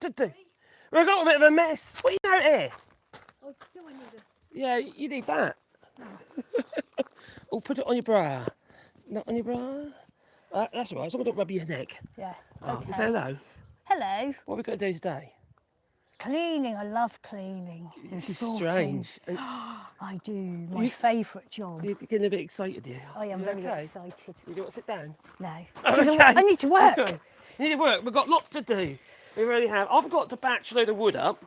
to do. We've got a bit of a mess. What are you out here? Oh, do I need a... Yeah, you need that. Oh, put it on your bra. Not on your bra. That's all right. As long as I don't rub your neck. Yeah. Oh, Okay. say hello. Hello. What are we got to do today? Cleaning. I love cleaning. This is Sorting. strange. And I do. My favourite job. you're getting a bit excited, you? I am You very okay? excited. You don't want to sit down? No. Okay. I need to work. You need to work. We've got lots to do. We really have. I've got to batch a load of wood up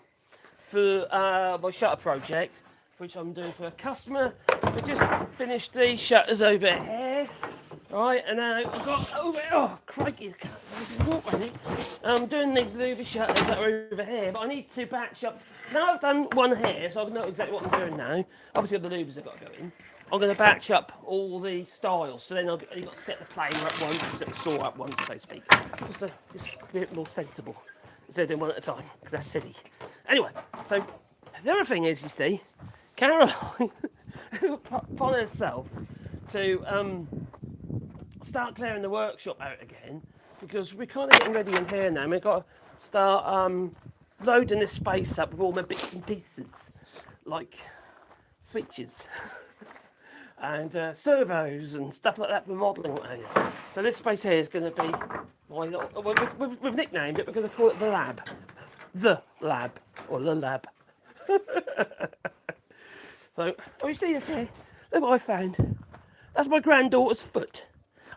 for my shutter project, which I'm doing for a customer. We just finished the shutters over here. Right, and now I've got oh crikey, I walk on it. I'm doing these louver shutters that are over here, but I need to batch up. Now I've done one here, so I know exactly what I'm doing now. Obviously, the louvers have got to go in. I'm going to batch up all the styles, so then you've got to set the planer up once, set the saw up once, so to speak. Just a bit more sensible instead of doing one at a time, because that's silly. Anyway, so the other thing is, you see, Caroline upon herself to start clearing the workshop out again, because we're kind of getting ready in here now. We've got to start loading this space up with all my bits and pieces, like switches and servos and stuff like that for modelling. So this space here is going to be, we've nicknamed it, we're going to call it the lab. The lab, or the lab. So, you see this here? Look what I found. That's my granddaughter's foot.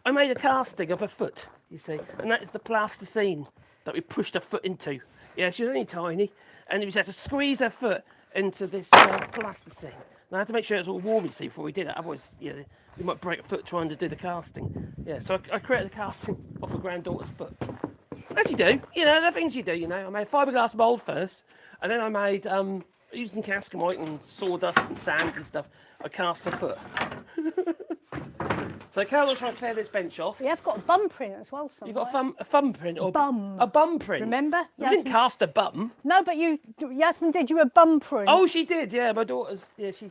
I made a casting of her foot, you see, and that is the plasticine that we pushed her foot into. Yeah, she was only tiny, and we had to squeeze her foot into this plasticine. And I had to make sure it was all warm, you see, before we did it. Otherwise, you might break a foot trying to do the casting. Yeah, so I created a casting of my granddaughter's foot. As you do, the things you do, I made a fiberglass mould first, and then I made, using cascamite and sawdust and sand and stuff, I cast her foot. So Carol's trying to clear this bench off. We have got a bum print as well somewhere. You've got a thumb print? Or bum. A bum print? Remember? You didn't cast a bum. No, but Yasmin did you a bum print. Oh, she did, yeah. My daughter's, she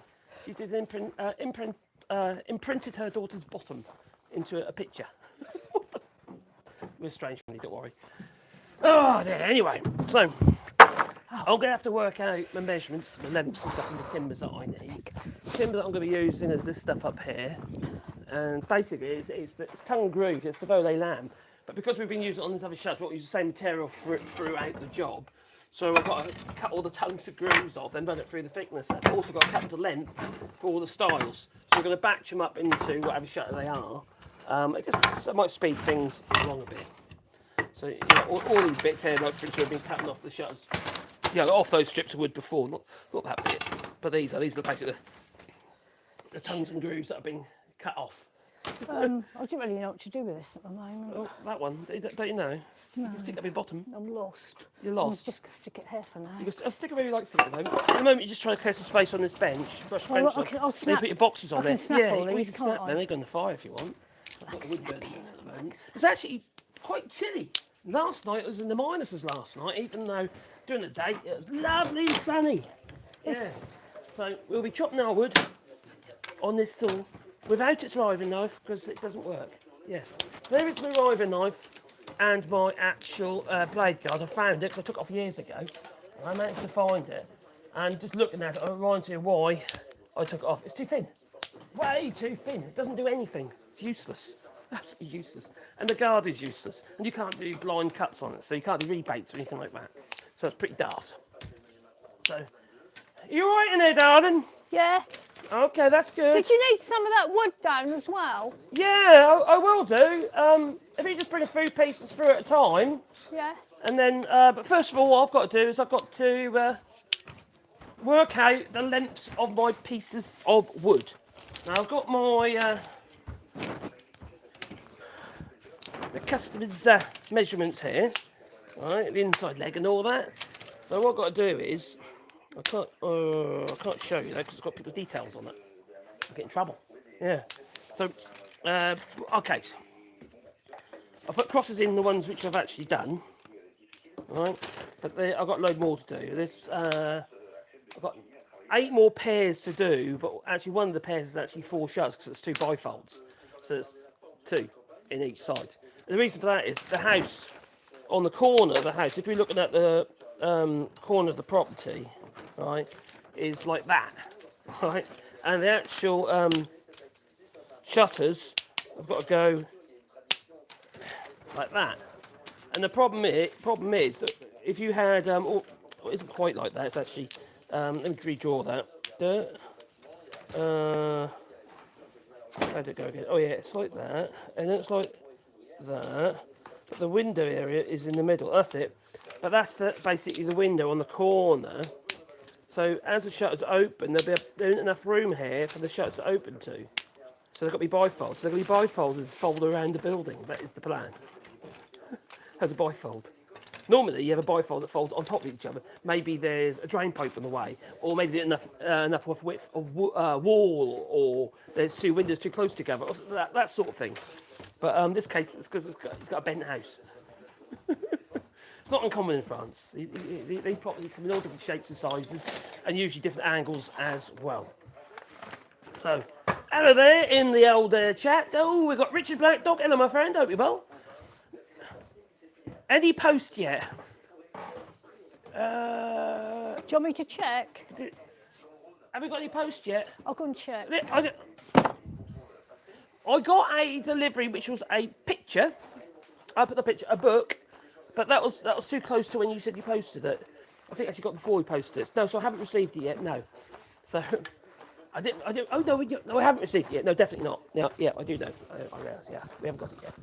did imprinted her daughter's bottom into a picture. We're a strange family, don't worry. Oh, yeah, anyway, so I'm going to have to work out my measurements, my lengths and stuff, and the timbers that I need. The timber that I'm going to be using is this stuff up here. And basically, it's tongue and groove, it's the Volet lamb. But because we've been using it on these other shutters, we'll use the same material throughout the job. So I've got to cut all the tongues and grooves off, then run it through the thickness. I've also got to cut the length for all the styles. So we're going to batch them up into whatever shutter they are. It might speed things along a bit. So all these bits here, like for instance, have been cutting off the shutters. Off those strips of wood before, not that bit. But these are basically the tongues and grooves that have been cut off. I don't really know what to do with this at the moment. Oh, that one, don't you know? No. You can stick it up your bottom. I'm lost. You're lost? I'm just going to stick it here for now. I'll stick it where you like to stick it at the moment. At the moment, you're just trying to clear some space on this bench. Brush the bench off. I'll snap. You put your boxes on I can snap all these, you can snap them. They go in the fire if you want. It's actually quite chilly. Last night it was in the minuses last night, even though during the day it was lovely and sunny. Yes. So we'll be chopping our wood on this saw without its riving knife because it doesn't work. Yes. There is my riving knife and my actual blade guard. I found it because I took it off years ago. I managed to find it. And just looking at it, it reminds me of why I took it off. It's too thin. Way too thin. It doesn't do anything. It's useless. Absolutely useless. And the guard is useless. And you can't do blind cuts on it, so you can't do rebates or anything like that. So it's pretty daft. So, you all right in there, darling? Yeah. Okay, that's good. Did you need some of that wood down as well? Yeah, I will do. If you just bring a few pieces through at a time. Yeah. And then, but first of all, what I've got to do is I've got to work out the lengths of my pieces of wood. Now I've got my the customer's measurements here, right? The inside leg and all that. So what I've got to do is I can't show you that because it's got people's details on it. I'll get in trouble. Yeah. So okay. I put crosses in the ones which I've actually done. Right, but I've got a load more to do. I've got 8 more pairs to do, but actually one of the pairs is actually 4 shutters because it's 2 bifolds, so it's 2 in each side. And the reason for that is the house on the corner of the house. If you're looking at the corner of the property, right, is like that, right, and the actual shutters have got to go like that. And the problem is that if you had, it isn't quite like that. It's actually, let me redraw that. How did it go again? Oh yeah, it's like that, and then it's like that. But the window area is in the middle. That's it. But that's basically the window on the corner. So as the shutters open, there isn't enough room here for the shutters to open to. So they've got to be bifold. So they're going to be bifolded and fold around the building. That is the plan. As a bifold. Normally you have a bifold that folds on top of each other. Maybe there's a drain pipe on the way, or maybe there's enough width of wall, or there's two windows too close together, or that sort of thing. But in this case, it's because it's got a bent house. It's not uncommon in France. These properties come in all different shapes and sizes, and usually different angles as well. So, hello there in the old chat. Oh, we've got Richard Black Dog. Hello, my friend. Hope you're well. Any post yet? Do you want me to check? Have we got any post yet? I'll go and check. I got a delivery which was a picture. I put the picture, a book, but that was too close to when you said you posted it. I think I actually got before we posted it. No, so I haven't received it yet. No, so I didn't. Oh no, I haven't received it yet. No, definitely not. Yeah, I do know. I realise. Yeah, we haven't got it yet.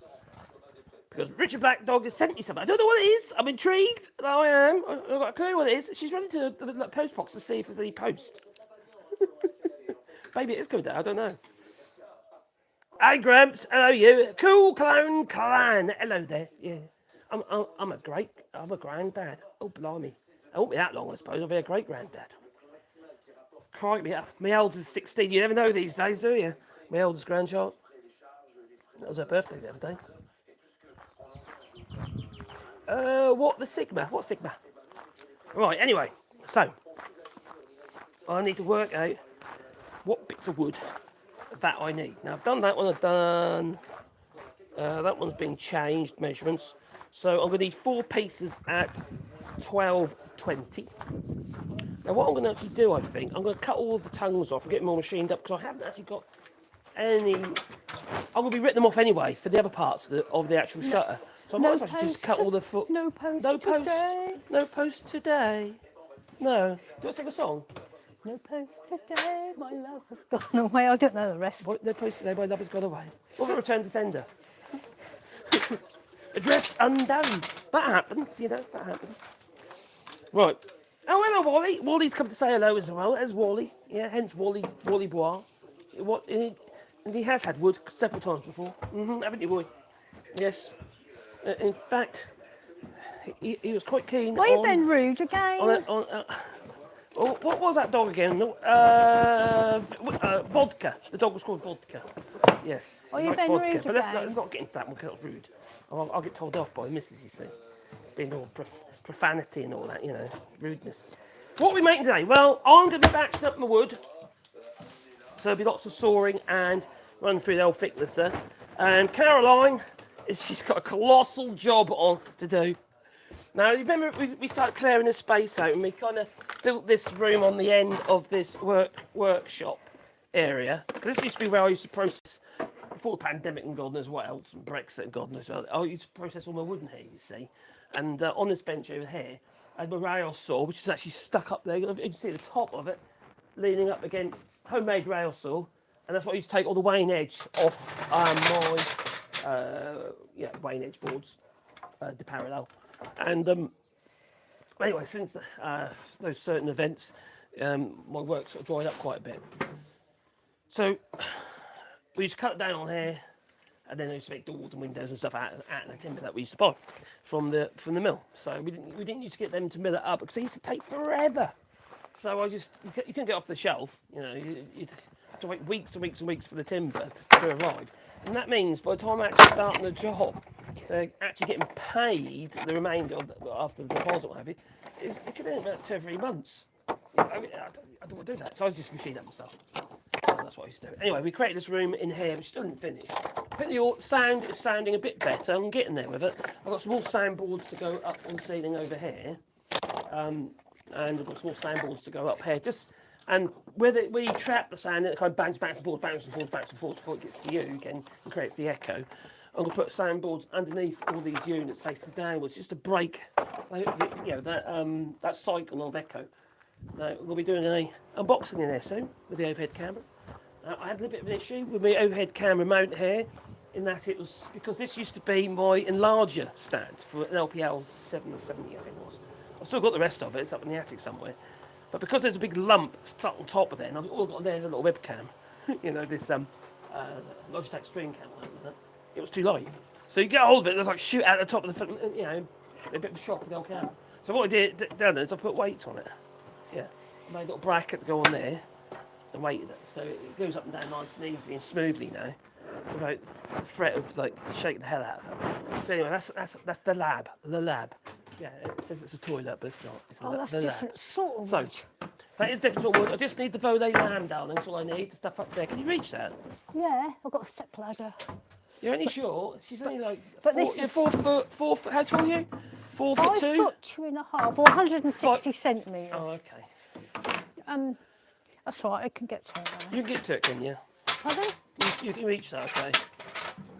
Because Richard Black Dog has sent me something. I don't know what it is. I'm intrigued. No, I am. I've got a clue what it is. She's running to the post box to see if there's any post. Maybe it is going down. I don't know. Hi, Gramps. Hello, you. Cool Clown Clan. Hello there. Yeah. I'm a granddad. Oh, blimey. I won't be that long, I suppose. I'll be a great granddad. Crikey, my eldest is 16. You never know these days, do you? My eldest grandchild. That was her birthday the other day. What Sigma? What Sigma? Right, anyway, so I need to work out what bits of wood that I need. Now I've done that one, that one's been changed, measurements. So I'm going to need 4 pieces at 12.20. Now what I'm going to actually do, I think, I'm going to cut all the tongues off and get them all machined up, because I haven't actually got any. I'm going to be written them off anyway for the other parts of the actual shutter. So I might as well just cut all the foot. No post today. No post today. No. Do I sing a song? No post today. My love has gone away. I don't know the rest. No post today. My love has gone away. What about return to sender? Address undone. That happens, you know. That happens. Right. Oh, hello, Wally. Wally's come to say hello as well. There's Wally. Yeah, hence Wallybois. And he has had wood several times before. Haven't you, boy? Yes. In fact, he was quite keen. Why are you being rude again? What was that dog again? Vodka. The dog was called Vodka. Yes. Are you being rude But let's again? not get into that one because it's rude. I'll get told off by the missus, you see. Being all profanity and all that, you know, rudeness. What are we making today? Well, I'm going to be batching up my wood. So there'll be lots of sawing and running through the old thicknesser. And Caroline, she's got a colossal job on to do. Now, you remember we started clearing the space out and we kind of built this room on the end of this workshop area. This used to be where I used to process, before the pandemic and God knows what else, and Brexit and God knows what else, I used to process all my wood in here, you see. And on this bench over here, I had my rail saw, which is actually stuck up there. You can see the top of it leaning up against homemade rail saw. And that's what I used to take all the wane edge off my wane edge boards, de parallel. And anyway, since those certain events, my work sort of dried up quite a bit. So we used to cut it down on here, and then we used to make doors and windows and stuff out of the timber that we used to buy from the mill. So we didn't used to get them to mill it up because they used to take forever. So you couldn't get off the shelf. You know, you'd have to wait weeks and weeks and weeks for the timber to arrive. And that means by the time I actually starting the job, they're actually getting paid the remainder after the deposit, what have you. It could end about 2 or 3 months. I don't want to do that, so I just machined up myself. So that's what I used to do. Anyway, we created this room in here, which still didn't finish. I think the sound is sounding a bit better. I'm getting there with it. I've got some more soundboards to go up on the ceiling over here. and I've got some more sandboards to go up here. And where we trap the sand, and it kind of bangs back and forth, bounce and forth, bounce and forth before it gets to you again and creates the echo. I'm going to put sandboards underneath all these units facing downwards just to break, that cycle of echo. Now, we'll be doing an unboxing in there soon with the overhead camera. I had a little bit of an issue with my overhead camera mount here, in that it was because this used to be my enlarger stand for an LPL 770, I think it was. I've still got the rest of it, it's up in the attic somewhere. But because there's a big lump stuck on top of there, and I've all got there's a little webcam, this Logitech stream camera, it was too light. So you get hold of it, there's like shoot out the top of the, a bit of a shock with the old camera. So what I did down there is I put weights on it. Yeah, I made a little bracket to go on there and weighted it. So it goes up and down nice and easy and smoothly now, without the threat of like shaking the hell out of it. So anyway, that's the lab. The lab. Yeah, it says it's a toilet, but it's not. It's that's different sort of wood. So, that is different sort of wood. I just need the volet lamb, darling. That's all I need. The stuff up there. Can you reach that? Yeah, I've got a step ladder. You're only short. She's only like. But four, this is 4 foot. 4 foot. How tall are you? 4 foot 2. 5 foot 2.5, or 160 centimetres. Oh, okay. That's all right. I can get to it. You can get to it, can you? Pardon? You can reach that, okay.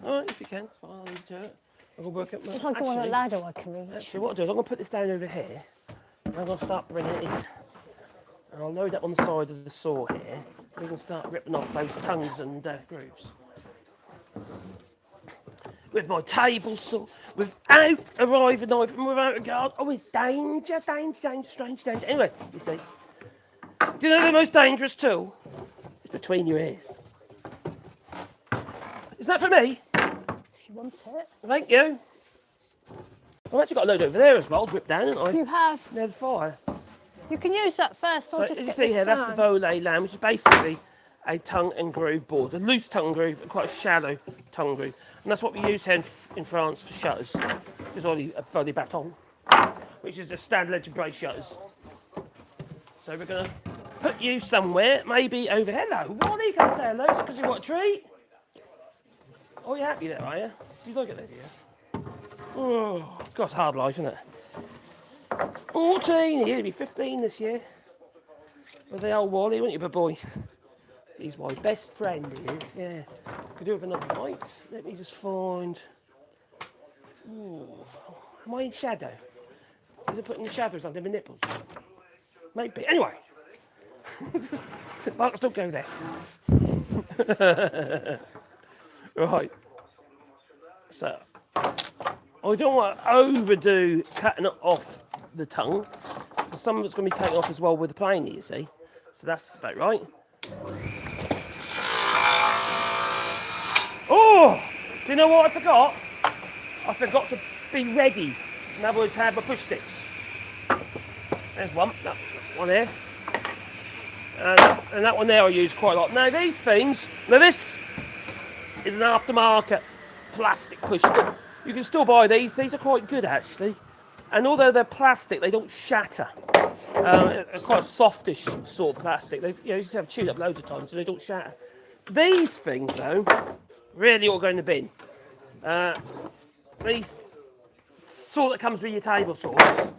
All right, if you can. I'll leave you to it. I'll work up. If I go on a ladder, I can reach. Actually, what I'll do is I'm going to put this down over here. And I'm going to start bringing it in. And I'll load up on the side of the saw here. We can start ripping off those tongues and grooves. With my table saw, without a riving knife and without a guard. Oh, it's danger, danger, danger, strange danger. Anyway, you see. Do you know the most dangerous tool? It's between your ears. Is that for me? If you want it. Thank you. I've actually got a load over there as well, drip down, haven't I? You have. Near the fire. You can use that first, So or as just you get see this here, that's the down. volet lamb, which is basically a tongue and groove board. A loose tongue groove and quite a shallow tongue groove. And that's what we use here in France for shutters. Just only a volet baton, which is just standard legend brace shutters. So we're going to put you somewhere, maybe over. Hello, Wally, can I say hello? Because you want a treat? Oh, you're happy there, are you? Do you like it there, do you? Oh, God, it's a hard life, isn't it? 14, he'll be 15 this year. With the old Wally, won't you, big boy? He's my best friend, he is, yeah. Could do with another light. Let me just find. Ooh. Am I in shadow? Is it putting the shadows under my nipples? Maybe. Anyway. Let's don't go there. Right. So, I don't want to overdo cutting it off the tongue. Some of it's going to be taken off as well with the planer, you see. So that's about right. Oh! Do you know what I forgot? I forgot to be ready. In other words, have my push sticks. There's one. That one there. And that one there I use quite a lot. Now these things, this is an aftermarket plastic push stick. You can still buy these. These are quite good actually. And although they're plastic, they don't shatter. They're quite a softish sort of plastic. They, you just have chewed up loads of times, so they don't shatter. These things though, really ought to go in the bin. These saw that comes with your table saws,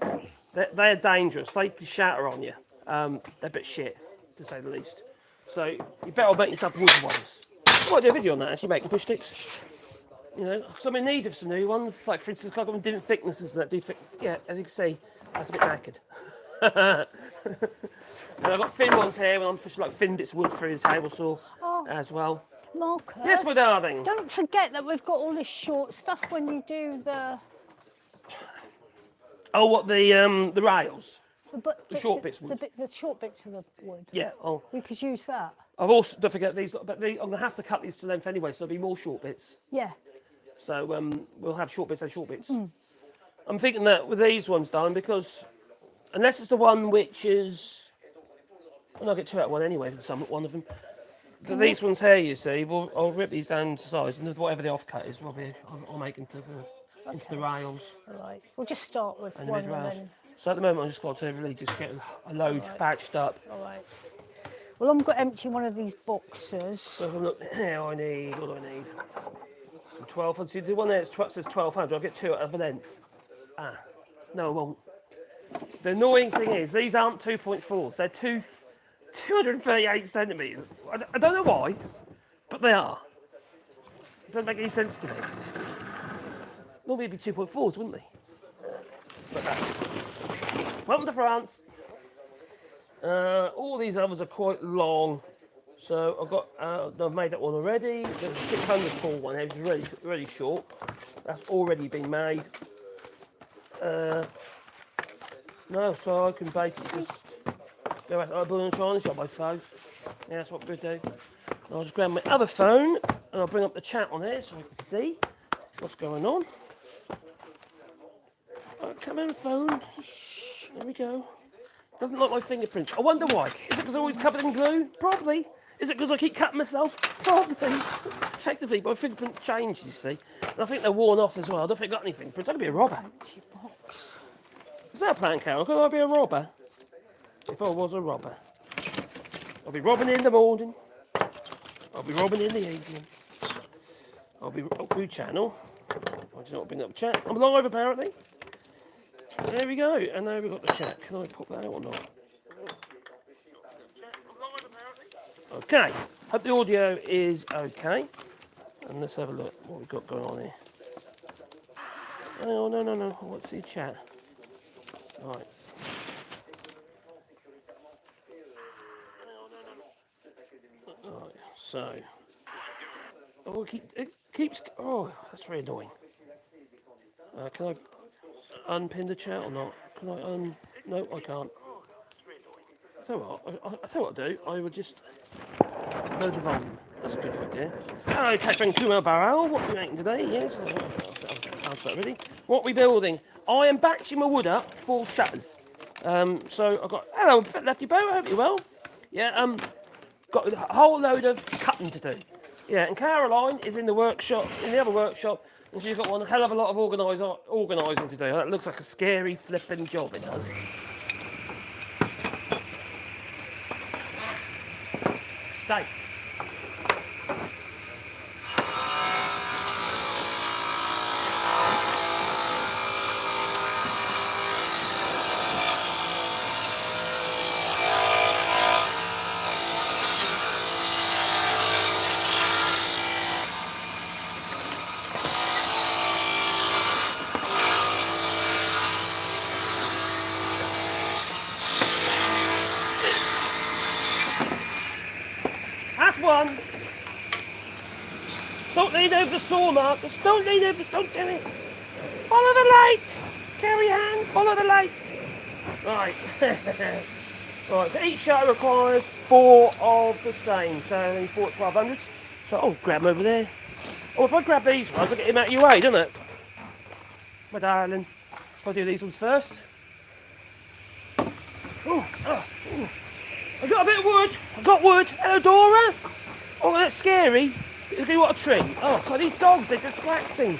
they're dangerous. They can shatter on you. They're a bit shit, to say the least. So you better make yourself wooden ones. I might do a video on that actually, making push sticks. You know, because I'm in need of some new ones. Like for instance, I've got different thicknesses that do fit. Yeah, as you can see, that's a bit knackered. And I've got thin ones here when I'm pushing like thin bits of wood through the table saw as well. Marcus, Yes, my darling. Don't forget that we've got all this short stuff when you do the. Oh, what the rails? The short bits of wood. The short bits of the wood. Yeah. Oh, We could use that. I've also don't forget these. But I'm gonna have to cut these to length anyway, so there'll be more short bits. Yeah. So we'll have short bits and short bits. I'm thinking that with these ones done because unless it's the one which is, and I'll get two out of one anyway. One of them. But these ones here, you see, I'll rip these down to size, and whatever the offcut is, I'll make into the rails All right. We'll just start with and the one mid and rails. then. So at the moment, I've just got to really just get a load patched up. All right. Well, I'm going to empty one of these boxes. So if I look here, what do I need? Some 12. See, the one there says 1200. I'll get two out of a length. No, I won't. The annoying thing is, these aren't 2.4s, they're 238 centimetres. I don't know why, but they are. It doesn't make any sense to me. Normally it'd be 2.4s, wouldn't they? But welcome to France. All these others are quite long. So I've got, I've made that one already. There's a 600 tall one, it's really short. That's already been made. No, so I can basically just go back to the building and china shop, I suppose. Yeah, that's what we're going to do. I'll just grab my other phone and I'll bring up the chat on here so I can see what's going on. Come on, phone. Shh, there we go. Doesn't like my fingerprints. I wonder why. Is it because I'm always covered in glue? Probably. Is it because I keep cutting myself? Probably. Effectively, my fingerprints changed, you see. And I think they're worn off as well. I don't think I've got any fingerprints. I could be a robber. Box. Is that a plan, Carol? Could I be a robber? If I was a robber. I'll be robbing in the morning. I'll be robbing in the evening. I'll be food channel. I just want to bring up the chat. I'm live apparently. There we go. And now we've got the chat. Can I pop that out or not? Okay. Hope the audio is okay. And let's have a look what we've got going on here. Oh, no. What's the chat? Right. Right, so. Oh, it keeps. Oh, that's very annoying. Can I unpin the chat or not? Can I No, I can't. I tell you what, I tell you what I'll do. I would just load the volume. That's a good idea. Hello, Catherine Kumar Barrel. What are we making today? Yes, I've answered that already. What are we building? I am batching my wood up for shutters. So I've got. Hello, Lefty Bow. I hope you're well. Yeah. Got a whole load of cutting to do. Yeah, and Caroline is in the workshop, in the other workshop, and she's got one hell of a lot of organising to do. That looks like a scary flipping job, it does. Stay. That's one. Don't lean over the saw, Marcus. Don't lean over. Don't do it. Follow the light. Carry on. Follow the light. Right. Right. So each shutter requires 4 of the same. So only 4 1200s. So I'll grab them over there. Oh, if I grab these ones, I'll get him out of your way, don't it? My darling. If I do these ones first. Oh, I've got a bit of wood. I've got wood. Hello, Dora. Oh, that's scary. Look at what a tree. Oh, God, these dogs, they're distracting.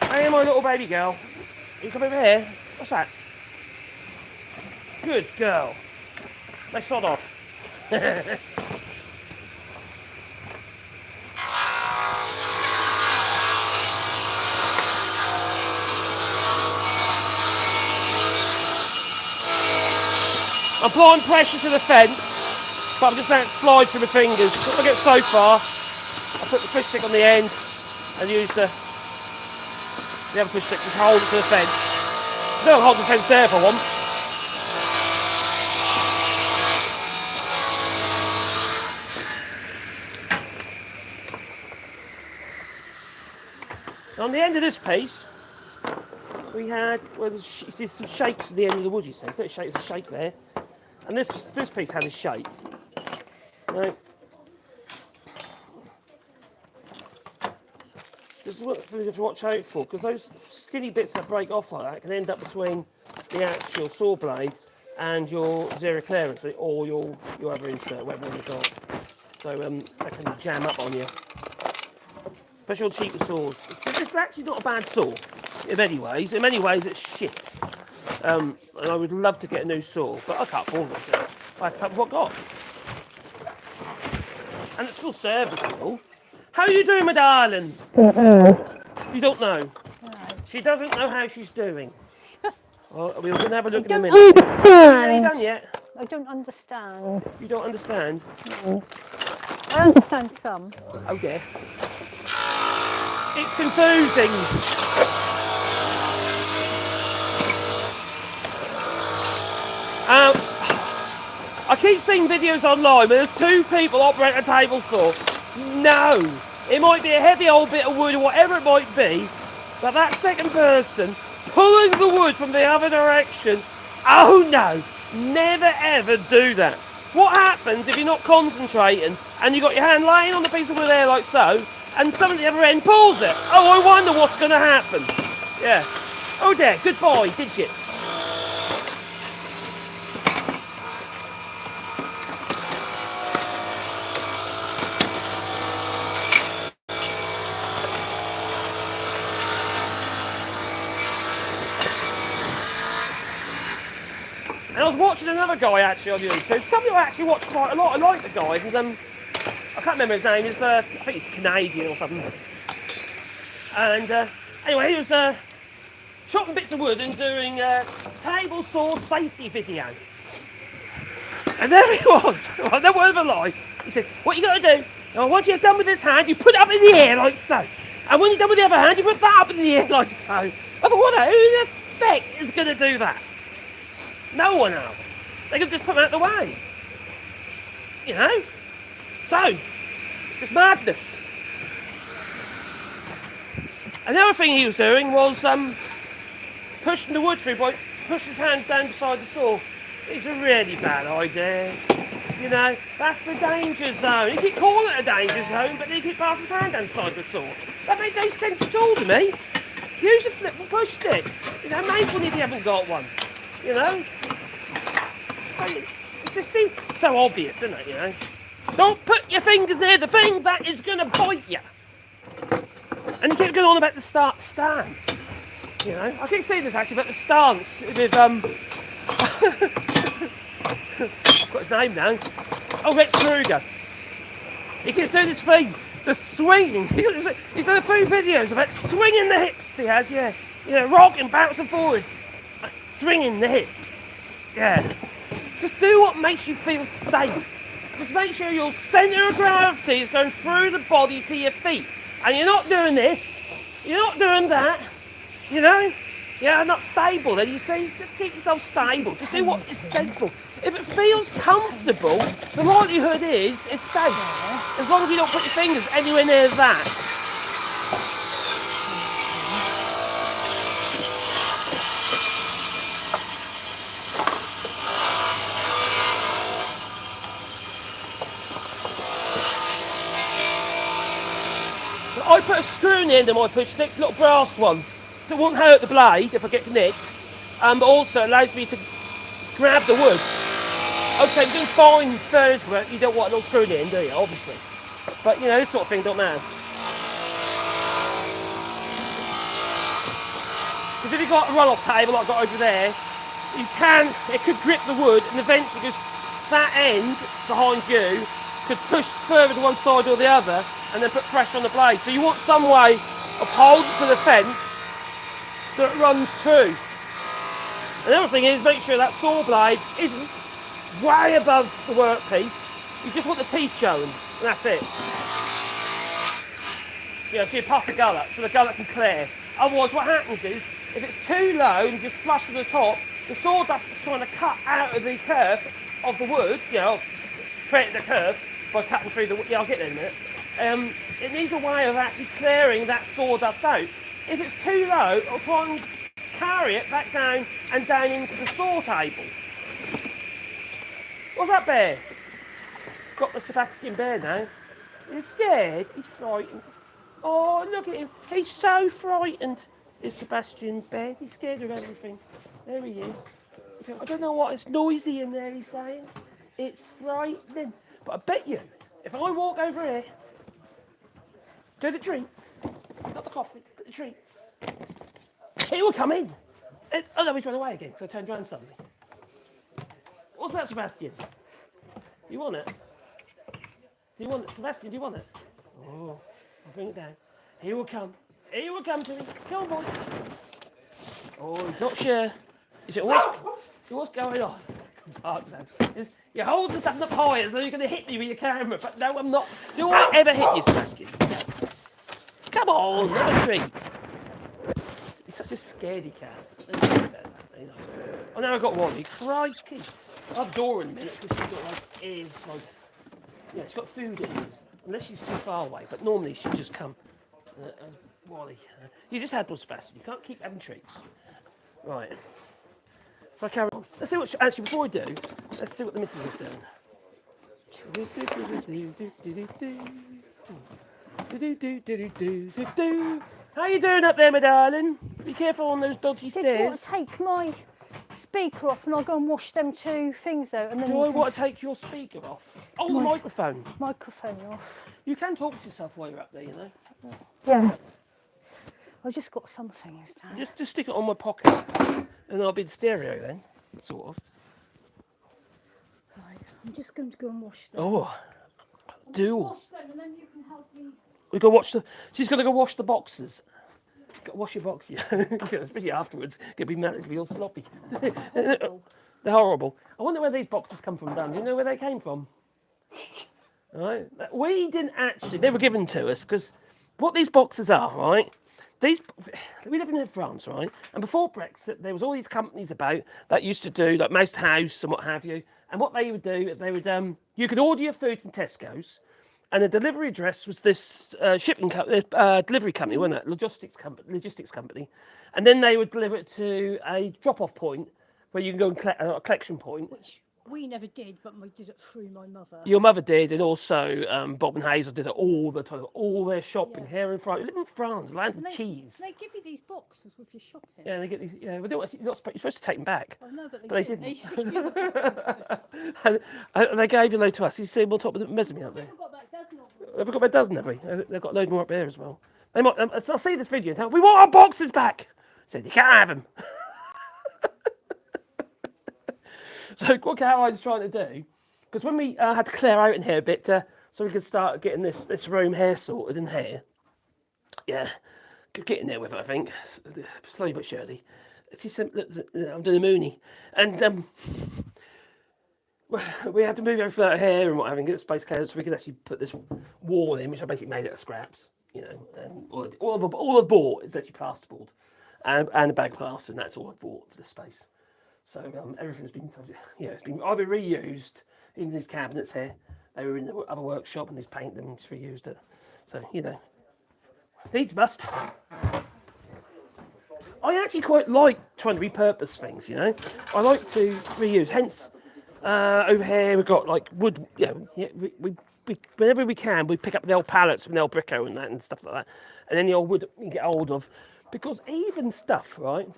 Hey, my little baby girl. You come over here. What's that? Good girl. They sod off. I'm applying pressure to the fence, but I'm just letting it slide through my fingers. If I get so far, I put the push stick on the end and use the other push stick to hold it to the fence. Don't hold the fence there for one. On the end of this piece, we had, well, you see some shakes at the end of the wood, you see. So there's a shake there. And this piece had a shape. Now, this is what you have to watch out for, because those skinny bits that break off like that can end up between the actual saw blade and your zero clearance, or your other insert, whatever one you've got. So that can jam up on you. Especially on cheaper saws. This is actually not a bad saw, in many ways. In many ways, it's shit. And I would love to get a new saw, but I can't afford it. So I have to cut with what I've got. And it's still serviceable. How are you doing, my darling? You don't know? Right. She doesn't know how she's doing. Well, we're going to have a look in a don't minute. Are you understand. done yet? I don't understand. You don't understand? I understand some. Oh dear. It's confusing. I keep seeing videos online where there's two people operating a table saw. No. It might be a heavy old bit of wood or whatever it might be, but that second person pulling the wood from the other direction, oh no, never ever do that. What happens if you're not concentrating and you've got your hand laying on the piece of wood there like so, and someone at the other end pulls it? Oh, I wonder what's going to happen. Yeah. Oh dear, goodbye, digits. And I was watching another guy actually on YouTube, something I actually watch quite a lot. I like the guy, and I can't remember his name, I think he's Canadian or something. And anyway, he was chopping bits of wood and doing a table saw safety video. And there he was, no word of a lie. He said, what you got to do, once you're done with this hand, you put it up in the air like so. And when you're done with the other hand, you put that up in the air like so. I thought, who the feck is going to do that? No one else. They could just put them out of the way. You know? So, it's just madness. Another thing he was doing was pushing the wood through by pushing his hand down beside the saw. It's a really bad idea. You know, that's the danger zone. He keep calling it a danger zone, but then he keep passing his hand down beside the saw. That made no sense at all to me. Use a flip and push stick. You know, make one if you haven't got one. You know? So, it just seems so obvious, doesn't it, you know? Don't put your fingers near the thing, that is going to bite you. And he keeps going on about the stance. You know? I keep saying this actually about the stance with, I've got his name now. Oh, Rex Kruger. He keeps doing this thing, the swing. He's done a few videos about swinging the hips, he has, yeah. You know, rocking, bouncing forward. Swinging the hips. Yeah. Just do what makes you feel safe. Just make sure your centre of gravity is going through the body to your feet. And you're not doing this. You're not doing that. You know? Yeah, not stable then, you see? Just keep yourself stable. Just do what is sensible. If it feels comfortable, the likelihood is it's safe. As long as you don't put your fingers anywhere near that. I put a screw in the end of my push stick, a little brass one, so it won't hurt the blade if I get nicked, but also allows me to grab the wood. Okay, I'm doing fine Thursday work, you don't want a little screw in the end, do you, obviously. But, you know, this sort of thing don't matter. Because if you've got a run-off table like I've got over there, it could grip the wood, and eventually just that end behind you could push further to one side or the other, and then put pressure on the blade. So you want some way of holding to the fence so it runs true. Another thing is make sure that saw blade isn't way above the workpiece. You just want the teeth showing, and that's it. You know, so you puff the gullet, so the gullet can clear. Otherwise what happens is, if it's too low and just flush with the top, the sawdust is trying to cut out of the curve of the wood, you know, creating the curve by cutting through the wood. Yeah, I'll get there in a minute. It needs a way of actually clearing that sawdust out. If it's too low, I'll try and carry it back down and down into the saw table. What's that bear? Got the Sebastian bear now. He's scared, he's frightened. Oh, look at him. He's so frightened. Is Sebastian bear. He's scared of everything. There he is. I don't know what, it's noisy in there, he's saying. It's frightening. But I bet you, if I walk over here, do the treats, not the coffee, but the treats, he will come in. Oh no, he's run away again, because I turned around suddenly. What's that, Sebastian? You want it? Do you want it, Sebastian, do you want it? Oh, I'll bring it down. He will come. He will come to me. Come on, boy. Oh, he's not sure. Is it what's going on? Oh, no. You're holding something up high as though you're going to hit me with your camera, but no, I'm not. Do I ever hit you, Sebastian? Come on, have a treat. He's such a scaredy cat. Oh, now I've got Wally. Crikey. I'll have Dora in a minute because she's got like ears, like, yeah, she's got food ears. Unless she's too far away, but normally she'll just come. Wally, you just had one, Sebastian. You can't keep having treats. Right. So I carry on. Let's see what, actually, before I do, let's see what the missus have done. How you doing up there, my darling? Be careful on those dodgy Did you want stairs. to take my speaker off and I'll go and wash them two things out? And then Do I want to take your speaker off? Oh, the microphone. microphone off. You can talk to yourself while you're up there, you know. Yeah. I've just got some things down. Just stick it on my pocket, and I'll be the stereo then, sort of. Right. I'm just going to go and wash them. Oh, do. Wash them and then you can help me. We go watch the. She's got to go wash the boxes. Got to wash your boxes, especially afterwards. Gonna be mad, it'll be all sloppy. They're horrible. I wonder where these boxes come from, Dan. Do you know where they came from? Right. We didn't actually. They were given to us because what these boxes are, right? We live in France, right? And before Brexit, there was all these companies about that used to do like Mouse House and what have you. And what they would do, they would you could order your food from Tesco's, and the delivery address was this delivery company, wasn't it? Logistics company, and then they would deliver it to a drop-off point where you can go and collect a collection point. Which we never did, but we did it through my mother. Your mother did, and also Bob and Hazel did it all the time, all their shopping here in France. We live in France, land of cheese. They give you these boxes with your shopping. Yeah, they get these. Yeah, you're supposed to take them back. I know, but They didn't. and they gave a load to us. You see them on top of the mezzanine up there. We've got about a dozen of them. We've got about a dozen, have we? They've got a load more up there as well. They might. I'll see this video and tell, we want our boxes back. I said, you can't have them. So look how I was trying to do, because when we had to clear out in here a bit, so we could start getting this room here sorted in here. Yeah, get in there with it, I think, slowly but surely. She said, I'm doing a Mooney, and we had to move everything out here and what have you, get the space cleared so we could actually put this wall in, which I basically made out of scraps, you know, and all the board is actually plasterboard, and a bag of plaster, and that's all I bought for the space. So everything's been, it's been either reused. Even these cabinets here, they were in the other workshop and they've painted them and just reused it. So, you know, needs must. I actually quite like trying to repurpose things, you know. I like to reuse. Hence, over here we've got like wood. We whenever we can, we pick up the old pallets from the old Brico and that and stuff like that, and then the old wood we get hold of, because even stuff, right?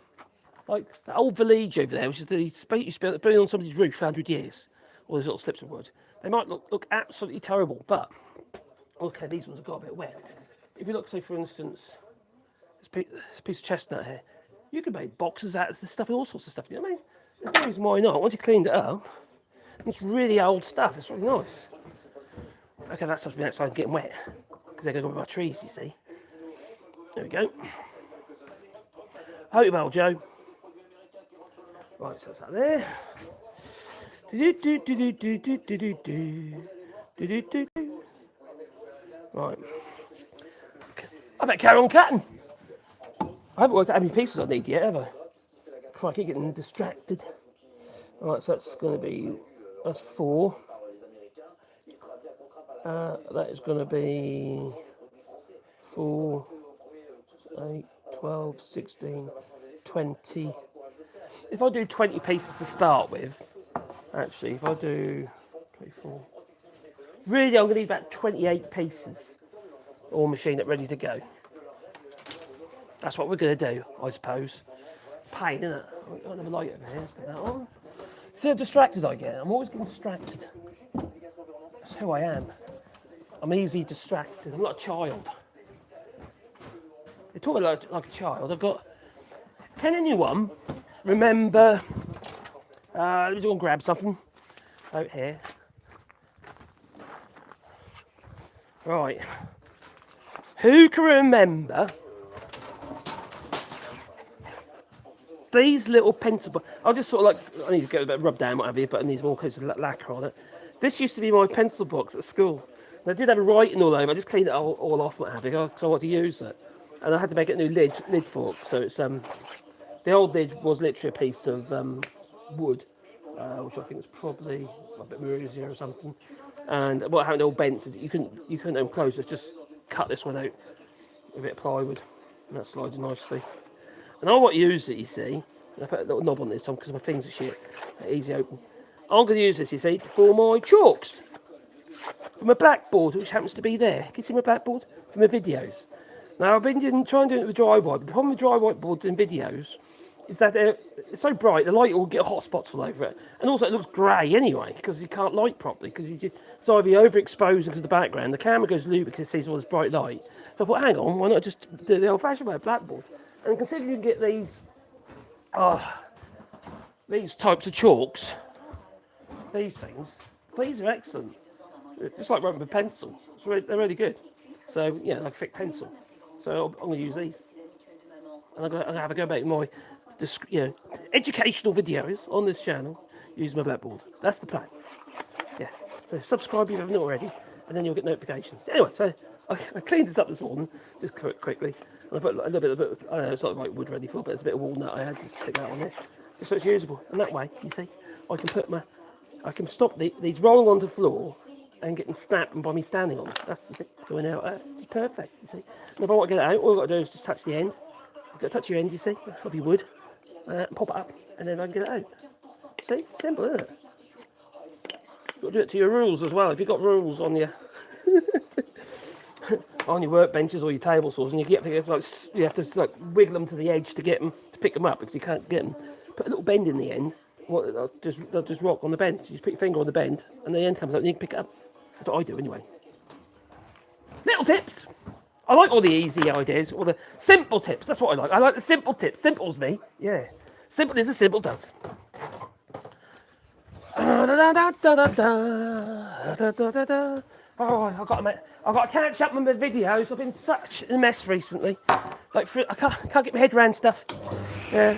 Like that old village over there, which is the space you spent on somebody's roof for 100 years, all those little slips of wood. They might look absolutely terrible, but okay, these ones have got a bit wet. If you look, say for instance, this piece of chestnut here, you could make boxes out of this stuff and all sorts of stuff. You know what I mean? There's no reason why not. Once you cleaned it up, it's really old stuff. It's really nice. Okay, that stuff's been outside and getting wet because they're going to go with our trees. You see. There we go. Hope you're well, Joe. Right, so that's that there. Right. I better carry on cutting. I haven't worked out how many pieces I need yet, have I? I keep getting distracted. Right, so that's 4. That is going to be 4, 8, 12, 16, 20. If I do 20 pieces to start with, actually, if I do 24, really I'm going to need about 28 pieces, all machine it ready to go. That's what we're going to do, I suppose. Pain, isn't it? I've got another light over here, let's put that on. See how distracted I get? I'm always getting distracted. That's who I am. I'm easily distracted. I'm not a child. They talk about like a child. Can anyone remember, let me just go and grab something out here. Right. Who can remember these little pencil. I'll just sort of like, I need to get a bit of rub down, what have you, but it needs more coats of lacquer on it. This used to be my pencil box at school. And I did have a writing all over. I just cleaned it all off, what have you, because I wanted to use it. And I had to make a new lid for it. So it's the old lid was literally a piece of wood, which I think was probably a bit rosier or something. And what happened, all bent, is you couldn't close it. Just cut this one out with a bit of plywood, and that slides nicely. And I want to use it, you see. I put a little knob on this time because my things are shit. They're easy open. I'm going to use this, you see, for my chalks. For my blackboard, which happens to be there. Can you see my blackboard? For my videos. Now, I've been trying to do it with dry white, but the problem with dry whiteboards and videos is that it's so bright, the light will get hot spots all over it. And also, it looks grey anyway, because you can't light properly, because it's either overexposed because of the background, the camera goes loop because it sees all this bright light. So I thought, hang on, why not just do the old-fashioned way, blackboard? And considering you can get these types of chalks, these things, these are excellent. Just like writing with a pencil. They're really good. So, yeah, like a thick pencil. So I'm going to use these. And I'm going to have a go about my educational videos on this channel using my blackboard. That's the plan. Yeah. So subscribe if you haven't already, and then you'll get notifications. Anyway, so I cleaned this up this morning, just quickly. And I put a little bit of, I don't know, it's not like wood ready for, but it's a bit of walnut I had to stick that on there. Just so it's usable. And that way, you see, I can stop these rolling onto the floor and getting snapped by me standing on it. That's it, going out. It's perfect, you see. And if I want to get it out, all I've got to do is just touch the end. You've got to touch your end, you see, of your wood. Pop it up, and then I can get it out. See? Simple, isn't it? You've got to do it to your rules as well. If you've got rules on your on your workbenches or your table saws, and you have to wiggle them to the edge to get them to pick them up because you can't get them. Put a little bend in the end. They'll just rock on the bend. So you just put your finger on the bend, and the end comes up, and you can pick it up. That's what I do anyway. Little tips. I like all the easy ideas, or the simple tips. That's what I like. I like the simple tips. Simple's me. Yeah. Simple is as simple does. Oh, I've got to catch up with my videos. I've been such a mess recently. I can't get my head around stuff. Yeah.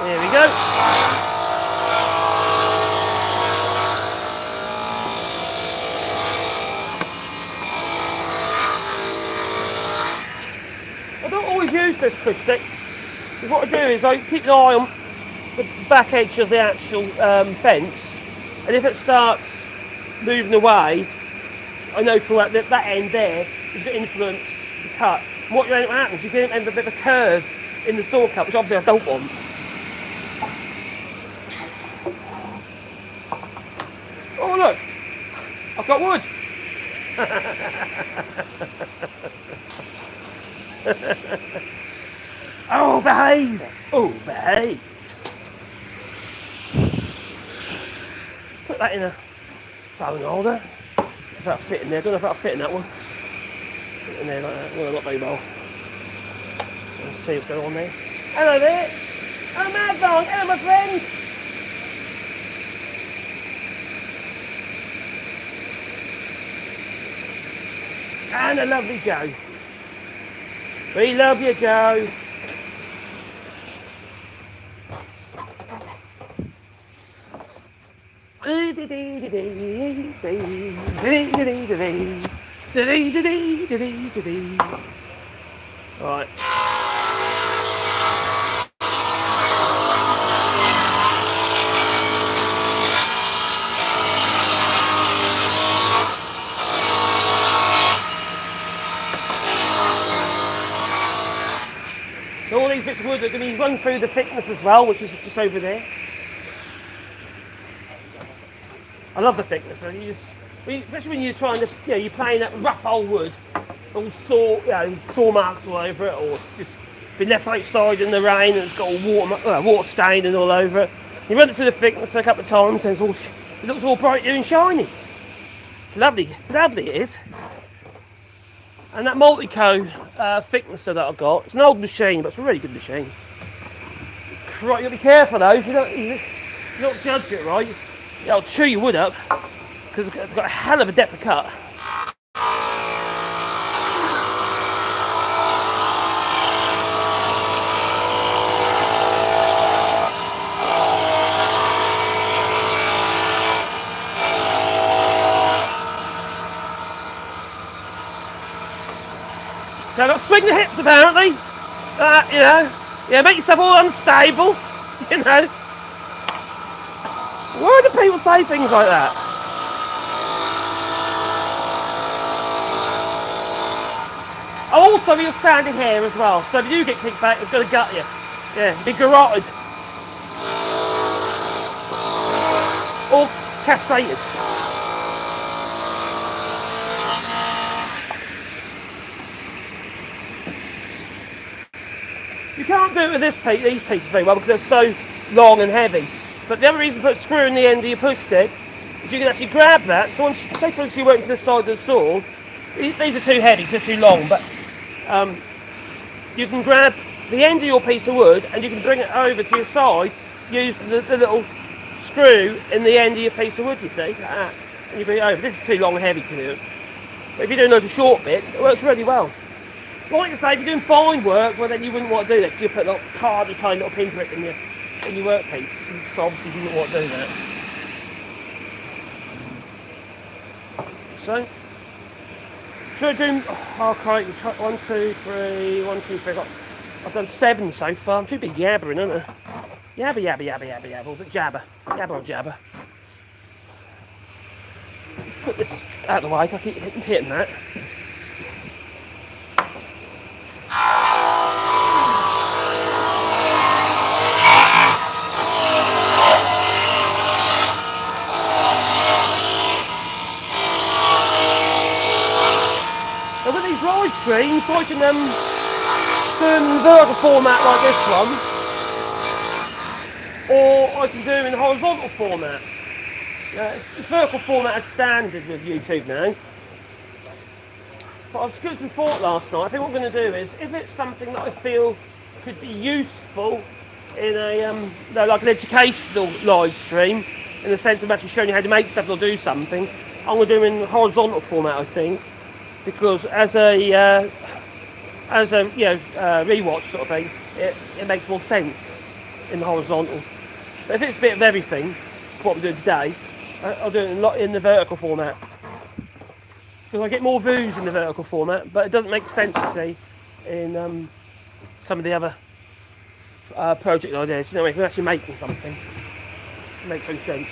There we go. I don't always use this push stick. What I do is I keep an eye on the back edge of the actual fence, and if it starts moving away, I know for that end there is going to influence the cut. And what happens, you can end up with a bit of a curve in the saw cut, which obviously I don't want. Oh look, I've got wood. Oh, behave! Oh, behave! Just put that in a phone holder. If that'll fit in there. I don't know if that'll fit in that one. Put it in there like that. Well, not very well. So let's see what's going on there. Hello there! Oh, Magdong! Hello, my friend! And a lovely Joe. We love you, Joe. Right. So all these bits of wood are going to be run through the thickness as well, which is just over there. I love the thickness. So especially when you're trying to, you're playing that rough old wood, all saw marks all over it, or just been left outside in the rain and it's got all water staining all over it. You run it through the thickness a couple of times, and it looks all bright new and shiny. It's lovely, lovely it is. And that Multico thicknesser that I've got, it's an old machine, but it's a really good machine. You've got to be careful though, if you don't judge it right, it'll chew your wood up, because it's got a hell of a depth of cut. So I've got to swing the hips apparently. You know, yeah, make yourself all unstable. You know. Why do people say things like that? Also, you're standing here as well, so if you get kicked back, it's going to gut you. Yeah, be garroted. Or castrated. You can't do it with these pieces very well because they're so long and heavy. But the other reason to put a screw in the end of your push stick is you can actually grab that. So once, say for instance you're working to the side of the saw, these are too heavy, they're too long, but you can grab the end of your piece of wood and you can bring it over to your side, use the little screw in the end of your piece of wood, you see, like that, and you bring it over. This is too long and heavy to do it. But if you're doing loads of short bits, it works really well. Like I say, if you're doing fine work, well then you wouldn't want to do that because you put a tiny little pinprick in your workpiece. So obviously you wouldn't want to do that. So, should I do, okay, 1, 2, 3, 1, 2, 3, I've done 7 so far. I'm too big yabbering, aren't I? Yabba, yabba, yabba, yabba, yabba. Or is it jabber? Yabba or jabber? Let's put this out of the way, I keep hitting that. And with these live streams, I can do vertical format like this one, or I can do them in horizontal format. It's vertical format as standard with YouTube now. But I was giving some thought last night. I think what I'm going to do is, if it's something that I feel could be useful in a like an educational live stream, in the sense of actually showing you how to make stuff or do something, I'm going to do them in horizontal format, I think. Because as a rewatch sort of thing, it makes more sense in the horizontal. But if it's a bit of everything, what I'm doing today, I'll do it in the vertical format. Because I get more views in the vertical format, but it doesn't make sense, you see, in some of the other project ideas. You know, if you're actually making something, it makes some sense.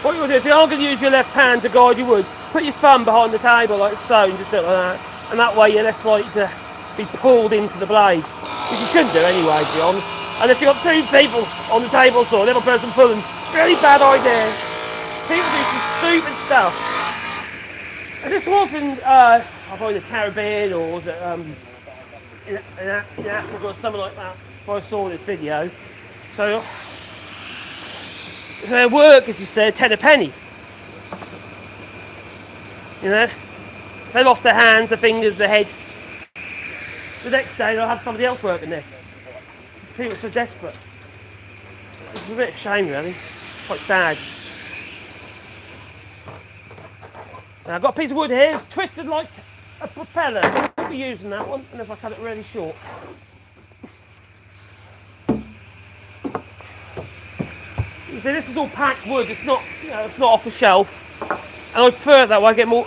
What you're going to do, if you are going to use your left hand to guide your wood, put your thumb behind the table like so and just do it like that. And that way you're less likely to be pulled into the blade. Which you shouldn't do anyway, to be honest. And if you've got 2 people on the table saw, the other person pulling, really bad idea. People do some stupid stuff. And this wasn't, I thought in the Caribbean or was it in Africa or something like that before I saw this video. So, their work, as you said, 10 a penny. You know, if they lost their hands, their fingers, their head, the next day they'll have somebody else working there. People are so desperate. It's a bit of a shame, really. Quite sad. Now I've got a piece of wood here. It's twisted like a propeller, so I won't be using that one unless I cut it really short. You see, this is all packed wood. It's not, it's not off the shelf, and I prefer it that way. I get more,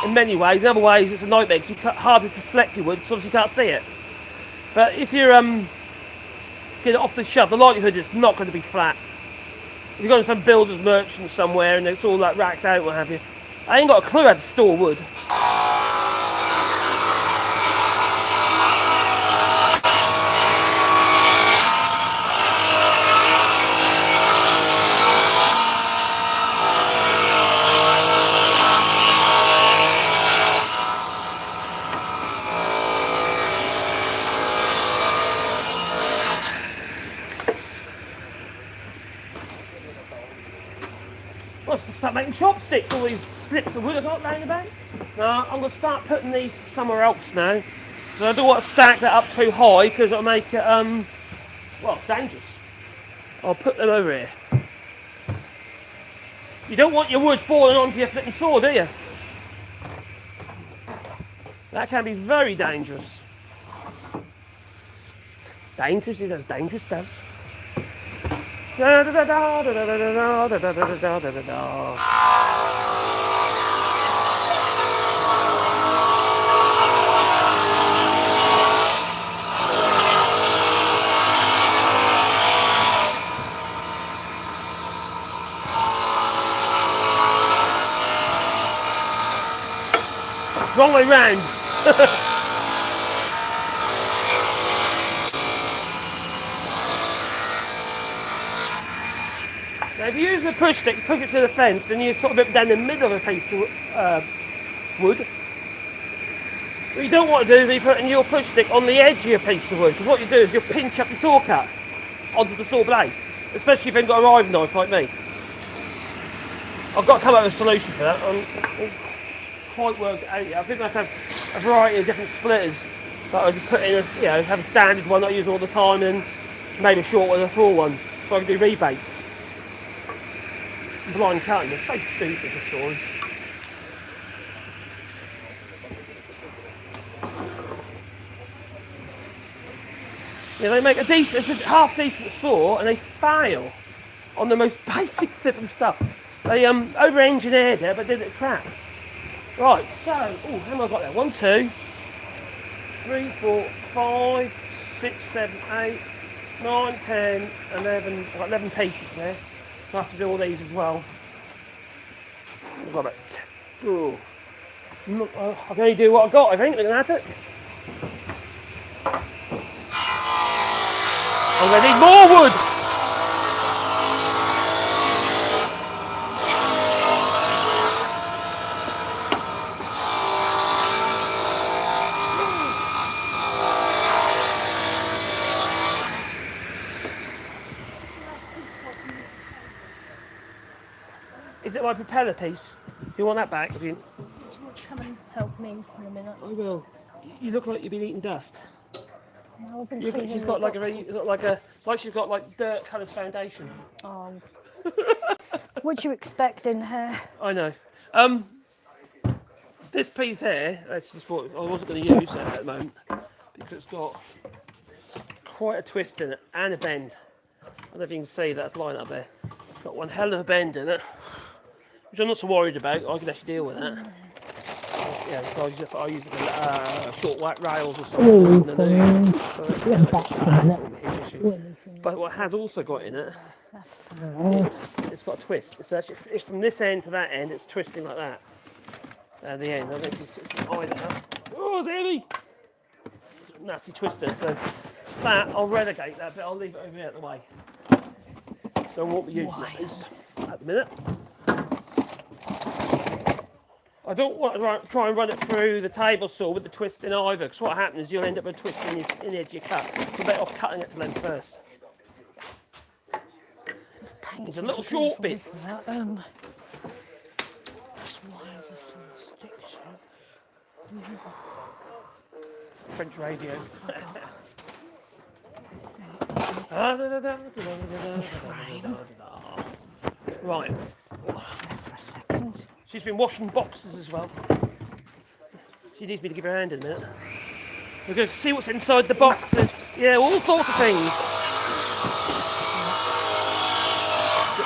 in many ways. In other ways, it's a nightmare because it's harder to select your wood, so obviously you can't see it. But if you're get it off the shelf, the likelihood is it's not going to be flat. If you've got some builder's merchant somewhere and it's all like racked out, what have you, I ain't got a clue how to store wood. Well, to start making chopsticks, all these slips of wood I've got laying about. Now, I'm going to start putting these somewhere else now. So I don't want to stack that up too high because it'll make it, well, dangerous. I'll put them over here. You don't want your wood falling onto your flipping saw, do you? That can be very dangerous. Dangerous is as dangerous does. Da da da da da da da da da da da da da. Wrong way round. Now if you use the push stick, push it to the fence and you sort of whip down the middle of a piece of wood. What you don't want to do is be putting your push stick on the edge of your piece of wood, because what you do is you'll pinch up your saw cut onto the saw blade, especially if you've got a riving knife like me. I've got to come up with a solution for that. I'm quite worked out yet. I think I have to have a variety of different splitters, but I just put in a, have a standard one that I use all the time and maybe a short one and a full one, so I can do rebates. Blind cutting, it's so stupid, the saws. Yeah, they make a decent, it's a half decent saw and they fail on the most basic flipping stuff. They over-engineered it but did it crap. Right, so, how have I got there? 1, 2, 3, 4, 5, 6, 7, 8, 9, 10, 11, I've got 11 pieces there. So I have to do all these as well. I've got about, I can only do what I've got, I think, looking at it. I'm going to need more wood. Is it my propeller piece? Do you want that back? Come and help me in a minute. I will. You look like you've been eating dust. No, I've been She's cleaning got the like she's got like dirt coloured foundation. Oh. What do you expect in here? I know. This piece here, that's just what I wasn't going to use it at the moment because it's got quite a twist in it and a bend. I don't know if you can see that's line up there. It's got one hell of a bend in it, which I'm not so worried about. I can actually deal with that. Yeah, so I use short white rails or something. But what it has also got in it, it's got a twist. It's actually from this end to that end, it's twisting like that. At the end, I don't know if you can eye that. Oh, it's heavy! Nasty twister. So that I'll relegate that, but I'll leave it over here out the way. So I won't be using those at the minute. I don't want to try and run it through the table saw with the twist in either, because what happens is you'll end up with a twist in the edge of your cut. So better off cutting it to length first. There's a little short bits. French radio. Right. She's been washing boxes as well. She needs me to give her a hand in a minute. We're going to see what's inside the boxes. Yeah, all sorts of things.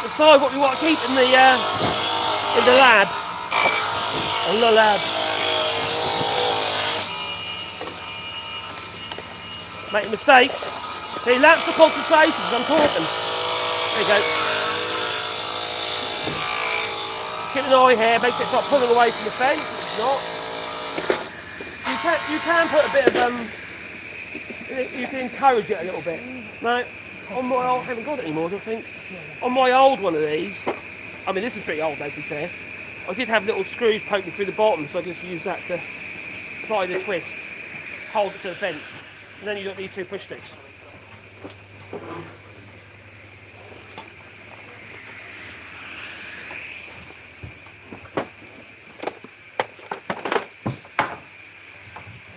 Decide what we want to keep in the lab. In the lab. Making mistakes. See, lapse of concentration as I'm talking. There you go. Keep an eye here, make sure it's not pulling away from the fence. It's not. You can put a bit of you can encourage it a little bit. Now, on my old, I haven't got it anymore, I don't think. On my old one of these, I mean this is pretty old, to be fair. I did have little screws poking through the bottom, so I just use that to apply the twist, hold it to the fence, and then you don't need 2 push sticks.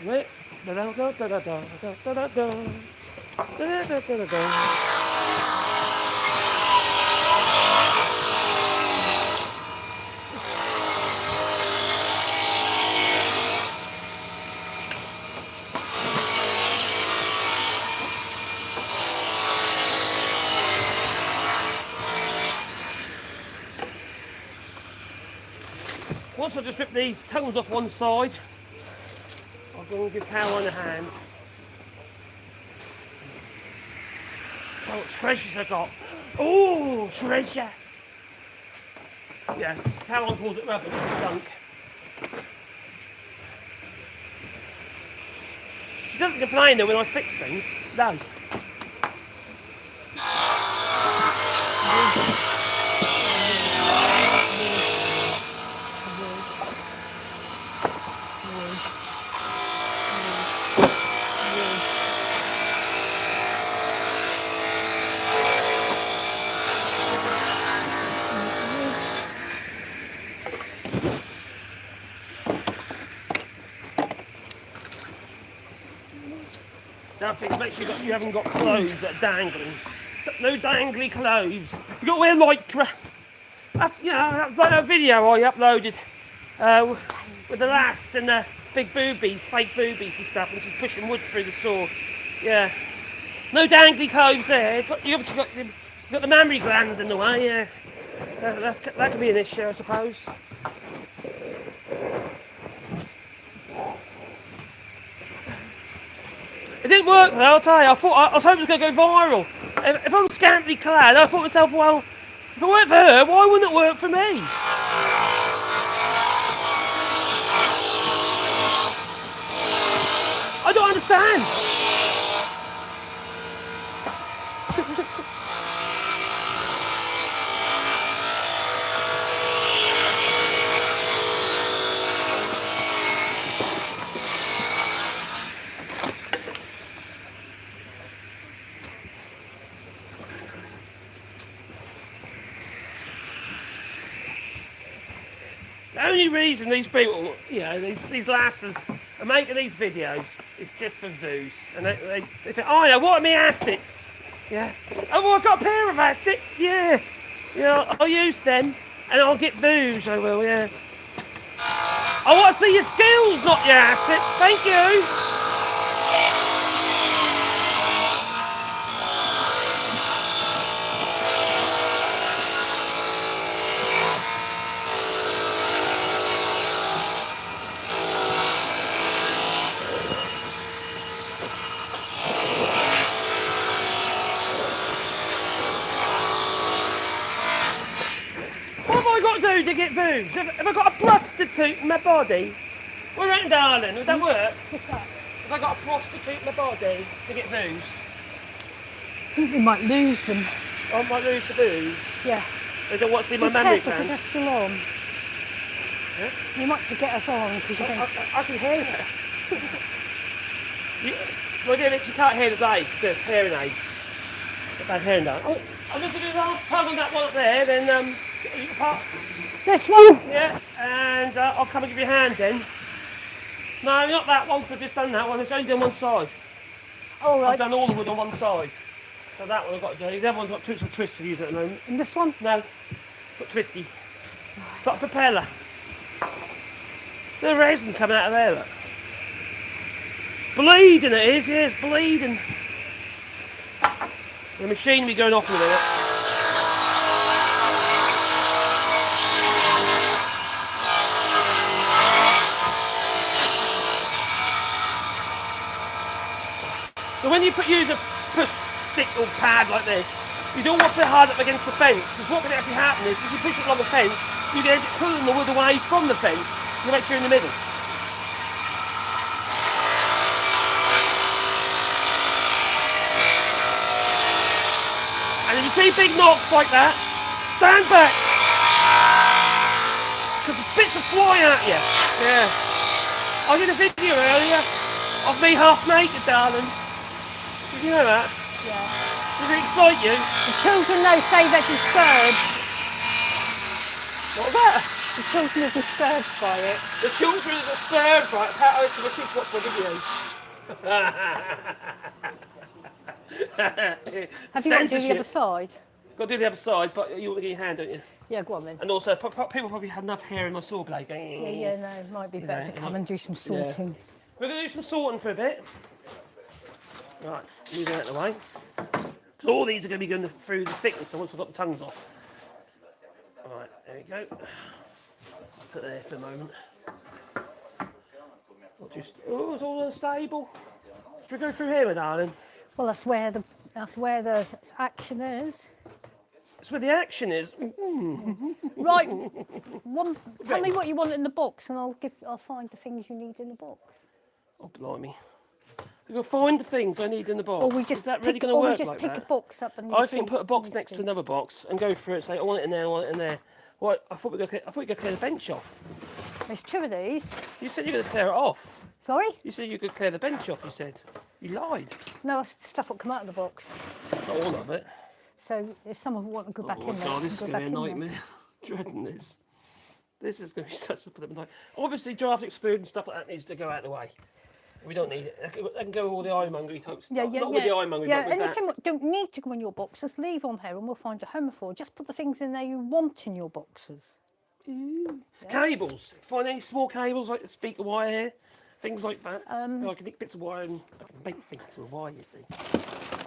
Right. once I just rip these tongues off one side, I'll go and give Caroline a hand. Oh, what treasures I got. Oh, treasure. Yeah, Caroline calls it rubbish, junk. She doesn't complain though when I fix things. No. Don't think, make sure you haven't got clothes that are dangling. No dangly clothes. You've got to wear lycra. That's, you know, that's like a video I uploaded with the lass and the big boobies, fake boobies and stuff, and she's pushing wood through the saw. Yeah. No dangly clothes there. You've obviously got the mammary glands in the way, yeah. That could be an issue, I suppose. It didn't work though, I'll tell you. I was hoping it was going to go viral. If I'm scantily clad, I thought to myself, well, if it worked for her, why wouldn't it work for me? I don't understand. The only reason these people, you know, these lasses are making these videos is just for views. And they think, oh yeah, what are my assets? Yeah. Oh, well, I've got a pair of assets, yeah. You know, I'll use them and I'll get views, I will, yeah. I want to see your skills, not your assets. Thank you. What have I got to do to get views? Have I got a prostitute in my body? What do you reckon, darling? Would that work? What's that? Have I got a prostitute in my body to get views? I think we might lose them. I might lose the views. Yeah. They don't want to see my Be memory careful, because glands. they're still on. Yeah? You might get us on because you're going to... I can hear it. My dear Mitch, you can't hear the day because there's hearing aids. Got bad hearing down. Oh, I'm going to do the last tug on that one up there, then you can pass. This one? Yeah, and I'll come and give you a hand then. No, not that one, because I've just done that one. It's only done one side. All right. I've done all the wood on one side. So that one I've got to do. The other one's got too much of a twist to use at the moment. And this one? No, got twisty. Got a propeller. The resin coming out of there, look. Bleeding it is, yeah, it's bleeding. The machine will be going off in a minute. So when you use a push stick or pad like this, you don't want to put it hard up against the fence, because what can actually happen is, if you push it along the fence, you can end up pulling the wood away from the fence, to make sure you're in the middle. And if you see big knocks like that, stand back, because the bits will fly at you. Yeah. I did a video earlier of me half naked, darling. Did you know that? Yeah. Does it excite you? The children, though, say they're disturbed. What was that? The children are disturbed by it. The children are disturbed by it. How else do the kids watch my videos? Have you got to do the other side? Got to do the other side, but you want to get your hand, don't you? Yeah, go on then. And also, people probably had enough hair in my saw blade. Yeah, no, it might be better to come and do some sorting. We're going to do some sorting for a bit. Right, move that out of the way. So all these are going to be going through the thickness, so once I've got the tongues off. Alright, there we go. put there for a moment. Oh, it's all unstable. Should we go through here, my darling? Well, that's where the action is. That's where the action is. Right. Tell me what you want in the box, and I'll find the things you need in the box. Oh, blimey. We're going to find the things I need in the box. Or we just is that really going to work just like pick that? a box up and I think put a box next to another box and go through it. Say, I want it in there. I want it in there. Well, I thought we were going to clear the bench off. There's 2 of these. You said you were going to clear it off. Sorry? You said you could clear the bench off. You said. You lied. No, that's the stuff that come out of the box. Not all of it. So if someone want to go back in there, God, this is go going to be a back in there. nightmare. Dreading this. This is going to be such a flippin' nightmare. Obviously, draft exclude and stuff like that needs to go out of the way. We don't need it. They can go with all the ironmongery type stuff. Not with the ironmongery, but with anything that. that don't need to go in your box, just leave on here and we'll find a home for. Just put the things in there you want in your boxes. Yeah. Cables. Find any small cables like the speaker wire here. Things like that. I can nick bits of wire and I can make things with wire, you see.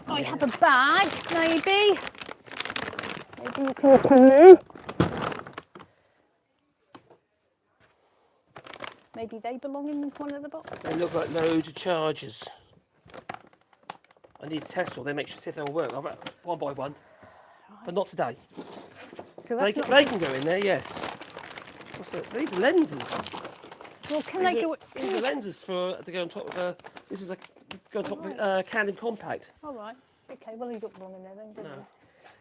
I have a bag, maybe. Maybe you can open it. Maybe they belong in one of the boxes. They look like loads of chargers. I need to test all. They make sure see if they'll work. I'll bet one by one, but not today. So They can go in there, yes. What's that? These are lenses. Well, These are lenses to go on top of. This is go on top of Canon Compact. All right. Okay. Well, you don't belong in there then, do No. you?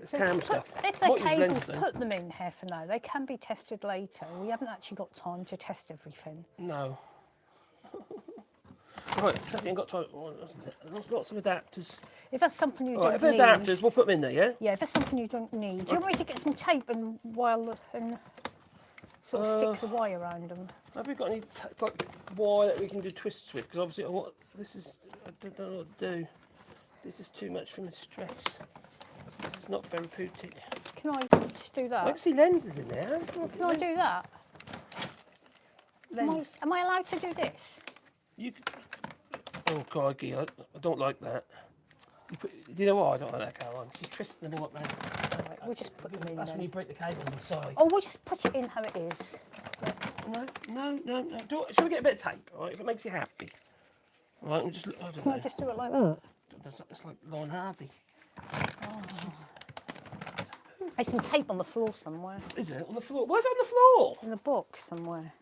It's camera stuff. If they're Might use cables, lenses, though. put them in here for now. They can be tested later. We haven't actually got time to test everything. No. Right, haven't got time. There's lots of adapters. If that's something you Right, don't if they're need, adapters, we'll put them in there, yeah? yeah, if it's something you don't need, do you want me to get some tape and sort of stick the wire around them? Have we got any like wire that we can do twists with? Because obviously, I don't know what to do. This is too much for my stress. This is not therapeutic. Can I do I that? can see lenses in there. Can I do that? Lens. Am I allowed to do this? You could, oh, crikey, I don't like that. You know what? I don't like that, Caroline. She's twisting them all up, man. Right, we'll just put them in That's when you break the cables inside. Oh, we'll just put it in how it is. No. Shall we get a bit of tape, all right, if it makes you happy? All right, we'll just, I don't Can know. I just do it like that? It's like Lauren Hardy. There's some tape on the floor somewhere. Is it? On the floor? Where's it on the floor? In the box somewhere.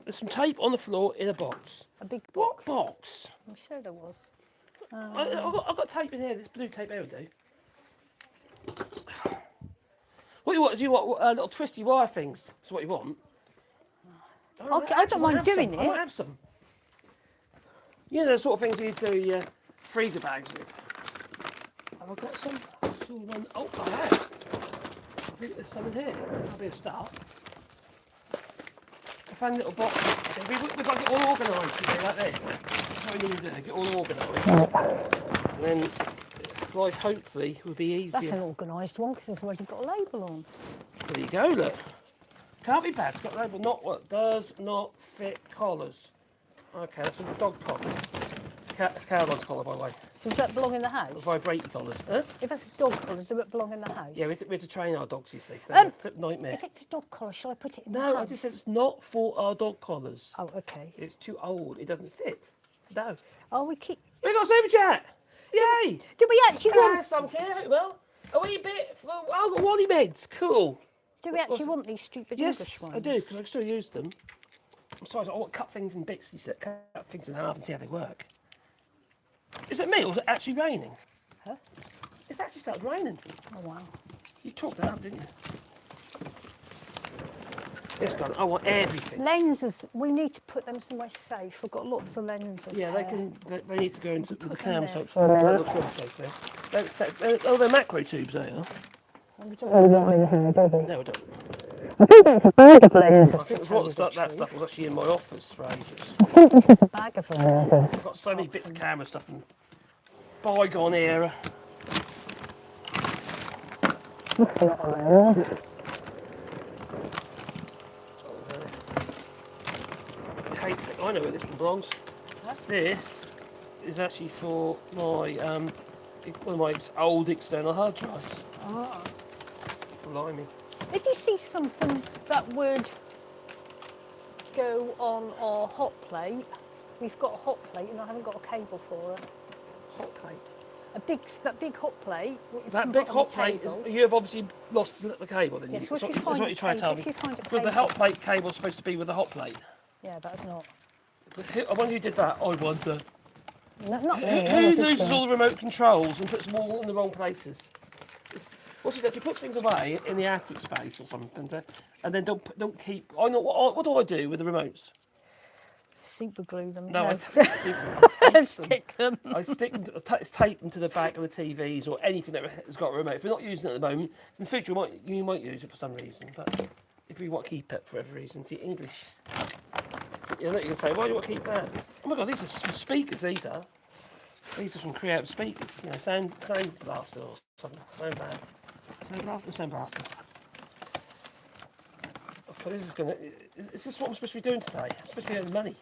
There's some tape on the floor in a box. A big What box. box? I'm sure there was. I've got tape in here. This blue tape there we do. What you want? Do you want little twisty wire things? That's what you want. Okay, I don't mind doing I it. might have some. You know the sort of things you do your freezer bags with. Have I got some? I saw one. Oh, I have. I think there's some in here. That'll be a start. I found a little box. We've got to get all organised, you see, like this. That's what we need to do, get all organised. And then life hopefully will be easier. That's an organised one because it's already got a label on. There you go, look. Can't be bad, it's got a label, not what does not fit collars. Okay, that's for the dog collars. It's Caroline's collar, by the way. So does that belong in the The house? vibrating collars. Huh? If it's a dog collar, does it belong in the house? Yeah, we have to train our dogs, you see. They're a flip nightmare. If it's a dog collar, shall I put it in the No, house? I just said it's not for our dog collars. Oh, okay. It's too old, it doesn't fit. No. Oh, we We got a super chat! Yay! Do we actually want? Some care, well. A wee bit for, I've got Wally meds, cool. Do we actually want these stupid English Yes, ones? I do, because I can still use them. Besides, I want to cut things in bits, you said, cut things in half and see how they work. Is it me or is it actually raining? Huh? It's actually started raining. Oh wow. You talked that up, didn't you? It's done. I want everything. Lenses. We need to put them somewhere safe. We've got lots of lenses. Yeah, here. they need to go into the them cam there. soaps. That looks really safe there. Oh, they're macro tubes, they are. We don't not in here, do we? No, I don't. I think that's a bag of lenses. I think that stuff was actually in my office for ages. I think this is a bag of lenses. I've got so many bits of camera stuff from bygone era. That's a lot of lenses. I know where this one belongs. This is actually for my one of my old external hard drives. Oh. Blimey. If you see something that would go on our hot plate. We've got a hot plate and I haven't got a cable for it. Hot plate. That big hot plate. What you That can big put on the hot plate, table. you have obviously lost the cable then. Yes, That's well, if you that's find what a you're trying to tell cable- me. if you find a Because the cable. hot plate cable's supposed to be with the hot plate. Yeah, that's not. I wonder who did that. I wonder. Not me. Who loses all the remote controls and puts them all in the wrong places? What she does, she puts things away in the attic space or something, and then don't keep. I know what do I do with the remotes? Super glue them. No, I No. tape them. Stick them. I stick them, tape them to the back of the TVs or anything that has got a remote. If we're not using it at the moment, in the future you might use it for some reason. But if we want to keep it for whatever reason, see English. You know, you can say, why do you want to keep that? Oh my God, these are some speakers. These are some creative speakers. You know, sound blaster or something. Sound blaster. Sound blaster. Okay, this is gonna. Is this what I'm supposed to be doing today? I'm supposed to be earning money.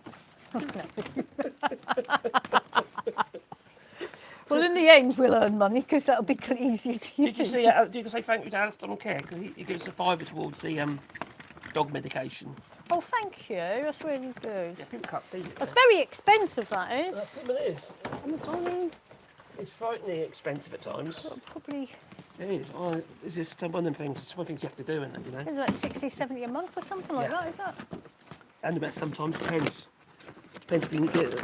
Well, in the end, we'll earn money because that'll be easier to use. Did you see? You can say thank you to Alistair on Care because he gives us a fiver towards the dog medication. Oh, thank you. That's really good. Yeah, people can't see it. That's very expensive, that is. That's what it is. I mean, It's frighteningly expensive at times. probably, It is. Oh, it's just one of them things. It's one of the things you have to do, isn't it? You know. is it like 60, 70 a month or something like Yeah. that, is that? And the best sometimes depends. Depends if you can get it.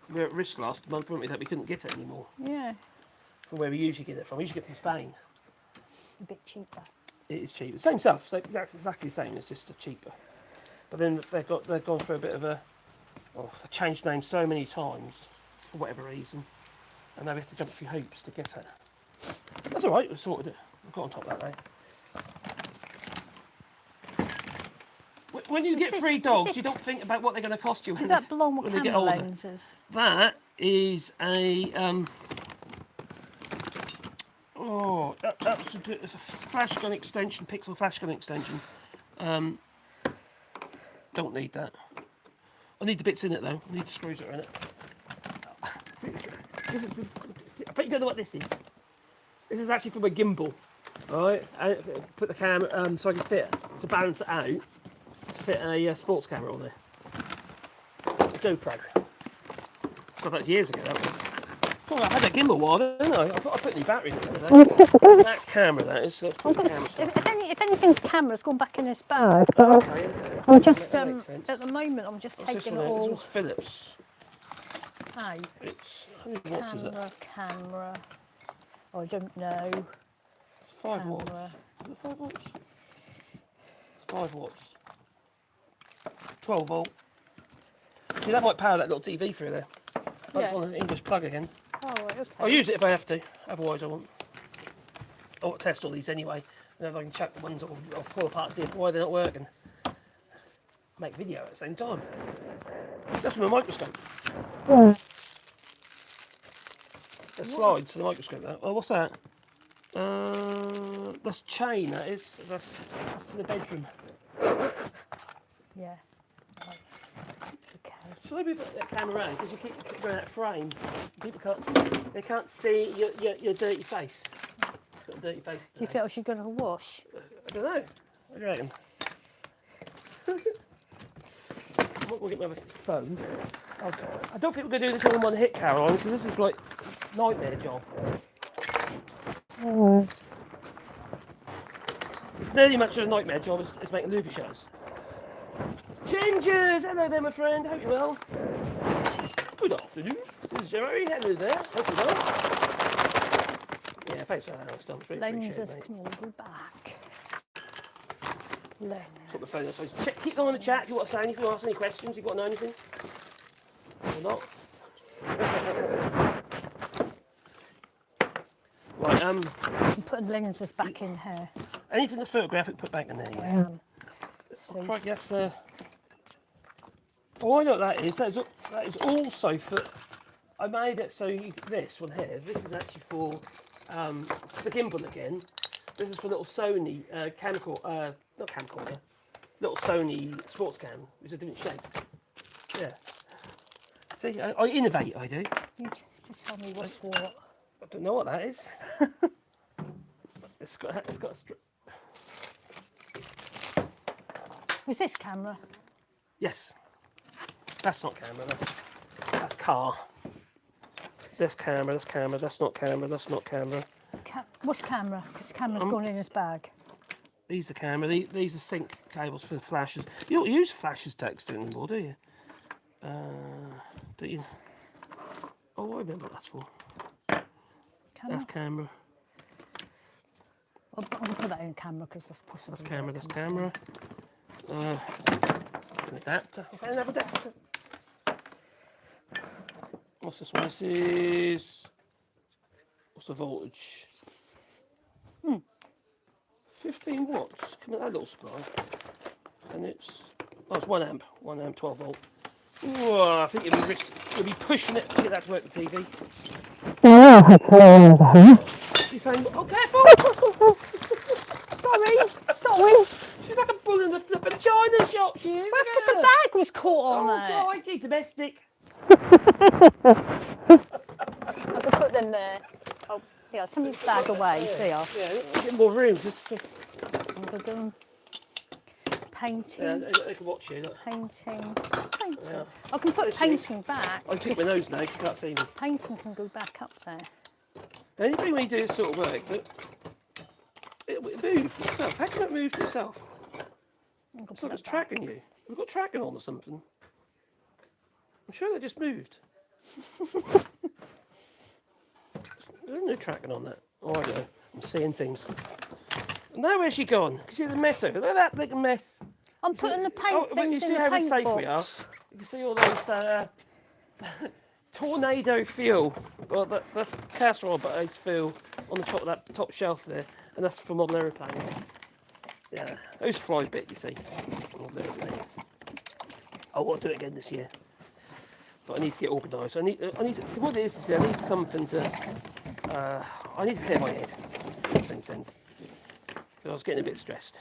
We were at risk last month, weren't we, that we couldn't get it anymore Yeah. from where we usually get it from. We usually get it from Spain. A bit cheaper. It is cheaper. Same stuff. So exactly the same. It's just cheaper. But then they've gone through a bit of a. Oh, they changed names so many times for whatever reason, and now we have to jump through hoops to get it. That's all right. We sorted it. We got on top of that now. When you get this- 3 is dogs, this- you don't think about what they're going to cost you. Does that belong with when they get camera older. lenses? That is a it's a flash gun extension, pixel flash gun extension. Don't need that. I need the bits in it though. I need the screws that are in it. I bet you don't know what this is. This is actually from a gimbal. Alright, I put the camera so I can fit to balance it out. Fit a sports camera on there. A GoPro. God, that was years ago. That was. God, I had that gimbal a while, didn't I? I put a new battery in it. That's camera. That is. Camera stuff. If anything's camera's gone back in this bag. Okay, I'm just that makes sense. at the moment I'm just What's this taking one it here? This all one's Philips. out. It's how many watts is it? Camera. Oh, I don't know. It's 5 watts. Camera. Is it 5 watts? It's 5 watts. 12 volt. See, that might power that little TV through there. Oh, it's Yeah. on an English plug again. Oh, right, okay. I'll use it if I have to. Otherwise, I won't. I want to test all these anyway. And then I can check the ones I'll pull apart, see why they're not working. Make video at the same time. That's from a microscope. Yeah. The slides to the microscope. That. Oh, what's that? That's chain. That is. That's to the bedroom. Yeah. Right. Okay. Should I move that camera around because you keep going out of frame? People they can't see your dirty face. Got a dirty face. Do you feel she's going to wash? I don't know. What do you reckon? We'll get my other phone. I don't think we're going to do this all in one hit, Caroline, because this is like nightmare job. It's nearly much of a nightmare job as making movie shows. Gingers! Hello there, my friend. Hope you're well. Good afternoon. This is Jerry. Hello there. Hope you're well. Yeah, thanks for that, Alistair. Really appreciate Lenses it, mate. can all go back. Lens. Put the phone up. Keep going on the chat if you want to say anything, ask any questions, if you want to know anything. Or not. Right, I'm putting lenses back in here. anything that's photographic, put back in there. I Yeah. am. So Crikey, that's oh, I know what that is. That is also for. I made it so this one here. This is actually for the gimbal again. This is for little Sony camcorder, not camcorder, little Sony sports cam, which is a different shape. Yeah. See, I innovate. I do. you just tell me what's what. I don't know what that is. It's got a Was this camera? Yes. That's not camera. That's car. That's camera. That's camera. That's not camera. That's not camera. What's camera? Because camera's gone in his bag. These are camera. These are sync cables for the flashes. You don't use flashes text anymore, do you? Do you? Oh, I remember what that's for. Camera? That's camera. I'll put that in camera because that's possible. That's camera. That's camera. That's an adapter. I found another adapter. What's this one? This is. What's the voltage? 15 watts. Come on, that little supply. And it's. Oh, it's 1 amp. 1 amp, 12 volt. Ooh, I think you'll be pushing it to get that to work the TV. You found. Oh, careful! Sorry. She's like a bull in the flipping China shop, she is. That's because the bag was caught on Oh, there. crikey, domestic. I can put them there. Oh, yeah, send me the bag away. There you are. Yeah, get more room. Just. Painting. Yeah, they can watch you. Look. Painting. Yeah. I can put This is- painting back. I pick my nose now, 'cause you can't see me. Painting can go back up there. The only thing when you do this sort of work, it moved itself. How can it move itself? It's like it's tracking you. We've got tracking on or something. I'm sure they just moved. There's no tracking on that. Oh, I know. I'm seeing things. Now where's she gone? You see the mess over there? Look at that big mess. I'm putting the paint But you things see in the how paint safe box. we are? You can see all those tornado fuel. Well, that's casserole base fuel on the top of that top shelf there. And that's for model aeroplanes. Yeah, those fly bit, you see. Model aeroplanes. I want to do it again this year. But I need to get organised. I need so what it is I need something to, I need to clear my head. If that makes any sense. Because I was getting a bit stressed.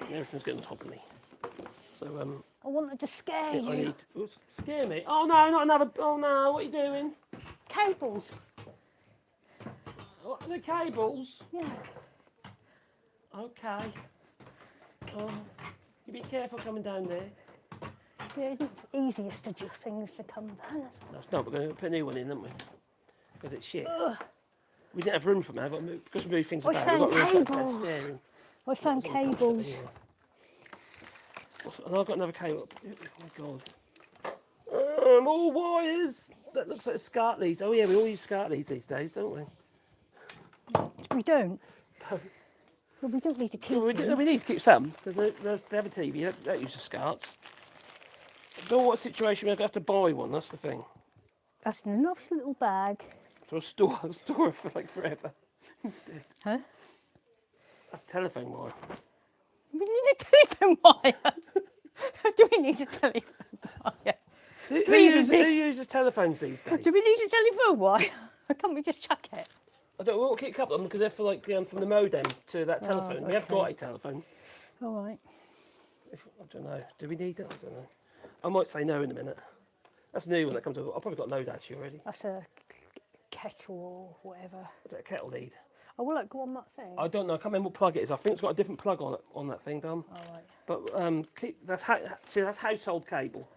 And everything's getting on top of me. So, I wanted to scare I you. need oops, scare me. Oh no, not another. Oh no, what are you doing? Cables. What, the cables? Yeah. Okay. You be careful coming down there. Yeah, isn't it the easiest of things to come down? That's not. We're going to put a new one in, aren't we? Because it's shit. We didn't have room for that, but because we move things I about, we've got found room for that cables. steering. I found cables. And I've got another cable. Oh my god. More wires. That looks like SCART leads. Oh yeah, we all use SCART leads these days, don't we? We don't. Well, we don't need to keep We them. need to keep some because they have a TV. They don't use the SCARTs. I don't know what situation we're going to have to buy one. That's the thing. That's in a nice little bag. For a store it for like forever. Instead, Huh? that's a telephone wire. We need a telephone wire. Do we need a telephone wire? Who uses telephones these days? Do we need a telephone wire? Can't we just chuck it? I don't. We'll keep a couple of them because they're for like from the modem to that telephone. We have okay. got a telephone. All right. I don't know. Do we need it? I don't know. I might say no in a minute. That's a new one that comes up. I've probably got a load actually already. That's a kettle or whatever. Is that a kettle lead? Oh, will it go on that thing? I don't know. I can't remember what plug it is. I think it's got a different plug on that thing, Dom. All right. But that's household cable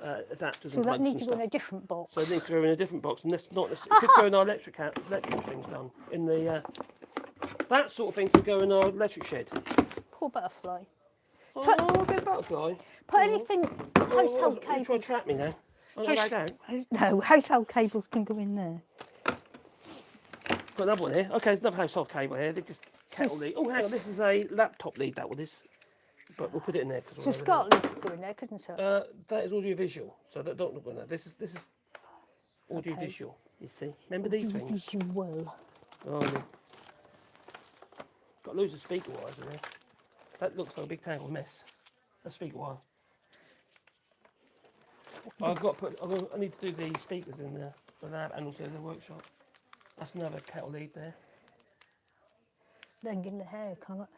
adapters So and that plugs needs and to go in stuff. a different box. So it needs to go in a different box, and this not. It could go in our electric things done in the. That sort of thing could go in our electric shed. Poor butterfly. Oh, good butterfly. Put anything household You trying to cables. trap me now? I'm not allowed out. No, household cables can go in there. Got another one here. Okay, there's another household cable here. They just kettle lead. Oh, hang on. This is a laptop lead. That one is. But we'll put it in there. So Scotland could go in there, couldn't it? That is audio visual. So that don't look on that. This is audio visual. You see. Remember these things? You will. Oh, no. Got loads of speaker wires in there. That looks like a big tangled mess. A speaker wire. I need to do the speakers in the lab and also the workshop. That's another kettle lead there. Then get in the hair, can't it?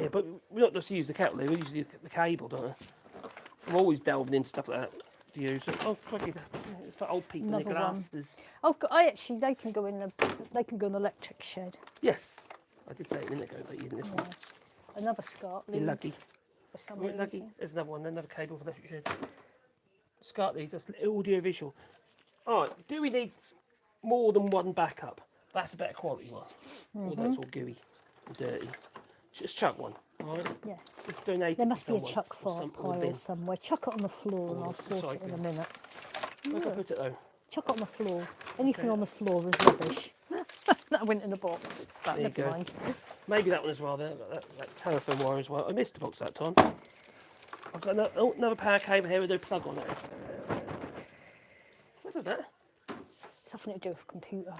Yeah, but we don't just use the kettle lead, we use the cable, don't we? I'm always delving into stuff like that to use. Oh, crikey, it's for old people, Another their one. glasses. Oh, they can go in the electric shed. Yes, I did say it a minute ago, but you didn't listen. Another Scott You're lead. lucky. for some Right, Nuggy, reason. there's another one, another cable for the electric shed. Start these, that's audio visual. Alright, do we need more than one backup? That's a better quality one. Although it's all gooey and dirty. Just chuck one, alright? Yeah. Just donate There it must to be a someone. chuck or file or pile bin. somewhere. Chuck it on the floor and Or I'll sort it in a recycling. minute. Where can I put it though? Chuck it on the floor. Anything Okay. on the floor is rubbish. That went in the box. But There you never go. mind. Maybe that one as well there, that telephone wire as well. I missed the box that time. I've got another power cable here with no plug on it. What is that? Something to do with computer.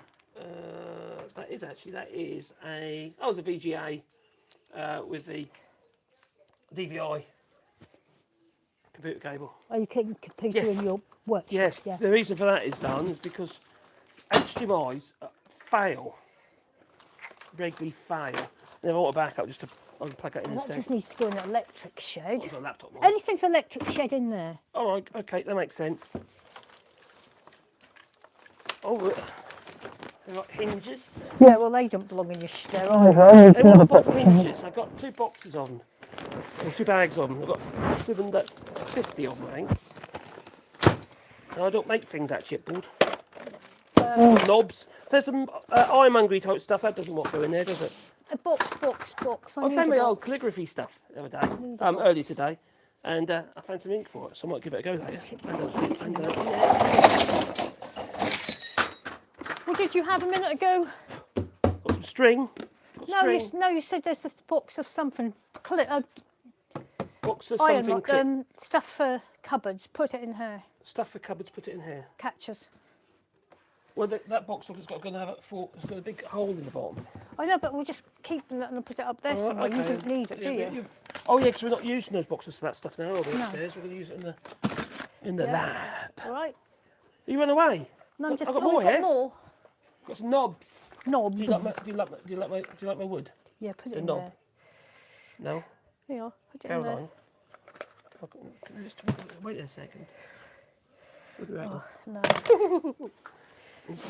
That is a, oh, it's a VGA with the DVI computer cable. Oh, you can computer Yes. in your workshop. Yes, Yeah. the reason for that is done is because HDMIs fail, regularly fail. And if I want a backup, just to I can plug that in Well, that instead. just needs to go in an electric shed. I've got a laptop one. Anything for electric shed in there. All right, okay, that makes sense. Oh, we've got hinges. Yeah, well, they don't belong in your shed. Hey, what about hinges? I've got 2 boxes of them. Or 2 bags of them. I've got given that 50 of them, I think. And I don't make things actually at board. Knobs. So there's some ironmongery type stuff. That doesn't want to go in there, does it? A box. I need found a my old box. calligraphy stuff the other day, earlier today. And I found some ink for it, so I might give it a go later. What did you have a minute ago? Got some string. No, you said there's a box of something. Box of Iron, something. Clip. stuff for cupboards. Put it in here. Stuff for cupboards, put it in here. Catchers. Well, that box has got to have it's got a big hole in the bottom. I know, but we'll just keep that and put it up there All somewhere. right, You okay. don't need it, do Yeah, you? Oh yeah, because we're not using those boxes for that stuff now, are we? No. Upstairs, we're going to use it in the Yeah. lab. All right. You run away. No, I'm just. I've got oh, more we've got here. more. Got some knobs. Knobs. Do you like my wood? Yeah, put it the in knob? there. No. There you are. Put it in there. Caroline. Can you just wait a second. What do you reckon? Oh, no.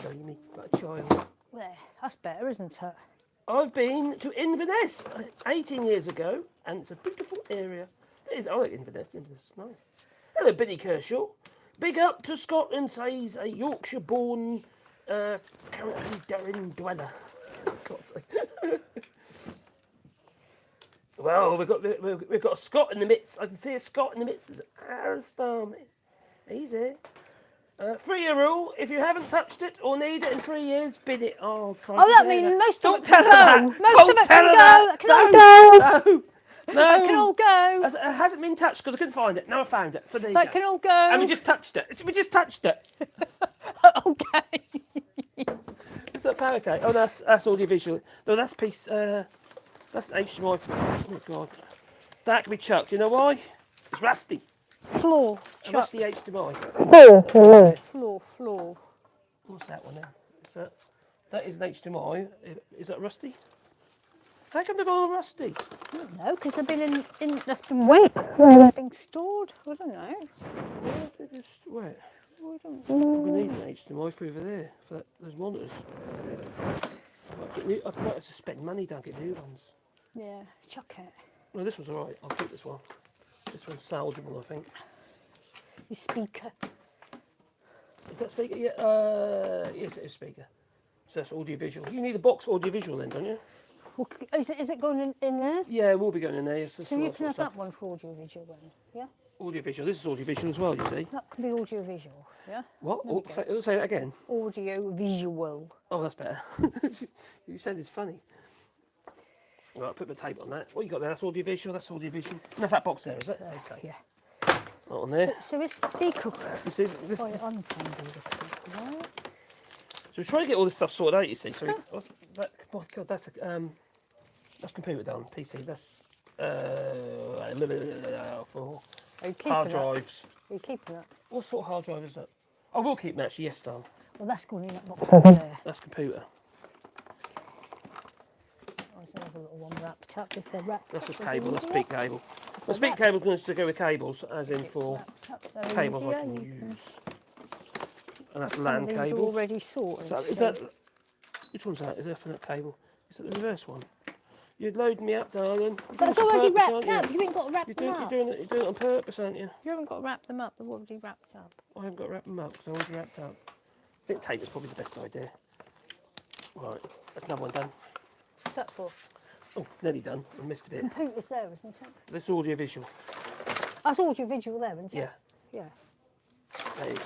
Don't me like a child. There. That's better, isn't it? I've been to Inverness 18 years ago, and it's a beautiful area. It is. I like Inverness. Inverness is nice. Hello, Billy Kershaw. Big up to Scotland, says a Yorkshire-born, currently Durham dweller. God's sake. Well, we've got a Scot in the midst. I can see a Scot in the midst. It's Aston. Easy. 3-year rule. If you haven't touched it or need it in 3 years, bid it. Oh, Oh, that means most of Don't it tell can her go. that. Most Don't of it tell can her go. that. That can all go. No. That can all go. It hasn't been touched because I couldn't find it. Now I found it. So there you That go. can all go. And we just touched it. We just touched it. Okay. Is that power cable? Oh, that's audiovisual. No, that's piece. That's an HDMI. Oh my god. That can be chucked. You know why? It's rusty. Floor. A rusty HDMI. Floor. What's that one then? That is an HDMI. Is that rusty? How come they're all rusty? No, because they've been in that's been wet. Where they've been stored. I don't know. Where did they just wait? I don't We need an HDMI for over there for those monitors. I forgot to spend money down get new ones. Yeah, chuck it. No, this one's alright. I'll keep this one. This one's salvageable, I think. Your speaker. Is that speaker? Yeah. Yes, it is speaker. So that's audiovisual. You need a box audiovisual then, don't you? Well, is it going in there? Yeah, we'll be going in there. Yes, So you can have that one for audiovisual then, yeah? Audiovisual. This is audiovisual as well, you see. That can be audiovisual, yeah? What? Say that again. Audiovisual. Oh, that's better. You sounded funny. Right, put my tape on that. What you got there? That's audiovisual. That's audiovisual. And that's that box there, is it? Okay. Yeah. Not on there. So it's speaker. You see, this. Oh, this I'm trying to do the speaker, right? So we're trying to get all this stuff sorted out. You see. So my God, that's computer done. PC. That's for Are you keeping hard it? drives. Are you keeping it? What sort of hard drive is that? I will keep them actually. Yes, darling. Well, that's going in that box over there. That's computer. There's another little one wrapped up if they're wrapped That's up. just they're cable. That's easier. big cable. The speak cable going to go with cables, as in It's for wrapped up, they're cables I easier, can you use. And that's Some LAN of these cable. already sorted. So is so- that which one's that? Is that Ethernet cable? Is that the reverse one? You're loading me up, darling. But it's already wrapped up. You ain't got to wrap You're them doing, up. you're doing it on purpose, aren't you? You haven't got to wrap them up. They're already wrapped up. I haven't got to wrap them up because I already wrapped up. I think tape is probably the best idea. Right, that's another one done. What's that for? Oh, nearly done. I missed a bit. Computer's there, isn't it? That's audio visual. That's audio visual there, isn't it? Yeah, Yeah. that is.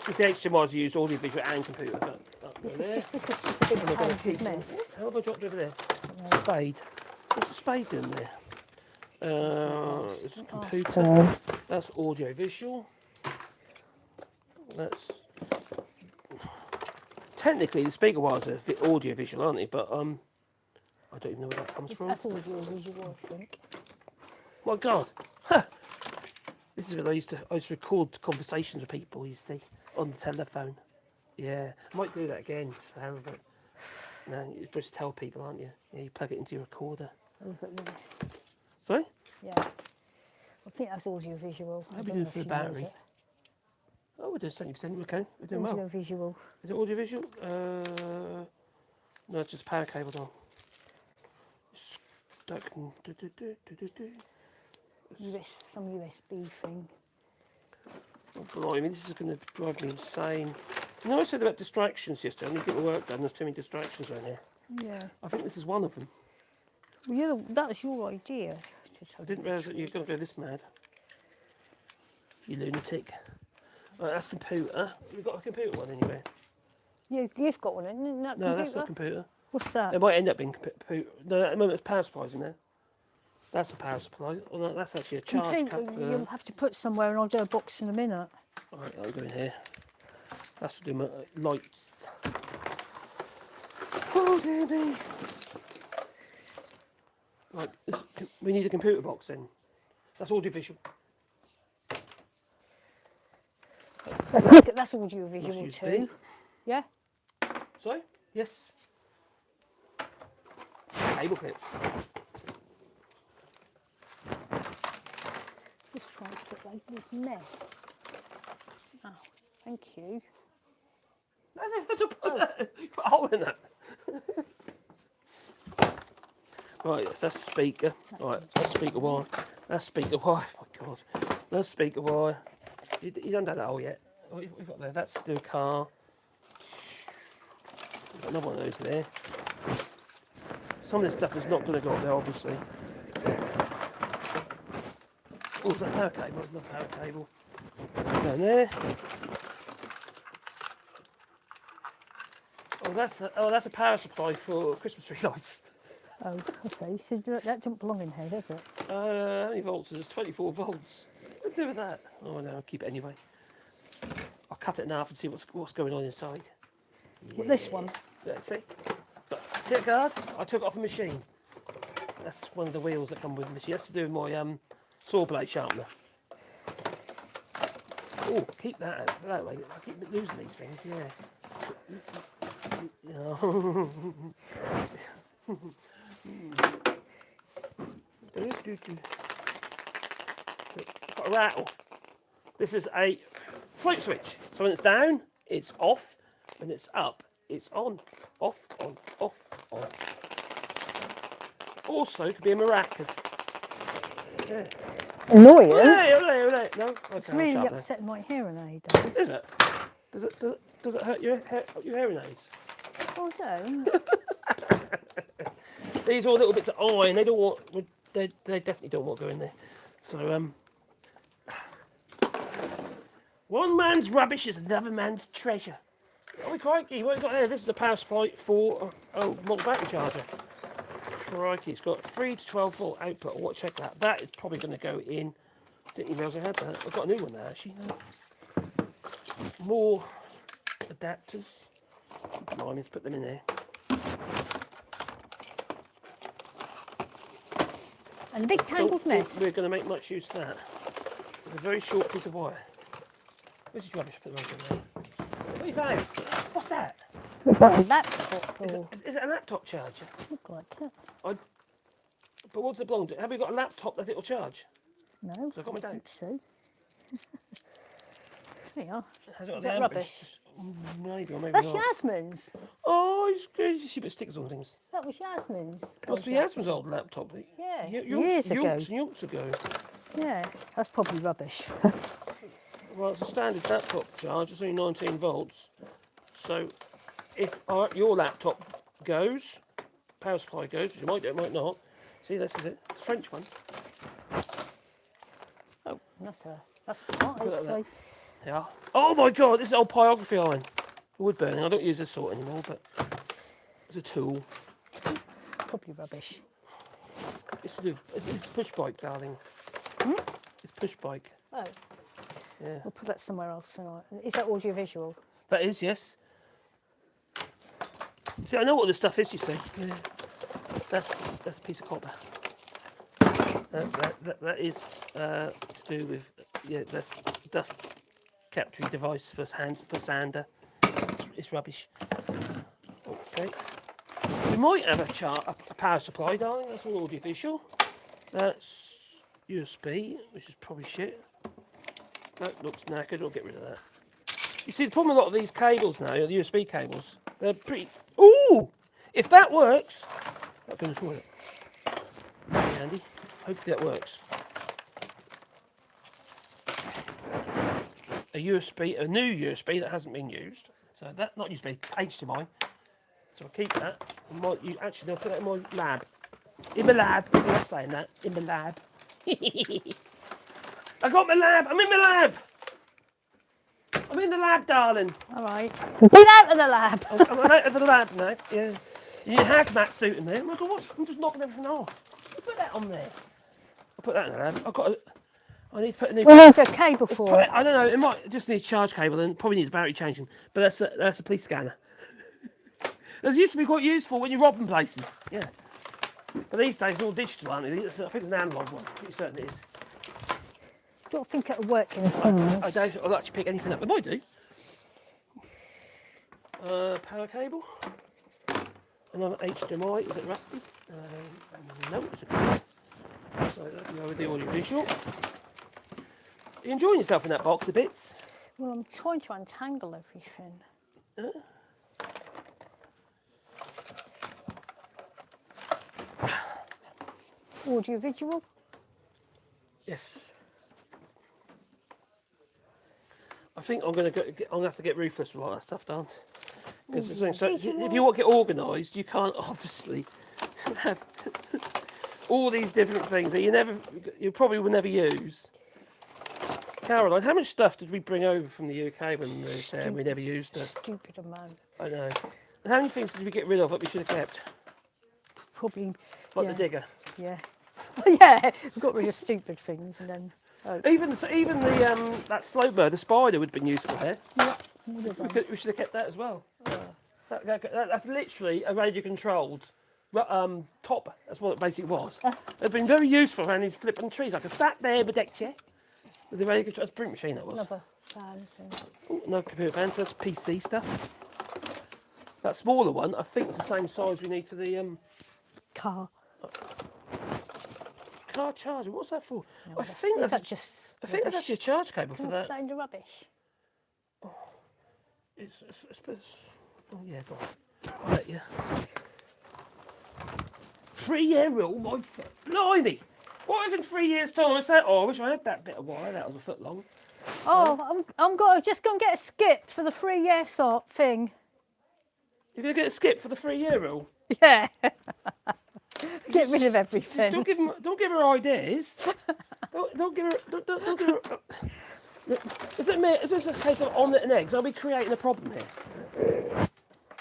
With the HDMI's used audio visual and computer. This There. is just a big And I've got a tangled key. mess. How have I dropped over there? Spade. What's the spade doing there? It's a computer. That's audio visual. That's technically the speaker wires are audio visual, aren't they? But I don't even know where that comes from. That's audio visual, I think. My God, this is what I used to record conversations with people. You see, on the telephone. Yeah, I might do that again. Just for the hell of it. No, you're supposed to tell people, aren't you? Yeah, you plug it into your recorder. Oh, is it really? Sorry? Yeah. I think that's audio visual. How do we do for the battery? Oh, we're doing 70%. Okay, we're doing Audio well. visual. Is it audio visual? No, it's just a power cable on. Stuck. Some USB thing. Oh, blimey, this is going to drive me insane. You know, I said about distractions yesterday. I need to get my work done. There's too many distractions around here. Yeah. I think this is one of them. Well, that was your idea. I didn't realise that you were going to go this mad. You lunatic. Right, that's computer. We've got a computer one anyway. You've got one, isn't that No, computer? that's not computer. What's that? It might end up being computer. No, at the moment it's power supplies in there. That's a power supply. Oh, no, that's actually a charge Computer, cap for you'll have to put somewhere and I'll do a box in a minute. Alright, I'll go in here. That's to do my lights. Oh dear me. Right, we need a computer box then. That's audiovisual. That's audio visual That's too. USB. Yeah? Sorry? Yes. Cable clips. Just trying to put like this mess. Oh, thank you. No, put a hole in that. Right, yes, that's speaker. Right, that's speaker wire. That's speaker wire. Oh my God. That's speaker wire. You haven't done that hole yet. What have we got there? That's to do a car. Got another one of those there. Some of this stuff is not going to go up there, obviously. Oh, is that power cable? There's no power cable. Down there. Oh, that's a power supply for Christmas tree lights. Oh, I see. So that doesn't belong in here, does it? How many volts is this? 24 volts. What do I do with that? Oh no, I'll keep it anyway. I'll cut it in half and see what's going on inside. Well, this one. Yeah, see? See it, guard? I took it off a machine. That's one of the wheels that come with the machine. It has to do with my saw blade sharpener. Oh, keep that that way. I keep losing these things, yeah. Got a rattle. This is a float switch. So when it's down, it's off. When it's up, it's on. Off, on, off, on. Also, could be a maraca. Yeah. Annoying. Olé. No, It's okay, really I'll shut upsetting my hearing aid. there. Is it? Does it hurt your hearing aids? Oh, don't. These are all little bits of iron. They don't want. They definitely don't want to go in there. So one man's rubbish is another man's treasure. Oh crikey! What have we got there? This is a power supply for multiple battery charger. Crikey! It's got 3 to 12 volt output. What? Check that. That is probably going to go in. Didn't even realise I had that. I've got a new one there actually. More adapters. Blimey, let's put them in there. And a big Don't tangled think mess. we're going to make much use of that. It's a very short piece of wire. Where's your rubbish? Put the rubbish in there. What have you found? What's that? A laptop or... Is it a laptop charger? Look like that. But what's it belong to? Have we got a laptop that it'll charge? No, So I've got my I think doubts. so. There you are. Has it got Is the that amp? rubbish? Just, maybe or maybe That's not. Yasmin's. Oh, she put stickers on things. That was Yasmin's. Must be Yasmin's old laptop. Yeah, Years years ago. and yonks ago. Yeah, that's probably rubbish. Well, it's a standard laptop charge. It's only 19 volts. So, if your laptop goes, power supply goes, which you might do, it might not. See, this is it. It's a French one. Oh, that's smart. Put that It's, there. Yeah. Oh my God! This is old pyrography iron. Wood burning. I don't use this sort anymore, but it's a tool. probably rubbish. It's push bike, darling. It's push bike. Oh, Yeah. we'll put that somewhere else tonight. Is that audiovisual? That is, yes. See, I know what this stuff is, you see. Yeah. That's a piece of copper. That is to do with, yeah, that's dust capturing device for sander. It's rubbish. Okay. We might have a power supply, darling. That's all audiovisual. That's USB, which is probably shit. That looks knackered. I'll get rid of that. You see, the problem with a lot of these cables now, the USB cables, they're pretty... Ooh! If that works... That'll go in the toilet. Very handy. Hopefully that works. A new USB that hasn't been used. So that, not USB, HDMI. So I'll keep that. Actually, I'll put that in my lab. In my lab. I'm not saying that. In my lab. I got my lab. I'm in my lab. I'm in the lab, darling. All right. Get out of the lab. I'm out of the lab now. Yeah. You hazmat suit in there. Oh my God, I'm just knocking everything off. You put that on there. I'll put that in the lab. I need to put a new... We need a cable for it. I don't know. It might just need a charge cable and probably needs battery changing. But that's a police scanner. Those used to be quite useful when you're robbing places. Yeah. But these days they're all digital, aren't they? I think it's an analogue one. Pretty certain it is. I don't think it'll work in the I don't. I'll actually pick anything up. It might do. Power cable. Another HDMI. Is it rusty? No, it's a... So that'll go with the audio visual. Are you enjoying yourself in that box of bits? Well, I'm trying to untangle everything. Audio visual? Yes. I think I'm going to have to get ruthless with all that stuff done. Because if you want to get organised, you can't obviously have all these different things that you probably will never use. Caroline, how much stuff did we bring over from the UK when we were there? We never used it. Stupid amount. I know. And how many things did we get rid of that we should have kept? Probably. Like yeah. the digger. Yeah. Yeah. We got rid of stupid things and then. Oh. Even the that slope bird, the spider would have been useful there. Yeah. We should have kept that as well. That's literally a radio controlled top. That's what it basically was. It's been very useful around these flipping trees. I could sat there with a deck chair with the radio controlled. That's a print machine that was. Another fan thing. Ooh, no computer fans. That's PC stuff. That smaller one, I think, it's the same size we need for the Car. car charger. What's that for? No, I think that's actually a charge cable for Can we that. put that in the rubbish? It's oh yeah, go on. I'll let you. 3-year rule, my foot. Blimey! What if in 3 years' time I say, oh, I wish I had that bit of wire, that was a foot long. Oh, I'm just going to get a skip for the 3-year sort thing. You're going to get a skip for the 3-year rule? Yeah. Get rid of everything. Don't give her ideas. don't give her... Is this a case of omelette and eggs? Are we creating a problem here?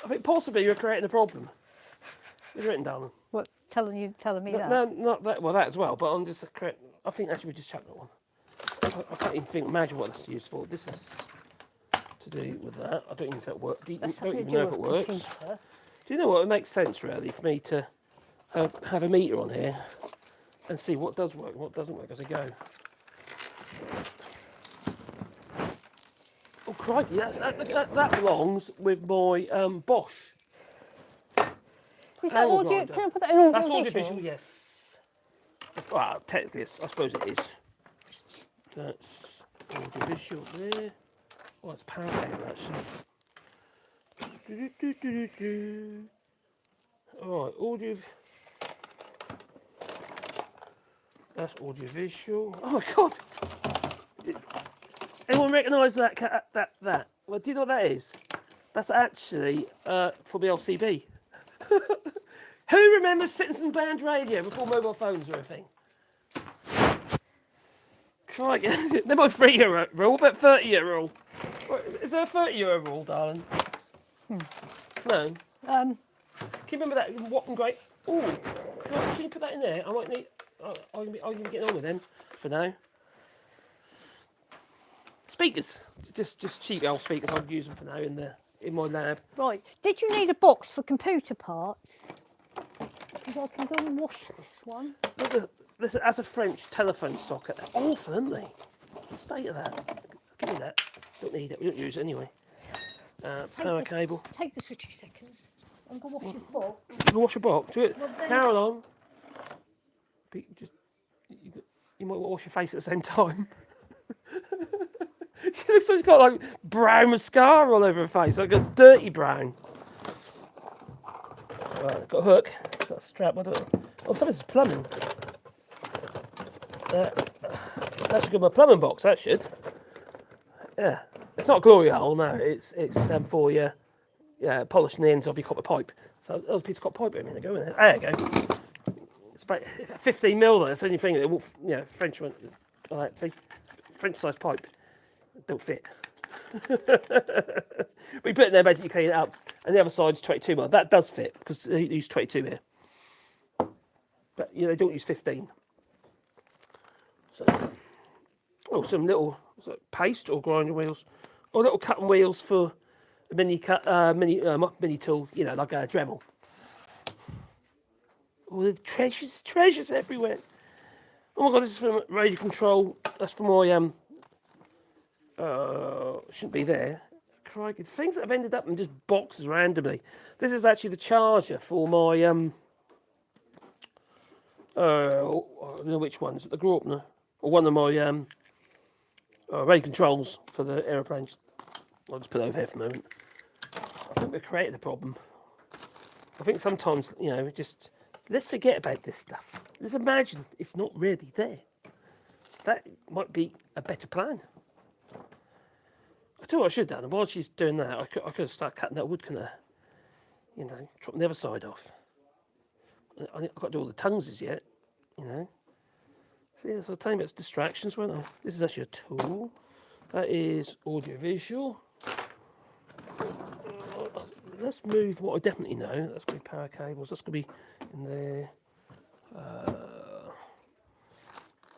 I think possibly you're creating a problem. It's written down. What, telling me that? No, not that. Well, that as well. But I'm just I think actually we just chuck that one. I can't even imagine what that's used for. This is to do with that. I don't even know if it works. Don't even know if it works. Do you know what? It makes sense really for me to have a meter on here and see what does work and what doesn't work as I go. Oh crikey! That belongs with my Bosch. Is that Angle audio? grinder. Can I put that in audio That's visual? audiovisual, yes. Well, technically, I suppose it is. That's audiovisual there. Oh, it's power cable actually. Alright, audio. That's audio visual. Oh my god! Anyone recognise that? That? Well, do you know what that is? That's actually for the LCB. Who remembers Citizen Band radio before mobile phones were a thing? Crikey. They're my 3-year rule, but 30-year rule. Is there a 30-year rule, darling? No. Can you remember that Whopping Great? Oh, can you put that in there? I might need. I can be getting on with them for now. Speakers, just cheap old speakers. I'll use them for now in my lab. Right. Did you need a box for computer parts? Because I can go and wash this one. Listen, that's a French telephone socket. They're awful, aren't they? The state of that. Give me that. Don't need it. We don't use it anyway. Power cable. Take this for 2 seconds. I'm going to wash this box. You can wash a box. Do it. Well, Carol on. You might wash your face at the same time. She looks like she's got like brown mascara all over her face, like a dirty brown. Right, got a hook, got a strap. Oh, some of this is plumbing. That should go in my plumbing box. That should. Yeah, it's not a glory hole. No, it's for your polishing the ends of your copper pipe. So there's a piece of copper pipe in there. Go in there. There you go. It's about 15 mil. That's the only thing that will, French one. Like, see, French size pipe. Don't fit. We put it in there, basically clean it up, and the other side's 22 mil. That does fit because they use 22 here, but they don't use 15. So, some little paste or grinding wheels, or little cutting wheels for a mini tool, like a Dremel. All the treasures everywhere. Oh my god, this is for radio control. That's for my shouldn't be there. Crikey, things that have ended up in just boxes randomly. This is actually the charger for my I don't know which ones, the Graupner, or one of my radio controls for the aeroplanes. I'll just put it over here for a moment. I think we've created a problem. I think sometimes, let's forget about this stuff. Let's imagine it's not really there. That might be a better plan. I tell you what I should have done. While she's doing that, I could have started cutting that wood, couldn't I? Chopping the other side off. I've got to do all the tongues yet, See, so I'll tell you about distractions, won't I? This is actually a tool. That is audio visual. Let's move what I definitely know. That's going to be power cables. That's going to be in there.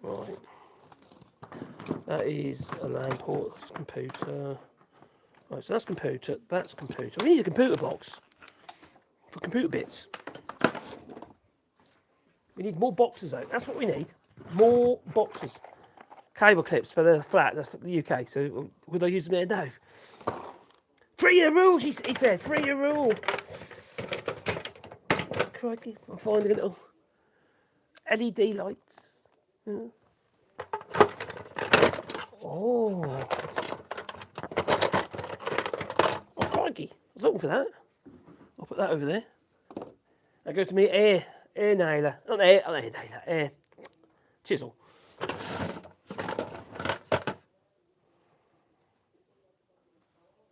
Right. That is a LAN port. That's computer. Right, so that's computer. That's computer. We need a computer box for computer bits. We need more boxes out. That's what we need. More boxes. Cable clips, but they're flat. That's for the UK. So would I use them there? No. 3-year rule, he said. 3-year rule. Crikey, I'm finding a little LED lights. Yeah. Oh, crikey. I was looking for that. I'll put that over there. That goes to me air nailer. Not air nailer, air chisel.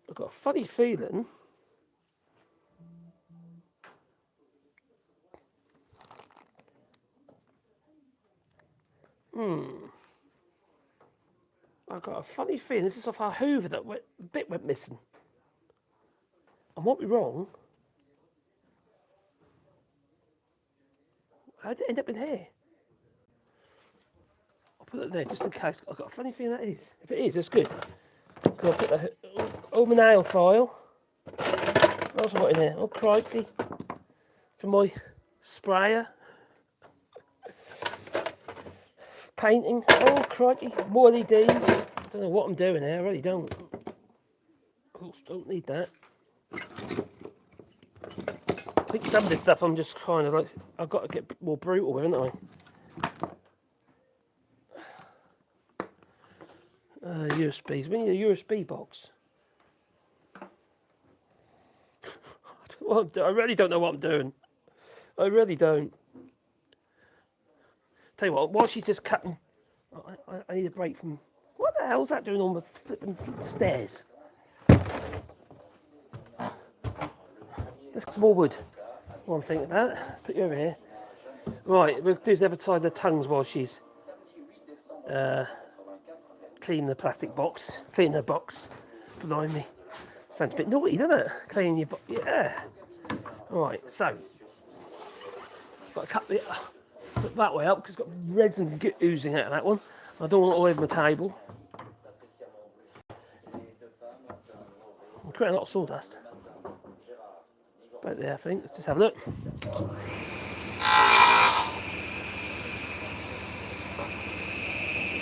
I've got a funny feeling. I've got a funny feeling this is off our Hoover that a bit went missing. I might be wrong. How did it end up in here? I'll put it there just in case. I've got a funny feeling that is. If it is, that's good. I'll put the over nail file. What else have I got in there? Oh, crikey. For my sprayer. Painting. Oh, crikey. More LEDs. I don't know what I'm doing here. I really don't. Of course, don't need that. I think some of this stuff I'm just kind of like, I've got to get more brutal with, haven't I? USBs. We need a USB box. what I'm doing. I really don't know what I'm doing. I really don't. Tell you what, while she's just cutting, I need a break from. What the hell's that doing on the flipping stairs? Let's get some more wood. One thing about. Put you over here. Right, we'll do the other side of the tongues while she's cleaning the plastic box. Cleaning her box. Behind me. Sounds a bit naughty, doesn't it? Cleaning your box. Yeah. Right, so. Got to cut that way up because it's got resin oozing out of that one. I don't want it all over my table. I'm creating a lot of sawdust. About there, I think. Let's just have a look.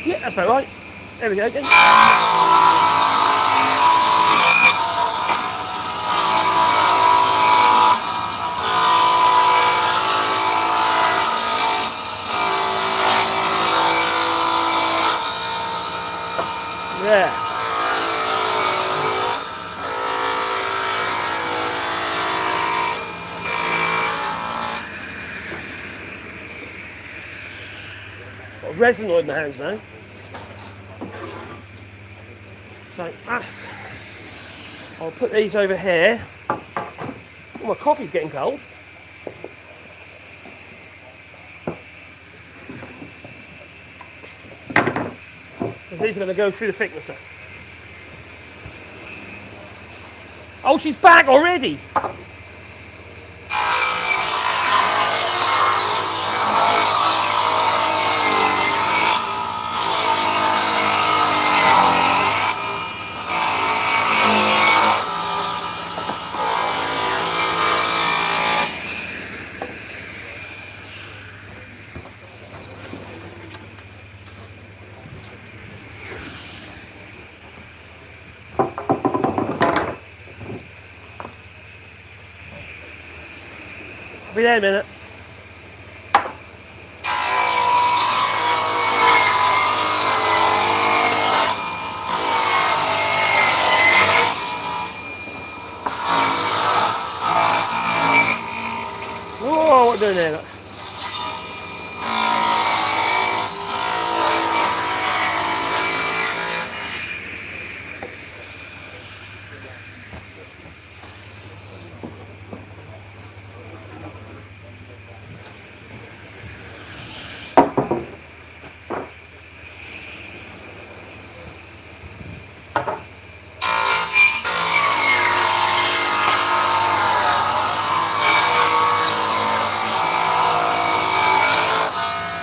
Yeah, that's about right. There we go again. Yeah. Got resin oil in my hands now. So I'll put these over here. Oh, my coffee's getting cold. Because these are going to go through the thicknesser. Oh, she's back already. I'll be there in a minute. Oh, what are we doing there? Look.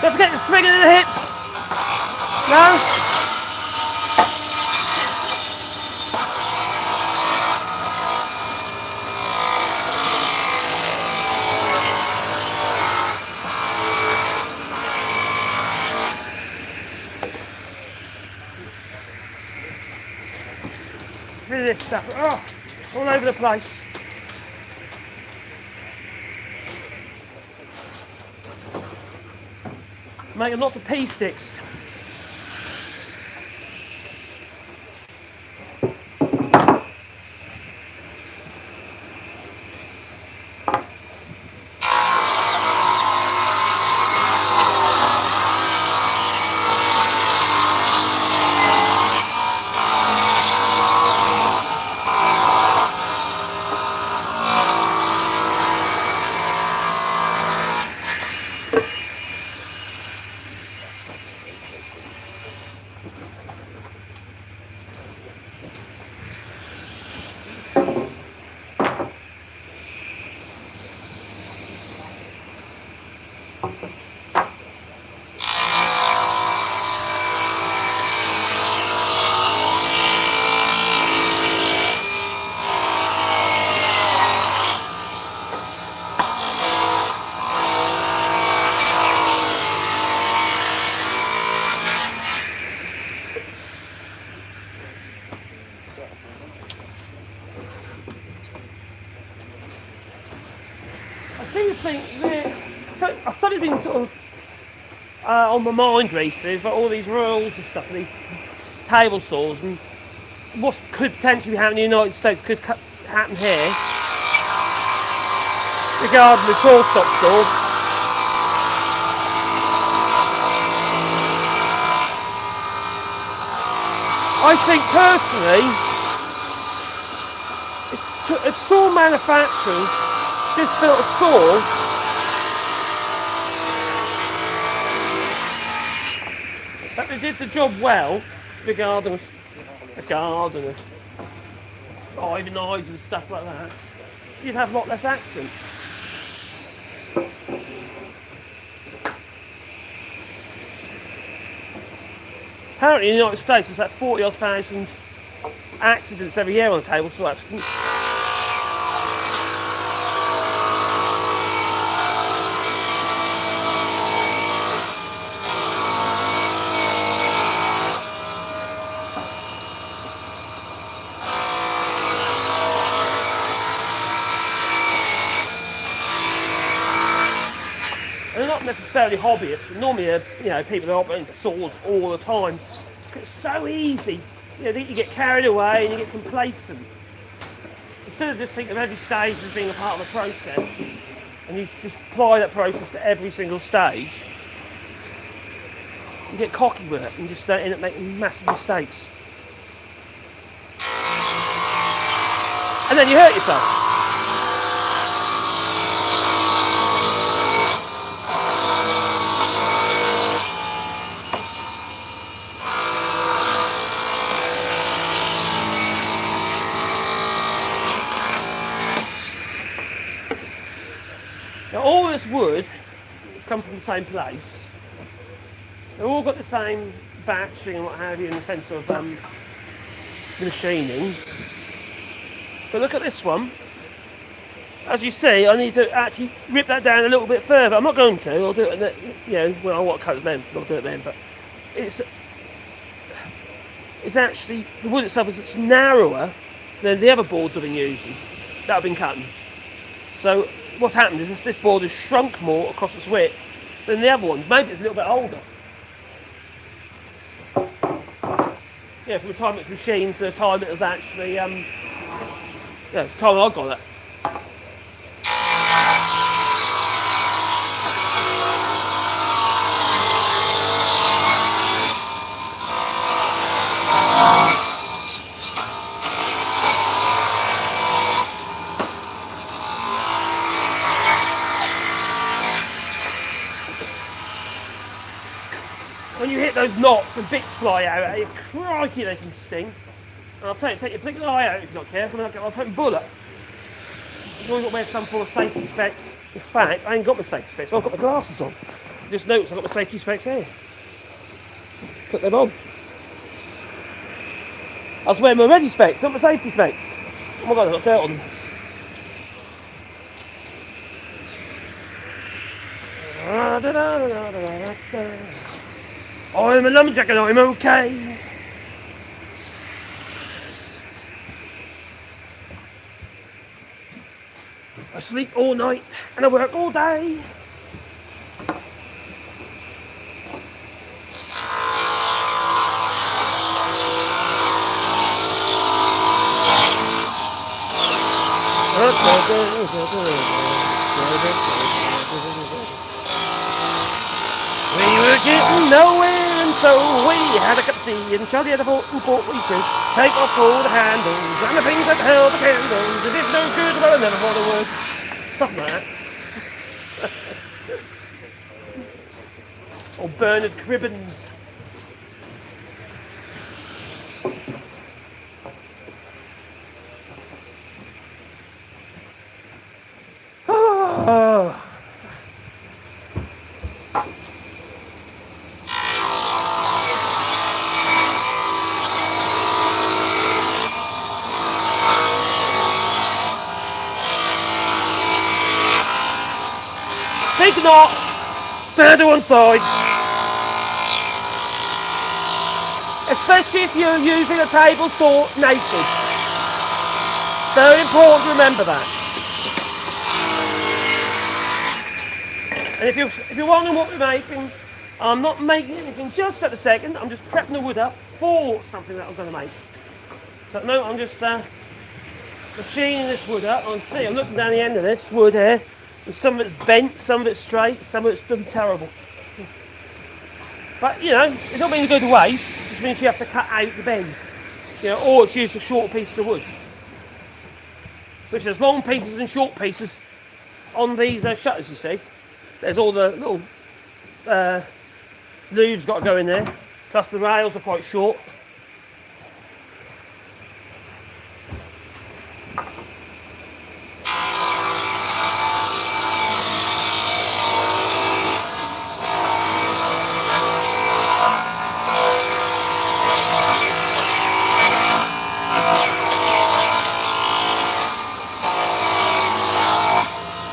Don't forget the swing in the hips. No? Rid of this stuff. Oh, all over the place. Making lots of pea sticks. I've suddenly been sort of on my mind recently about all these rules and stuff, and these table saws, and what could potentially be happening in the United States could happen here. regarding the tool stop store. I think personally, it's saw manufacturers just built a saw that they did the job well, regarding a garden, and five knives and stuff like that. You'd have a lot less accidents. Apparently in the United States there's about 40,000 accidents every year on the table saw accidents. And they're not necessarily hobbyists. Normally, people that operate saws all the time. It's so easy. You get carried away and you get complacent. Instead of just thinking of every stage as being a part of the process, and you just apply that process to every single stage, you get cocky with it and just end up making massive mistakes. And then you hurt yourself. Now all this wood has come from the same place. They've all got the same batching and what have you in the sense of machining. But look at this one. As you see, I need to actually rip that down a little bit further. I'm not going to. I'll do it. When I want to cut it then, I'll do it then. But it's actually the wood itself is much narrower than the other boards I've been using that have been cutting. So what's happened is this board has shrunk more across its width than the other ones. Maybe it's a little bit older. Yeah, from the time it's machined to the time it was actually, the time I got it. When you hit those knots and bits fly out, crikey they can sting. And I'll tell you, take your big eye out if you're not careful, and I'll take a bullet. You've always got to wear some form of safety specs. In fact, I ain't got my safety specs, I've got my glasses on. Just notice I've got my safety specs here. Put them on. I was wearing my ready specs, not my safety specs. Oh my god, I've got dirt on them. I'm a lumberjack and I'm okay. I sleep all night and I work all day. We were getting nowhere, and so we had a cup of tea, and Charlie had a thought and thought we should take off all the handles and the things that held the candles. If it's no good, well, I never thought it would. Something like that. Or Bernard Cribbins. Oh. Big knot, stand to one side. Especially if you're using a table saw naked. Very important to remember that. And if you're wondering what we're making, I'm not making anything just at the second. I'm just prepping the wood up for something that I'm going to make. So no, I'm just machining this wood up. I'm looking down the end of this wood here. And some of it's bent, some of it's straight, some of it's done terrible. But you know, it don't mean to go to waste, it just means you have to cut out the bend. You know, or it's used for short pieces of wood. Which there's long pieces and short pieces on these shutters, you see. There's all the little loops got to go in there, plus the rails are quite short.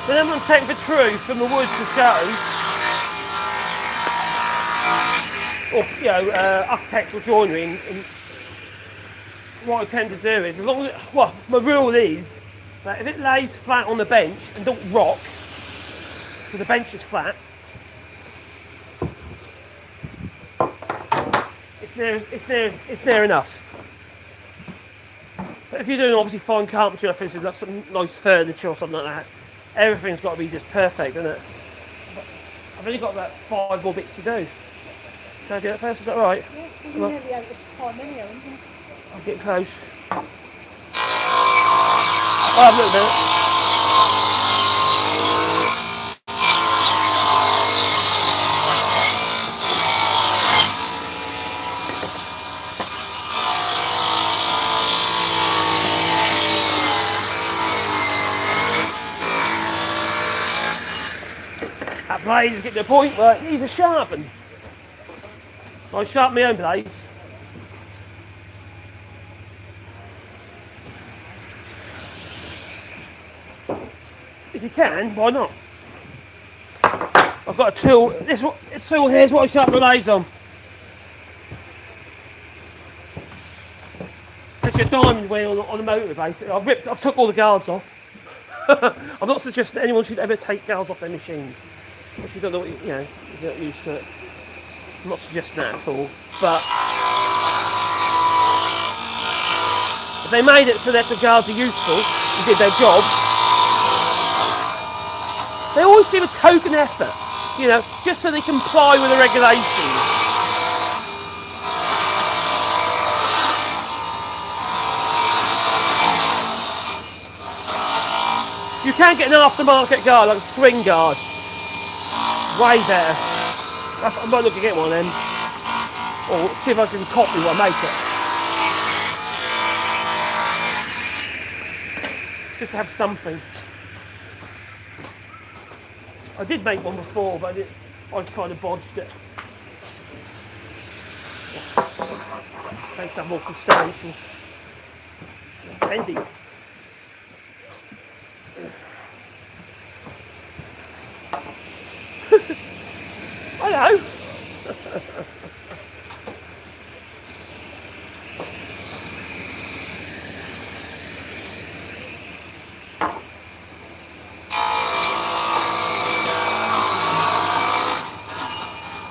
Then I'm going to take the truth from the wood to shutters, or you know, architectural joinery. And what I tend to do is, as long as well, my rule is that if it lays flat on the bench and don't rock, so the bench is flat, it's there enough. But if you're doing obviously fine carpentry, for instance, like some nice furniture or something like that, everything's got to be just perfect, isn't it? But I've only got about 5 more bits to do. Can I do it first? Is that right? Yeah, you're nearly out this time anyhow, aren't you? I'll get close. Oh, a little bit. That blade is getting to the point where it needs a sharpen. I sharpen my own blades. If you can, why not? I've got a tool. This tool here is what I sharpen the blades on. It's a diamond wheel on a motor basically. I've took all the guards off. I'm not suggesting anyone should ever take guards off their machines. If you don't know what you know, if you're not used to it. I'm not suggesting that at all. But if they made it so that the guards are useful and did their job, they always give a token effort, you know, just so they comply with the regulations. You can get an aftermarket guard, like a spring guard. Way better. I might look to get one then. Or see if I can copy one, make it. Just to have something. I did make one before, but I kind of bodged it. Makes that more substantial. Bendy. Hello.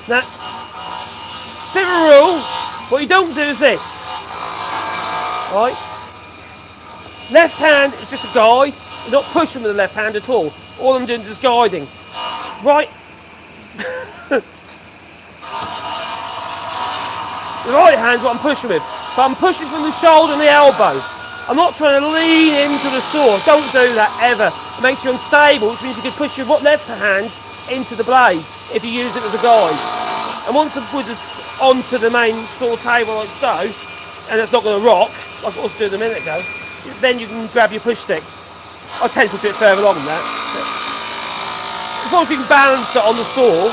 Now, bit of a rule, what you don't do is this, right? Left hand is just a guide, you're not pushing with the left hand at all I'm doing is just guiding, right? The right hand's what I'm pushing with, but I'm pushing from the shoulder and the elbow. I'm not trying to lean into the saw, don't do that ever. It makes you unstable, which means you can push your left hand into the blade if you use it as a guide. And once the wood is onto the main saw table like so, and it's not going to rock, like I was doing a minute ago, then you can grab your push stick. I tend to do it further along than that. As long as you can balance it on the saw,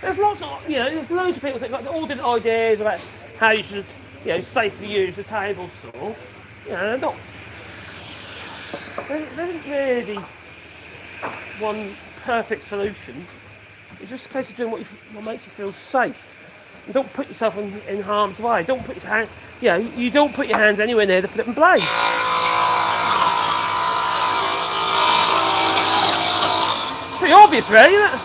there's lots of, you know, there's loads of people that got all different ideas about how you should, you know, safely use the table saw. You know, there isn't really one perfect solution. It's just a case of doing what makes you feel safe. And don't put yourself in harm's way. Don't put your hand, you know, you don't put your hands anywhere near the flipping blade. Pretty obvious, really, isn't it?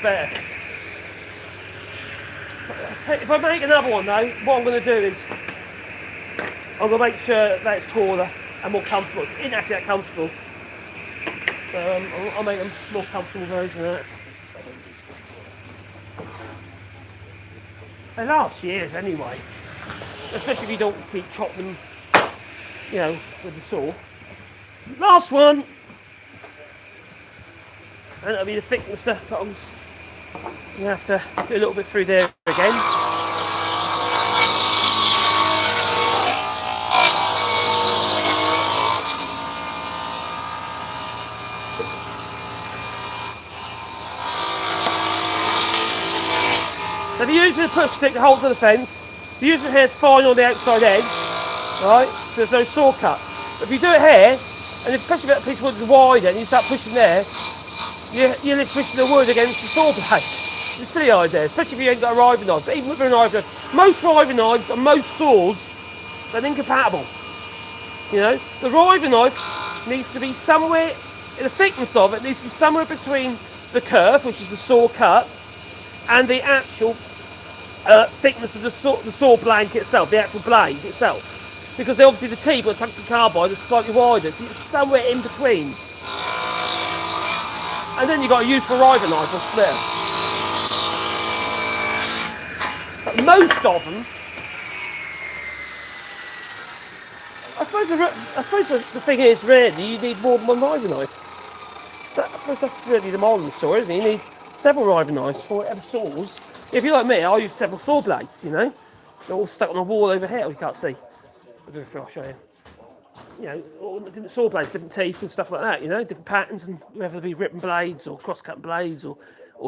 better. If I make another one though, what I'm going to do is I'm going to make sure that it's taller and more comfortable. It isn't actually that comfortable. So I'll make them more comfortable version of that. They last years anyway. Especially if you don't keep chopping them, you know, with the saw. Last one! And it'll be the thickness that I'm going to have to do a little bit through there again. So if you're using a push stick to hold to the fence, if you're using it here, it's fine on the outside edge, right? So there's no saw cut. But if you do it here, and especially if that piece of wood is wider and you start pushing there, you're literally pushing the wood against the saw blade. It's a silly idea, especially if you ain't got a riving knife. But even with a riving knife, most riving knives and most saws, they're incompatible. You know, the riving knife needs to be somewhere, the thickness of it needs to be somewhere between the kerf, which is the saw cut, and the actual thickness of the saw blank itself, the actual blade itself. Because obviously the teeth of tungsten carbide is slightly wider, so it's somewhere in between. And then you've got a useful riving knife or splitter. But most of them, I suppose the thing is really you need more than one riving knife. I suppose that's really the moral of the story, isn't it? You need several riving knives for whatever saws. If you're like me, I use several saw blades, you know. They're all stuck on a wall over here, you can't see. I'll show you. You know, all the different saw blades, different teeth and stuff like that, you know, different patterns, and whether they be ripping blades or cross-cut blades or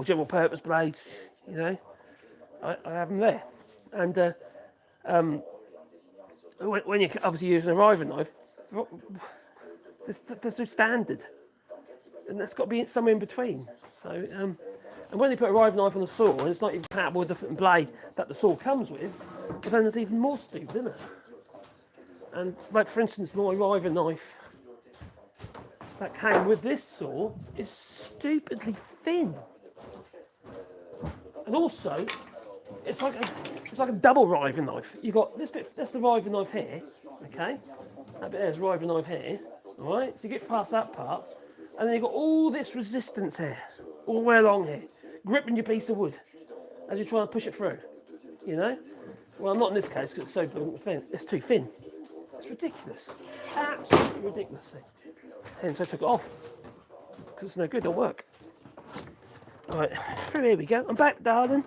general purpose blades, you know. I have them there. And when you're obviously using a riving knife, there's no standard. And that's got to be somewhere in between. So, and when they put a riving knife on the saw, and it's not even compatible with the blade that the saw comes with, but then it's even more stupid, isn't it? And like for instance, my riving knife that came with this saw is stupidly thin. And also, it's like a double riving knife. You've got this bit, that's the riving knife here, okay? That bit there's a riving knife here, alright? So you get past that part, and then you've got all this resistance here, all the way along here, gripping your piece of wood as you're trying to push it through, you know? Well, not in this case, because it's so thin. It's too thin. It's ridiculous. Absolutely ridiculous thing. Hence I took it off, because it's no good, it'll work. Right, through here we go. I'm back, darling.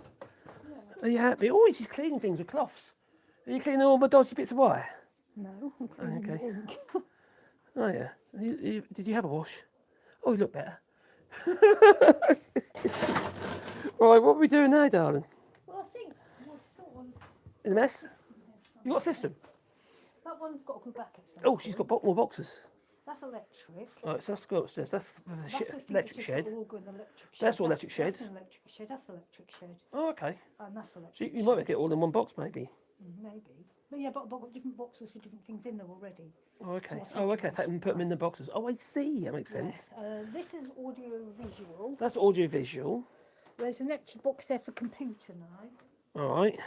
Are you happy? Oh, she's cleaning things with cloths. Are you cleaning all my dodgy bits of wire? No, I'm cleaning the ink. Oh yeah. Did you have a wash? Oh, you look better. Right, what are we doing now, darling? Well, I think we're sort of... In a mess? You got a system? That one's got to go back at some Oh, she's got more boxes. That's electric. Right, so let's go upstairs. That's the electric shed. Electric shed. That's all electric shed. That's an electric shed. That's electric shed. Oh, okay. And that's So electric you might make it all in one box, maybe. Maybe. But yeah, but I've got different boxes for different things in there already. Oh, okay. So Oh, okay. Take them and put them in the boxes. Oh, I see. That makes sense. This is audio visual. That's audio visual. There's an empty box there for computer now. All right.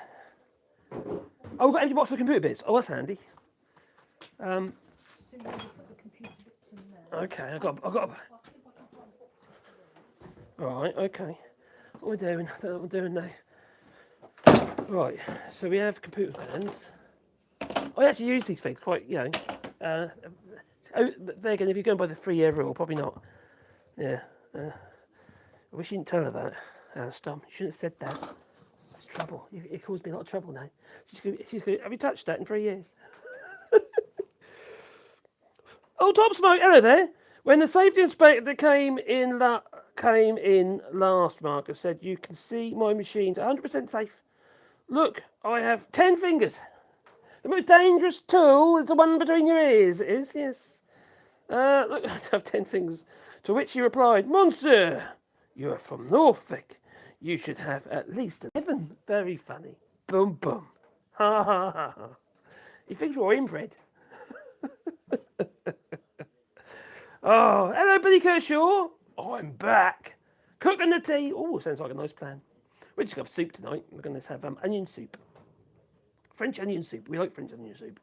Oh, we've got empty box for computer bits. Oh, that's handy. So you can put the computer bits in there. Okay, I've got. All right. Okay. What we're doing? I don't know what we're doing now. Right. So we have computer fans. I actually use these things quite. You know. There again, if you're going by the 3-year rule, probably not. Yeah. I wish you didn't tell her that. Stom. You shouldn't have said that. It's trouble. It caused me a lot of trouble now. She's going. Have you touched that in 3 years? Oh, Top Smoke, hello there. When the safety inspector came in last, Marcus said, you can see my machine's 100% safe. Look, I have 10 fingers. The most dangerous tool is the one between your ears. It is, yes. Look, I have 10 fingers. To which he replied, Monsieur, you are from Norfolk. You should have at least 11. Very funny. Boom, boom. Ha, ha, ha, ha. He thinks you're inbred. Oh, hello, Billy Kershaw. I'm back. Cooking the tea. Oh, sounds like a nice plan. We're just going to have soup tonight. We're going to have onion soup. French onion soup. We like French onion soup.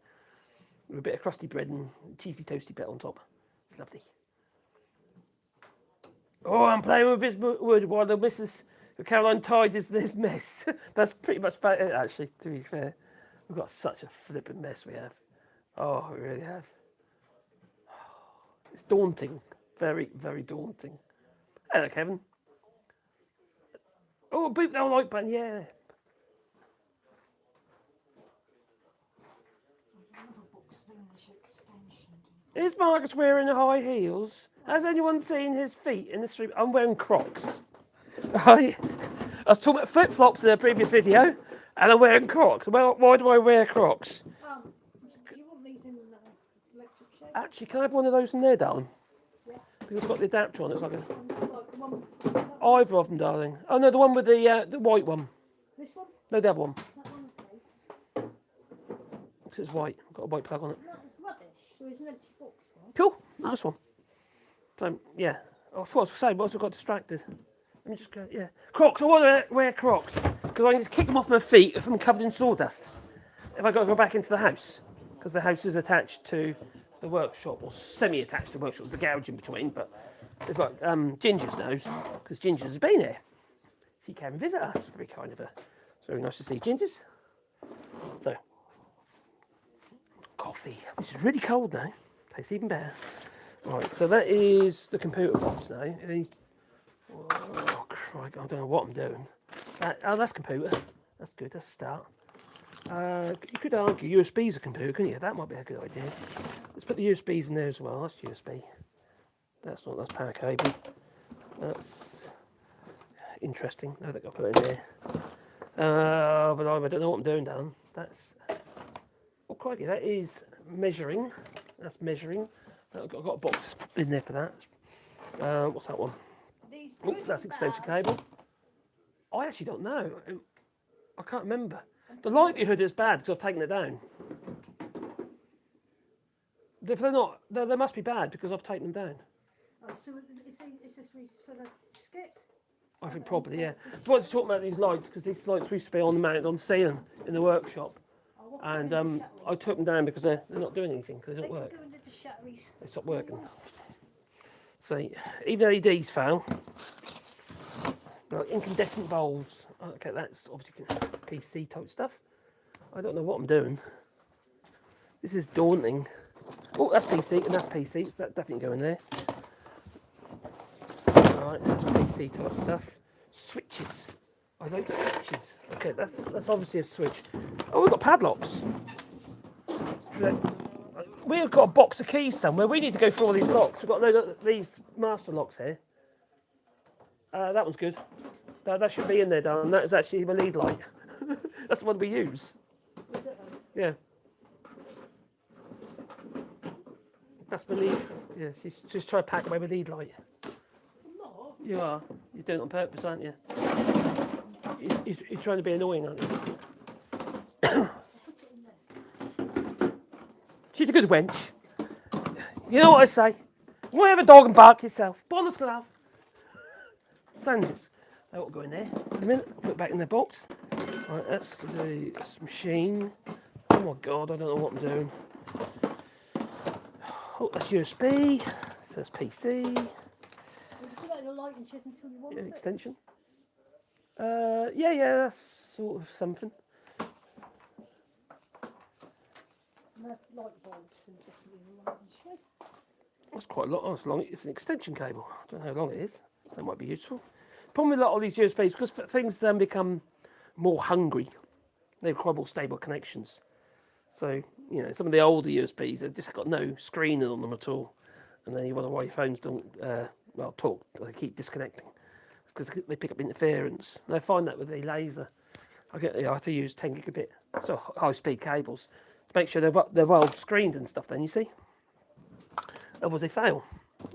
With a bit of crusty bread and cheesy toasty bit on top. It's lovely. Oh, I'm playing with this wood while the Mrs. Caroline tidies this mess. That's pretty much about it, actually, to be fair. We've got such a flippin' mess we have. Oh, we really have. It's daunting. Very, very daunting. Hello, Kevin. Oh, boot that like button, yeah. Is Marcus wearing high heels? Has anyone seen his feet in the street? I'm wearing Crocs. I was talking about flip-flops in a previous video, and I'm wearing Crocs. Well, why do I wear Crocs? Do you want these in electric shape? Actually, can I have one of those in there, darling? Yeah. Because it's got the adapter on. It's like a... Like the one, Either of them, darling. Oh no, the one with the white one. this one? No, the other one. That one, okay. Because it's white. I've got a white plug on it. No, it's rubbish. So it's an empty box now. Cool. Nice one. So yeah. I thought I was saying, but I also got distracted. Let me just go. Yeah. Crocs. I want to wear Crocs because I can just kick them off my feet if I'm covered in sawdust. If I got to go back into the house, because the house is attached to the workshop, or semi-attached to the workshop. There's a garage in between, but it's like Ginger's knows, because Ginger's been here. She came and visit us. Very kind of her. It's very nice to see Ginger's. So, coffee. This is really cold now. Tastes even better. Right, so that is the computer box now. Oh, crikey, I don't know what I'm doing. Oh, that's computer. That's good, that's a start. You could argue USB's a computer, couldn't you? That might be a good idea. Let's put the USBs in there as well. That's USB. That's not, that's power cable. That's interesting. No, that got put in there. But I don't know what I'm doing, Dan. That's, oh crikey, that is measuring. That's measuring. I've got a box in there for that. What's that one? Oh, that's extension cable. I actually don't know. I can't remember. The likelihood is bad because I've taken it down. If they're not, they must be bad because I've taken them down. Oh, so is this for the skip? I think probably, yeah. I wanted to talk about these lights because these lights used to be on mounted on ceiling in the workshop. And I took them down because they're not doing anything because they don't work. They stopped working. So even LEDs fail. Like incandescent bulbs. Okay, that's obviously PC type stuff. I don't know what I'm doing. This is daunting. Oh, that's PC and that's PC. That definitely go in there. Alright, that's PC type stuff. Switches. I like switches. Okay, that's obviously a switch. Oh, we've got padlocks. We've got a box of keys somewhere. We need to go through all these locks. We've got a load of these master locks here. That one's good. That should be in there, darling. That is actually my lead light. That's the one we use. Yeah. That's my lead. Yeah, she's just trying to pack away my lead light. You are. You're doing it on purpose, aren't you? You're trying to be annoying, aren't you? She's a good wench. You know what I say? You want to have a dog and bark yourself. Bonus glove. Sanders. That will go in there. In a minute, I'll put it back in the box. Right, that's the machine. Oh my god, I don't know what I'm doing. Oh, that's USB. So that's PC. Extension. Yeah, that's sort of something. That's quite a lot. Oh, it's long. It's an extension cable. I don't know how long it is. That might be useful. Problem with a lot of these USBs, because things become more hungry, they require more stable connections. So, you know, some of the older USBs, they've just got no screen on them at all. And then you wonder why your phones don't, talk. They keep disconnecting. It's because they pick up interference. And I find that with the laser. I have to use 10 gigabit, so high-speed cables, to make sure they're well screened and stuff then, you see. Otherwise they fail.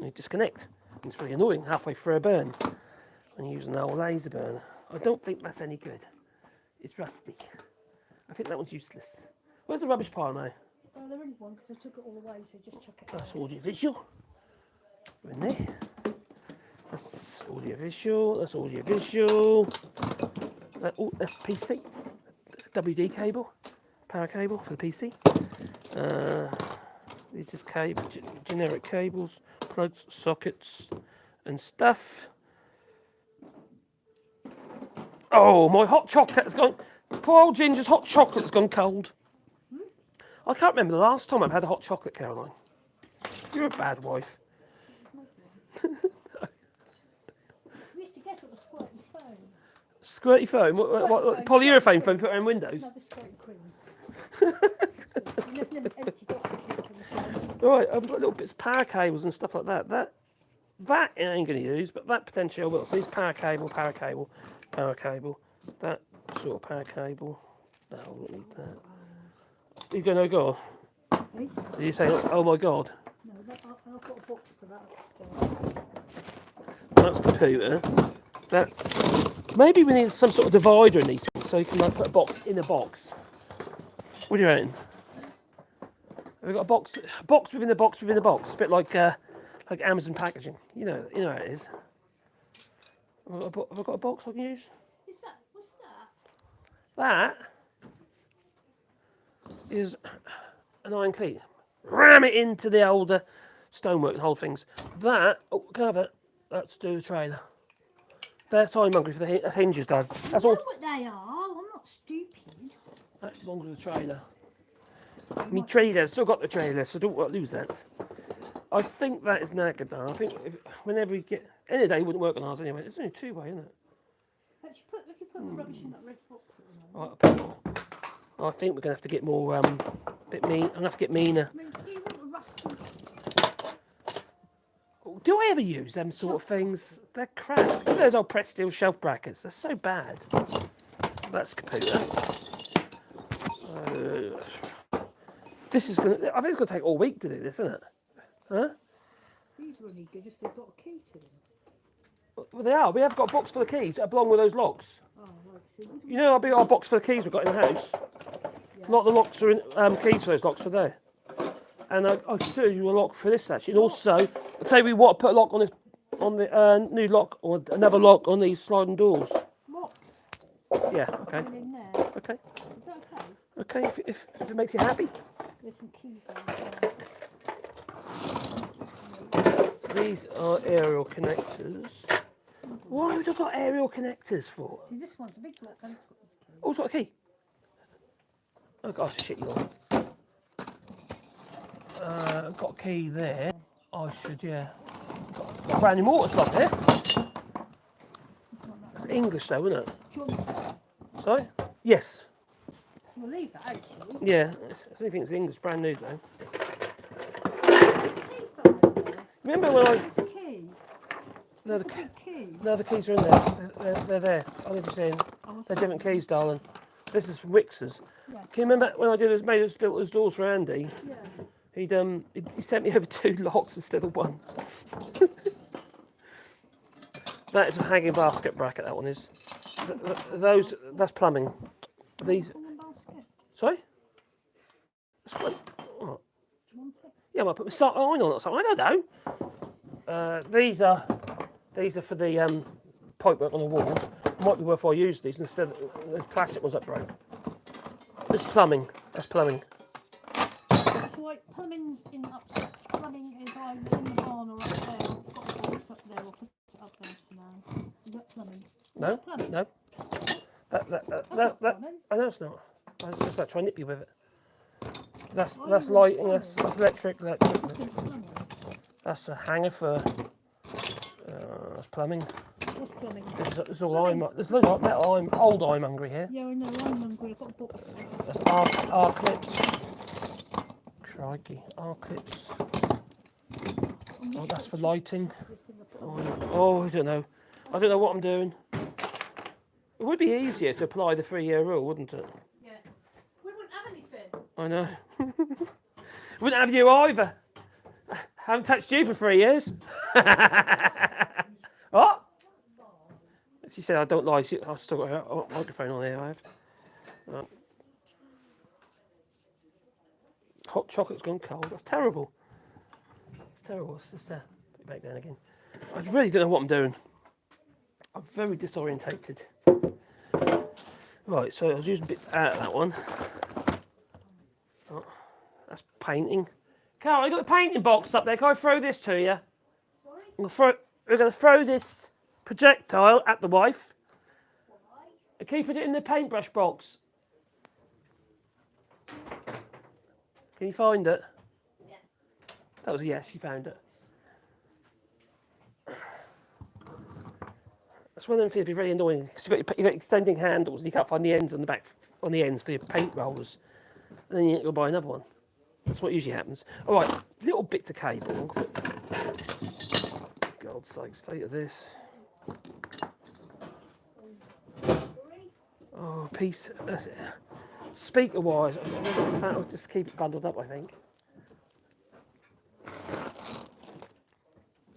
You disconnect. And it's really annoying halfway through a burn. And using an old laser burner. I don't think that's any good. It's rusty. I think that one's useless. Where's the rubbish pile now? Well, there isn't one because I took it all away, so just chuck it. That's audio visual. In there. That's audiovisual. That's audiovisual. Oh, that's PC. WD cable, power cable for the PC. These is cable, generic cables, plugs, sockets, and stuff. Oh, my hot chocolate has gone. Poor old Ginger's hot chocolate has gone cold. I can't remember the last time I've had a hot chocolate, Caroline. You're a bad wife. You used to guess what was squirty foam. Squirty foam? What polyurethane foam put around windows? No, the squirty creams. There's an empty box. Right, I've got little bits of power cables and stuff like that. That I ain't going to use, but that potentially I will. So these power cable. That sort of power cable. No, I won't need that. You going, oh God? Are you saying, oh my God? No, I've got a box for that. That's computer. That's maybe we need some sort of divider in these things so you can like put a box in a box. What do you reckon? Have we got a box within a box within a box? A bit like Amazon packaging. You know how it is. Have I got a box I can use? What's that? That is an iron cleat. Ram it into the older stonework and hold things. That, oh, can I have it? That's to do the trailer. They're time hungry for the hinges, Dad. That's all. I know what they are. I'm not stupid. That belongs to the trailer. Me trailer, still got the trailer, so don't lose that. I think that is knackered now. I think whenever we get any day, it wouldn't work on ours anyway. It's only two-way, isn't it? If you put the rubbish in that red box at the moment. Right, I think we're gonna have to get more bit mean. I'm gonna have to get meaner. I mean, do you want a rusty? Do I ever use them sort of things? They're crap. Look at those old press steel shelf brackets. They're so bad. That's computer. This is gonna. I think it's gonna take all week to do this, isn't it? Huh? These are only good if they've got a key to them. Well, they are. We have got a box for the keys along with those locks. Oh, right. So You know how big our box for the keys we've got in the house? A lot of the locks are in keys for those locks are there. And I do you a lock for this actually. And also, I'll tell you we want to put a lock on this, on the new lock or another lock on these sliding doors. locks Yeah. Okay. going in there. Okay. Is that okay? Okay. If it makes you happy. There's some keys there. These are aerial connectors. Why have we got aerial connectors for? See, this one's a big lock and it's got this key. Oh, it's got a key. Oh, gosh, shit, you on. Got a key there. I should, yeah. Got a brand new mortar slot here. It's English though, isn't it? Do you want me to Sorry? Yes. we'll leave that actually? Yeah. I don't think it's English, brand new though. There's a key for over there. Remember when I... There's a key. No, There's a big key. the keys are in there. They're there. I need to see them. They're different keys, darling. This is from Wixers. Yeah. Can you remember when I built those doors for Andy? Yeah. He sent me over 2 locks instead of 1. That is a hanging basket bracket. That one is. That's plumbing. These. Pull and basket. Sorry. That's what, oh, Do you want it? yeah, I might put my iron on or something. I don't know. These are for the pipe work on the wall. Might be worthwhile using these instead of the plastic ones that broke. This is plumbing. That's plumbing. That's why plumbing's in upstairs. Plumbing is either in the barn or up there. I've got to put this up there or put it up there for now. Is that plumbing? No, Plumbing? no. That's That, not plumbing. I know it's not. I was just like trying to nip you with it. That's lighting. That's electric. Plumbing. That's a hanger for. That's plumbing. What's plumbing? This is all there's loads of metal old ironmongery here. Yeah, I know. I'm hungry. I've got a box. That's R clips. Crikey, R clips. Oh, that's for lighting. Oh, I don't know. I don't know what I'm doing. It would be easier to apply the 3-year rule, wouldn't it? Yeah. We wouldn't have anything. I know. Wouldn't have you either. Haven't touched you for 3 years. What? She said I don't lie. I've still got a microphone on there. I have. Hot chocolate's gone cold. That's terrible. It's terrible. It's just put it back down again. I really don't know what I'm doing. I'm very disorientated. Right, so I was using bits out of that one. Oh, that's painting. Carol, I got the painting box up there. Can I throw this to you? Sorry? We're going to throw this projectile at the wife Why? and keep it in the paintbrush box. Can you find it? Yeah. That was a yes, she found it. That's one of them things that'd be really annoying because you've got extending handles and you can't find the ends on the back on the ends for your paint rollers. And then you have to go buy another one. That's what usually happens. All right, little bits of cable. God's sake, state of this. Oh, piece. That's it. Speaker wise, I'll just keep it bundled up, I think.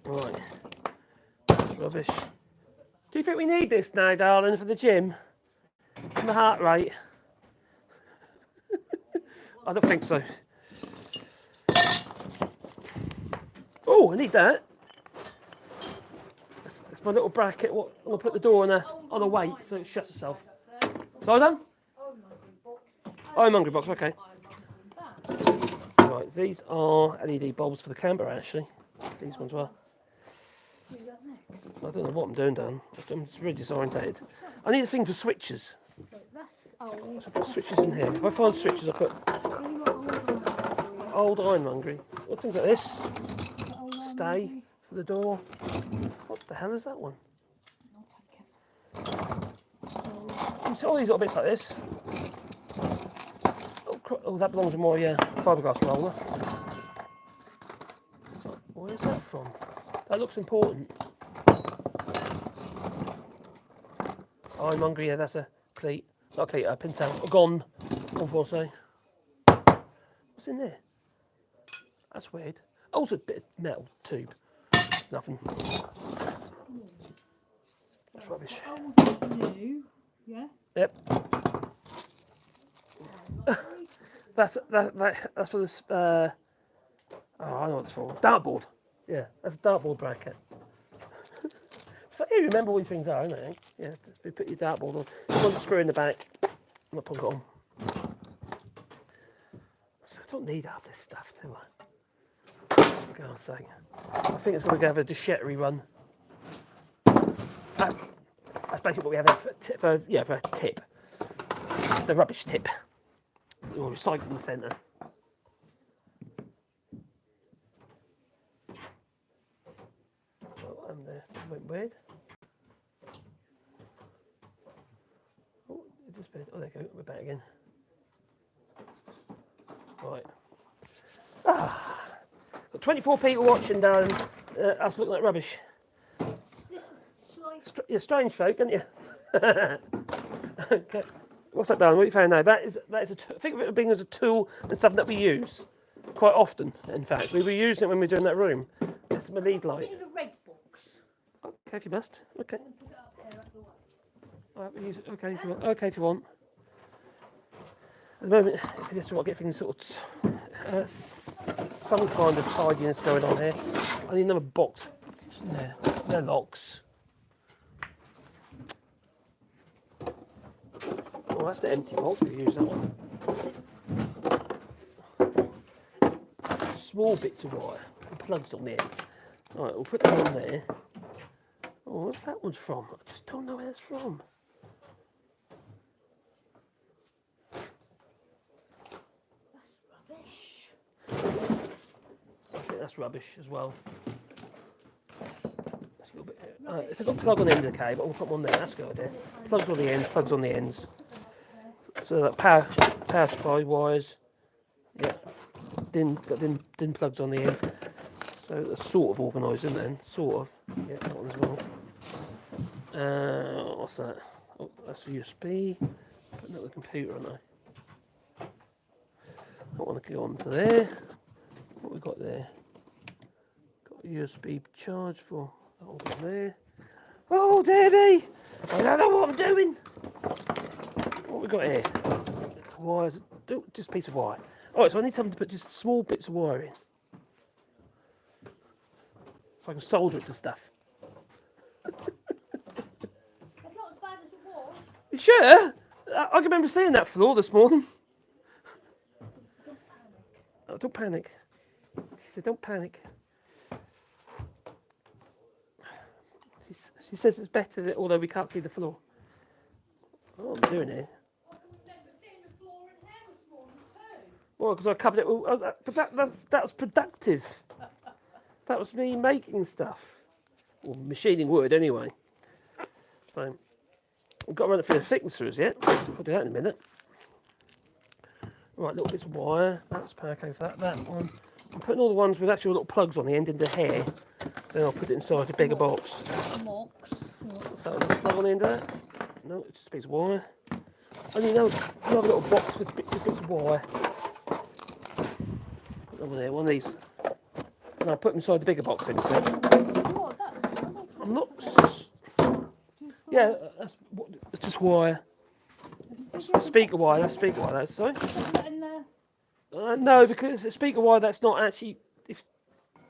Right. Rubbish. Do you think we need this now, darling, for the gym? And the heart rate? I don't think so. Oh, I need that. That's my little bracket. What I'm gonna put the door on a weight so it shuts itself. So done? Oh, hungry box. Okay. Right, these are LED bulbs for the camera. Actually, these ones were. Who's that next? I don't know what I'm doing, Dan. I'm just really disorientated. I need a thing for switches. Wait, that's old. So I put switches in here. If I find switches, I put old ironmongery. Or things like this. Stay for the door. What the hell is that one? I'll take it. So all these little bits like this. Oh, that belongs to my fiberglass roller. Where is that from? That looks important. Ironmongery, yeah, that's a cleat. Not a cleat, a pintail. A gon, what say. What's in there? That's weird. Oh, it's a bit of metal tube. It's nothing. That's rubbish. Old new, yeah? Yep. That's for this. Oh, I know what it's for. Dartboard. Yeah, that's a dartboard bracket. So you remember what these things are, isn't it? Yeah, you put your dartboard on. One screw in the back. I'm gonna plug it on. So I don't need half this stuff, do I? For God's sake. I think it's going to have a Deschettery run. That's basically what we have for a tip. The rubbish tip. Or recycling centre. Oh, and there went weird. Oh, it just been. Oh, there you go. We're back again. Right. Got 24 people watching, darling. Us looking like rubbish. This is You're strange folk, aren't you? Okay. What's that, darling? What you found now? That is think of it being as a tool and something that we use quite often. In fact, we were using it when we were doing that room. It's my lead light. in the red box. Okay, if you must. Okay. Put it up there at the way. All right, we use it. Okay, if you want. Okay, if you want. At the moment, we just want to get things sort of some kind of tidiness going on here. I need another box. There, they're locks. Oh, that's the empty box. We use that one. Small bits of wire and plugs on the ends. All right, we'll put that on there. Oh, what's that one from? I just don't know where it's from. That's rubbish. I think that's rubbish as well. That's a little bit. If I've got a plug on the end of the cable, I'll put one there. That's a good idea. Plugs on the ends. Plugs on the ends. So that power supply wires. Yeah. Got din plugs on the end. So that's sort of organised, isn't it? Then? Sort of. Yeah, that one as well. What's that? Oh, that's a USB. Putting that with the computer, aren't I? I want to go on to there. What we got there? Got a USB charge for that one there. Oh, Debbie! I don't know what I'm doing. What we got here? Wires. Just a piece of wire. Alright, so I need something to put just small bits of wire in. So I can solder it to stuff. You sure? I can remember seeing that floor this morning. Oh, don't panic. She said, don't panic. She says it's better, that, although we can't see the floor. Oh, I'm doing it. Well, because I covered it. But that was productive. That was me making stuff. Or machining wood, anyway. So, I've got to run it through the thicknessers yet. I'll do that in a minute. Right, little bits of wire. That's power cable for that one. I'm putting all the ones with actual little plugs on the end into hair. Then I'll put it inside a bigger box. So, plug on the end of that? No, it's just a piece of wire. And you know, another little box with bits of wire. Put over there, one of these. And I'll put them inside the bigger box instead. I'm not. Yeah, it's just wire. Speaker wire, that's speaker wire, that's sorry. No, because it's speaker wire that's not actually.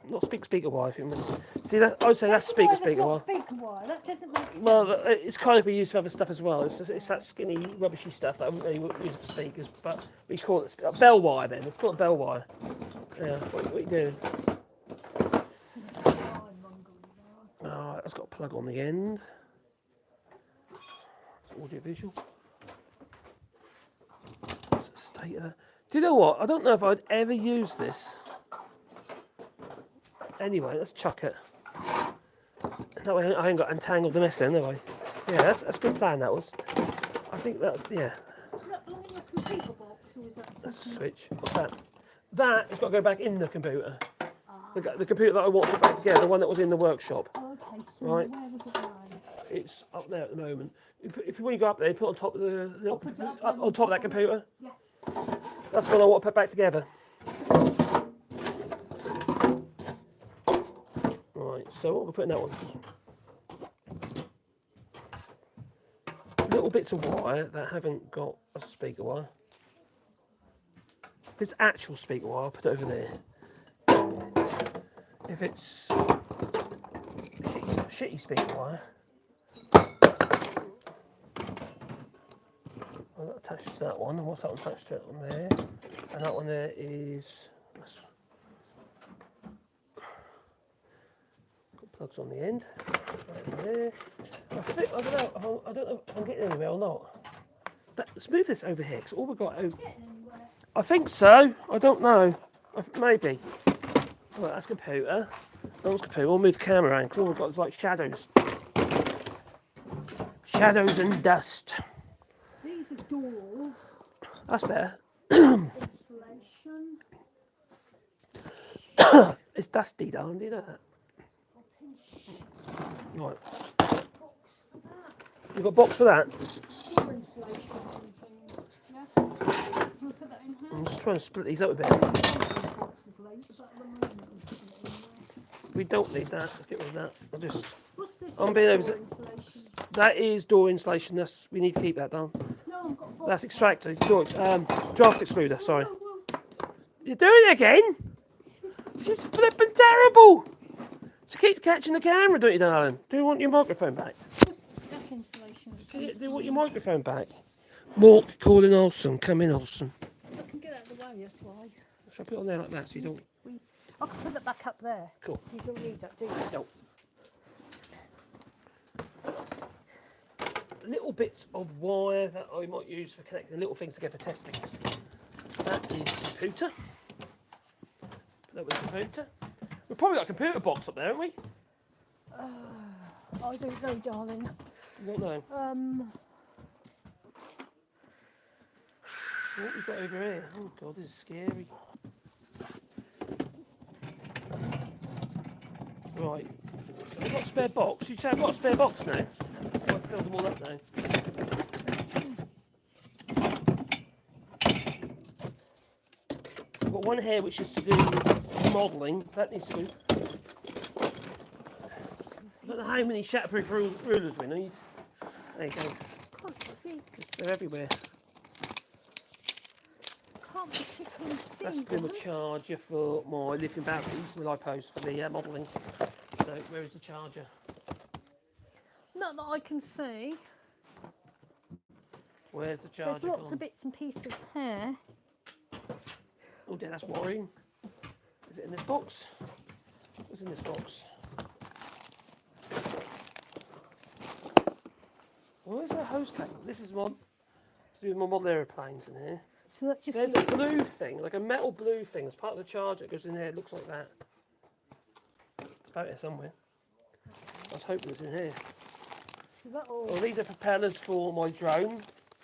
Not speaker wire, if you remember. See, that, I would say that's speaker wire. Speaker wire. That doesn't make sense. Well, it's kind of used for other stuff as well. It's that skinny, rubbishy stuff that I wouldn't really use for speakers, but we call it bell wire then. We've called it bell wire. Yeah, what are you doing? Oh, that's got a plug on the end. It's audio visual. What's the state of that? Do you know what? I don't know if I'd ever use this. Anyway, let's chuck it. That way I ain't got entangled the mess then, have I? Yeah, that's a good plan, that was. I think that, yeah. Is that belonging in a computer box, or is that That's a something? switch. What's that? That has got to go back in the computer. The computer that I want to put back together, the one that was in the workshop. Oh, okay, so Right. where was it lying? It's up there at the moment. When you go up there, you put it on top of the little, put it up on top of that computer. Yeah. That's what I want to put back together. Right, so what we're putting that one. Little bits of wire that haven't got a speaker wire. If it's actual speaker wire, I'll put it over there. If it's shitty speaker wire, well, that attaches to that one. And what's that one attached to? That one there, and that one there is. Got plugs on the end. Right there. I don't know if I'm getting anywhere or not. Let's move this over here because all we've got. I think so. I don't know. Maybe. Right, that's computer. That one's computer. We'll move the camera around because all we've got is like shadows. Shadows and dust. These are door That's better. insulation. It's dusty, darling. Do you know that? Right. You've got a box for that? Door insulation and things. Yeah. We'll put that in here. I'm just trying to split these up a bit. Box is late, but at the moment we'll put it in there. We don't need that. Let's get rid of that. I'll just. What's this? I'm being over. Door insulation. That is door insulation. We need to keep that down. No, I've got a box. That's extractor. Draft excluder. Sorry. Oh, You're doing it again? She's flipping terrible. She keeps catching the camera, don't you, darling? Do you want your microphone back? what's that insulation? Do you want your microphone back? Mork calling Olsen. Come in, Olsen. I can get out of the way, that's why. Shall I put it on there like that so you don't... I can put that back up there. Cool. You don't need that, do you? No. Little bits of wire that I might use for connecting little things together for testing. That is computer. Put that with the computer. We've probably got a computer box up there, haven't we? I don't know, darling. You don't know. What we've got over here? Oh god, this is scary. Right. Have we got a spare box? You say I've got a spare box now? I've filled them all up now. I've got one here which is to do modelling. That needs to do. I don't know how many shatterproof rulers we need. There you go. Can't see. They're everywhere. Can't particularly see. That's been the charger for my lithium batteries, the LiPos for the modelling. So where is the charger? Not that I can see. Where's the charger There's lots gone? of bits and pieces here. Oh dear, that's worrying. Is it in this box? What's in this box? Where's that hose cable? This is one to do with my model aeroplanes in here. So that just There's a blue thing, like a metal blue thing. As part of the charger, it goes in there. It looks like that. It's about here somewhere. I was hoping it's in here. so that'll, Well, these are propellers for my drone.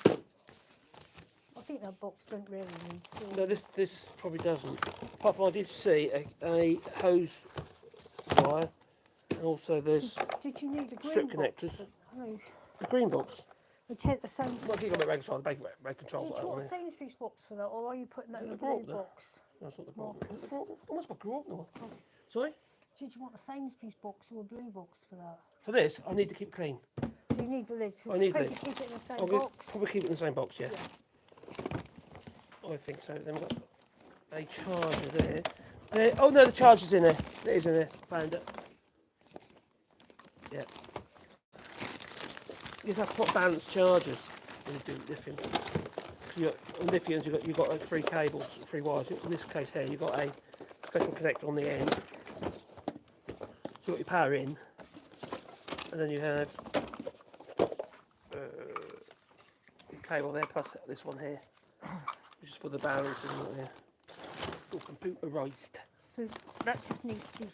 I think that box don't really need to. No, this probably doesn't. Apart from I did see a hose wire, and also there's Did you need a green strip box? connectors. No. a green box. We take the same. Well, you got my rate control, the rate controls Did like you that on want a there. Sainsbury's box for that, or are you putting that Is in it the the blue Grok, though? box? That's not the Grok. Marcus. Is it the Grok? Oh, that's my Grok. No. Sorry? Did you want a Sainsbury's box or a blue box for that? For this, I need to keep clean. So you need the lid. So I need probably lid. keep it in the same I'll box. probably keep it in the same box, yeah. I think so. Then we've got a charger there. Oh no, the charger's in there. It is in there. Found it. Yeah. You have to put balanced chargers when you do lithium. On lithiums, you've got like 3 cables, 3 wires. In this case here, you've got a special connector on the end. So you've got your power in, and then you have your cable there plus this one here, which is for the balancing. Yeah. It's all computerised. So that just needs to be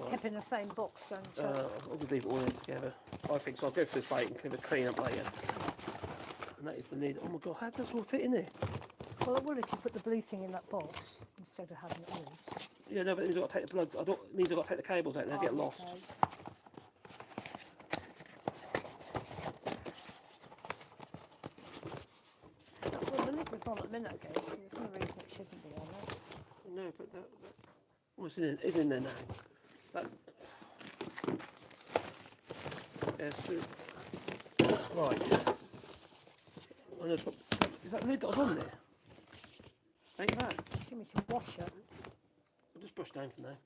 kept in the same box, don't it? I'll leave it all in together. I think so. I'll go through this later and give it a clean up later. And that is the lid. Oh my god, how does this all fit in there? Well, it would if you put the blue thing in that box instead of having it loose. Yeah, no, but it means I've got to take the plugs. It means I've got to take the cables out and they get lost. Okay. Well, the lid was on a minute ago, so there's no reason it shouldn't be on it. No, but well, it's in there now. That, yeah, so, right. I know, is that the lid that was on there? Take that. Do you want me to wash it? I'll just brush down for now.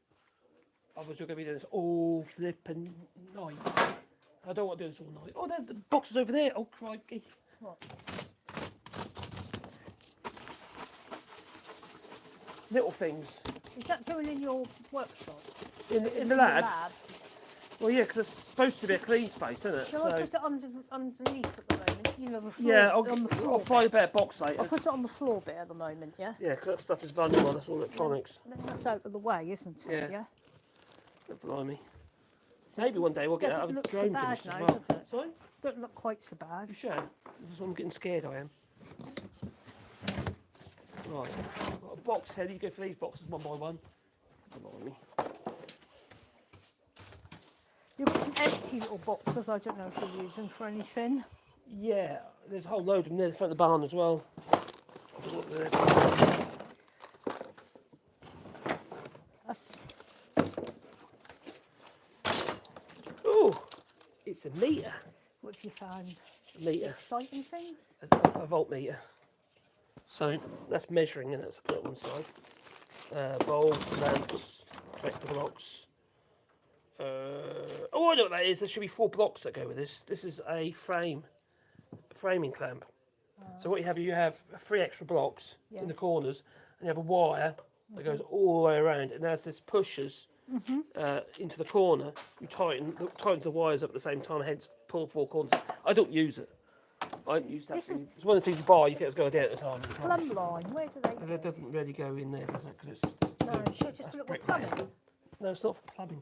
Otherwise we're going to be doing this all flipping night. I don't want to do this all night. Oh, there's the boxes over there. Oh, crikey. What? Little things. Is that going in your workshop? In the lab? Well, yeah, because it's supposed to be a clean space, isn't it? Shall I put it underneath at the moment? You know, the floor, yeah, on the floor I'll find a better box I'll later. put it on the floor bit at the moment, yeah? Yeah, because that stuff is vulnerable. That's all electronics. That's out of the way, isn't it? Yeah. Yeah. Blimey. Maybe one day we'll get out of a Doesn't drone look so bad finished as now, well. does it? Sorry? Don't look quite so bad. You sure? This is why I'm getting scared, I am. Right. Got a box here. You go for these boxes one by one. Blimey. You've got some empty little boxes, I don't know if you're using for anything. Yeah, there's a whole load of them near the front of the barn as well. I don't know what they're- That's, Ooh, it's a meter. what have you found? Meter. Exciting things? A voltmeter. So that's measuring, and that's put it on one side. Bulbs, lamps, connector blocks. Oh, I know what that is. There should be 4 blocks that go with this. This is a framing clamp. So what you have 3 extra blocks in the corners, and you have a wire that goes all the way around, and as this pushes into the corner, you tightens the wires up at the same time, hence pull 4 corners. I don't use it. I don't use that This thing. is- It's one of the things you buy, you think it's going to do at the time. Plumb line, where do they And go? it doesn't really go in there, does it? Because it's No, should I just put it with brick plumbing? no, it's not for plumbing.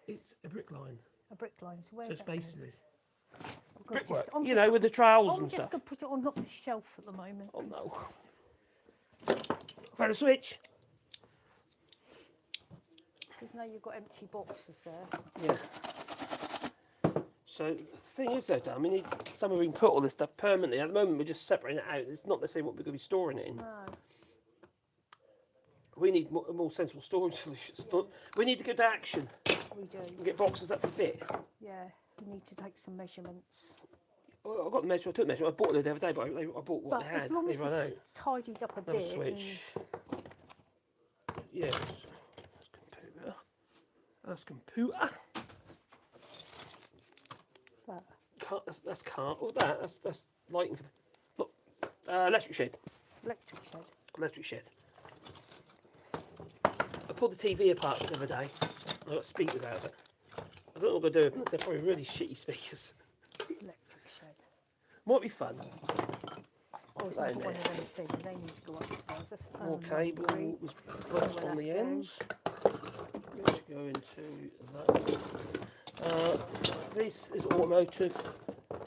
It's a brick line, A brick line, so where so it's do they go? masonry. I'm gonna Brickwork. I'm You just- know, with the trowels I'm and just stuff. going to put it on the shelf at the moment. Oh no. Found a switch. Because now you've got empty boxes there. Yeah. So the thing is though, Dan, we need somewhere we can put all this stuff permanently. At the moment we're just separating it out. It's not necessarily what we're going to be storing it in. No. We need a more sensible storage solution. We need to go to action We do. and get boxes that fit. Yeah, we need to take some measurements. Well, I got the measure, I took the measure. I bought it the other day, but I bought what But they had. as long They as run out. it's tidied up a Another bit. switch. Yes. That's computer. That's computer. What's that? That's car. Oh, that's lighting for the. Look, Electric shed. Electric shed. Electric shed. I pulled the TV apart the other day. I got speakers out of it. I don't know what I'm going to do. They're probably really shitty speakers. Electric shed. Might be fun. Oh, it's That not in one there. of them things. They need to go upstairs. That's, More cable agree. was plugs Where on that the goes. ends. Which go into that. This is automotive.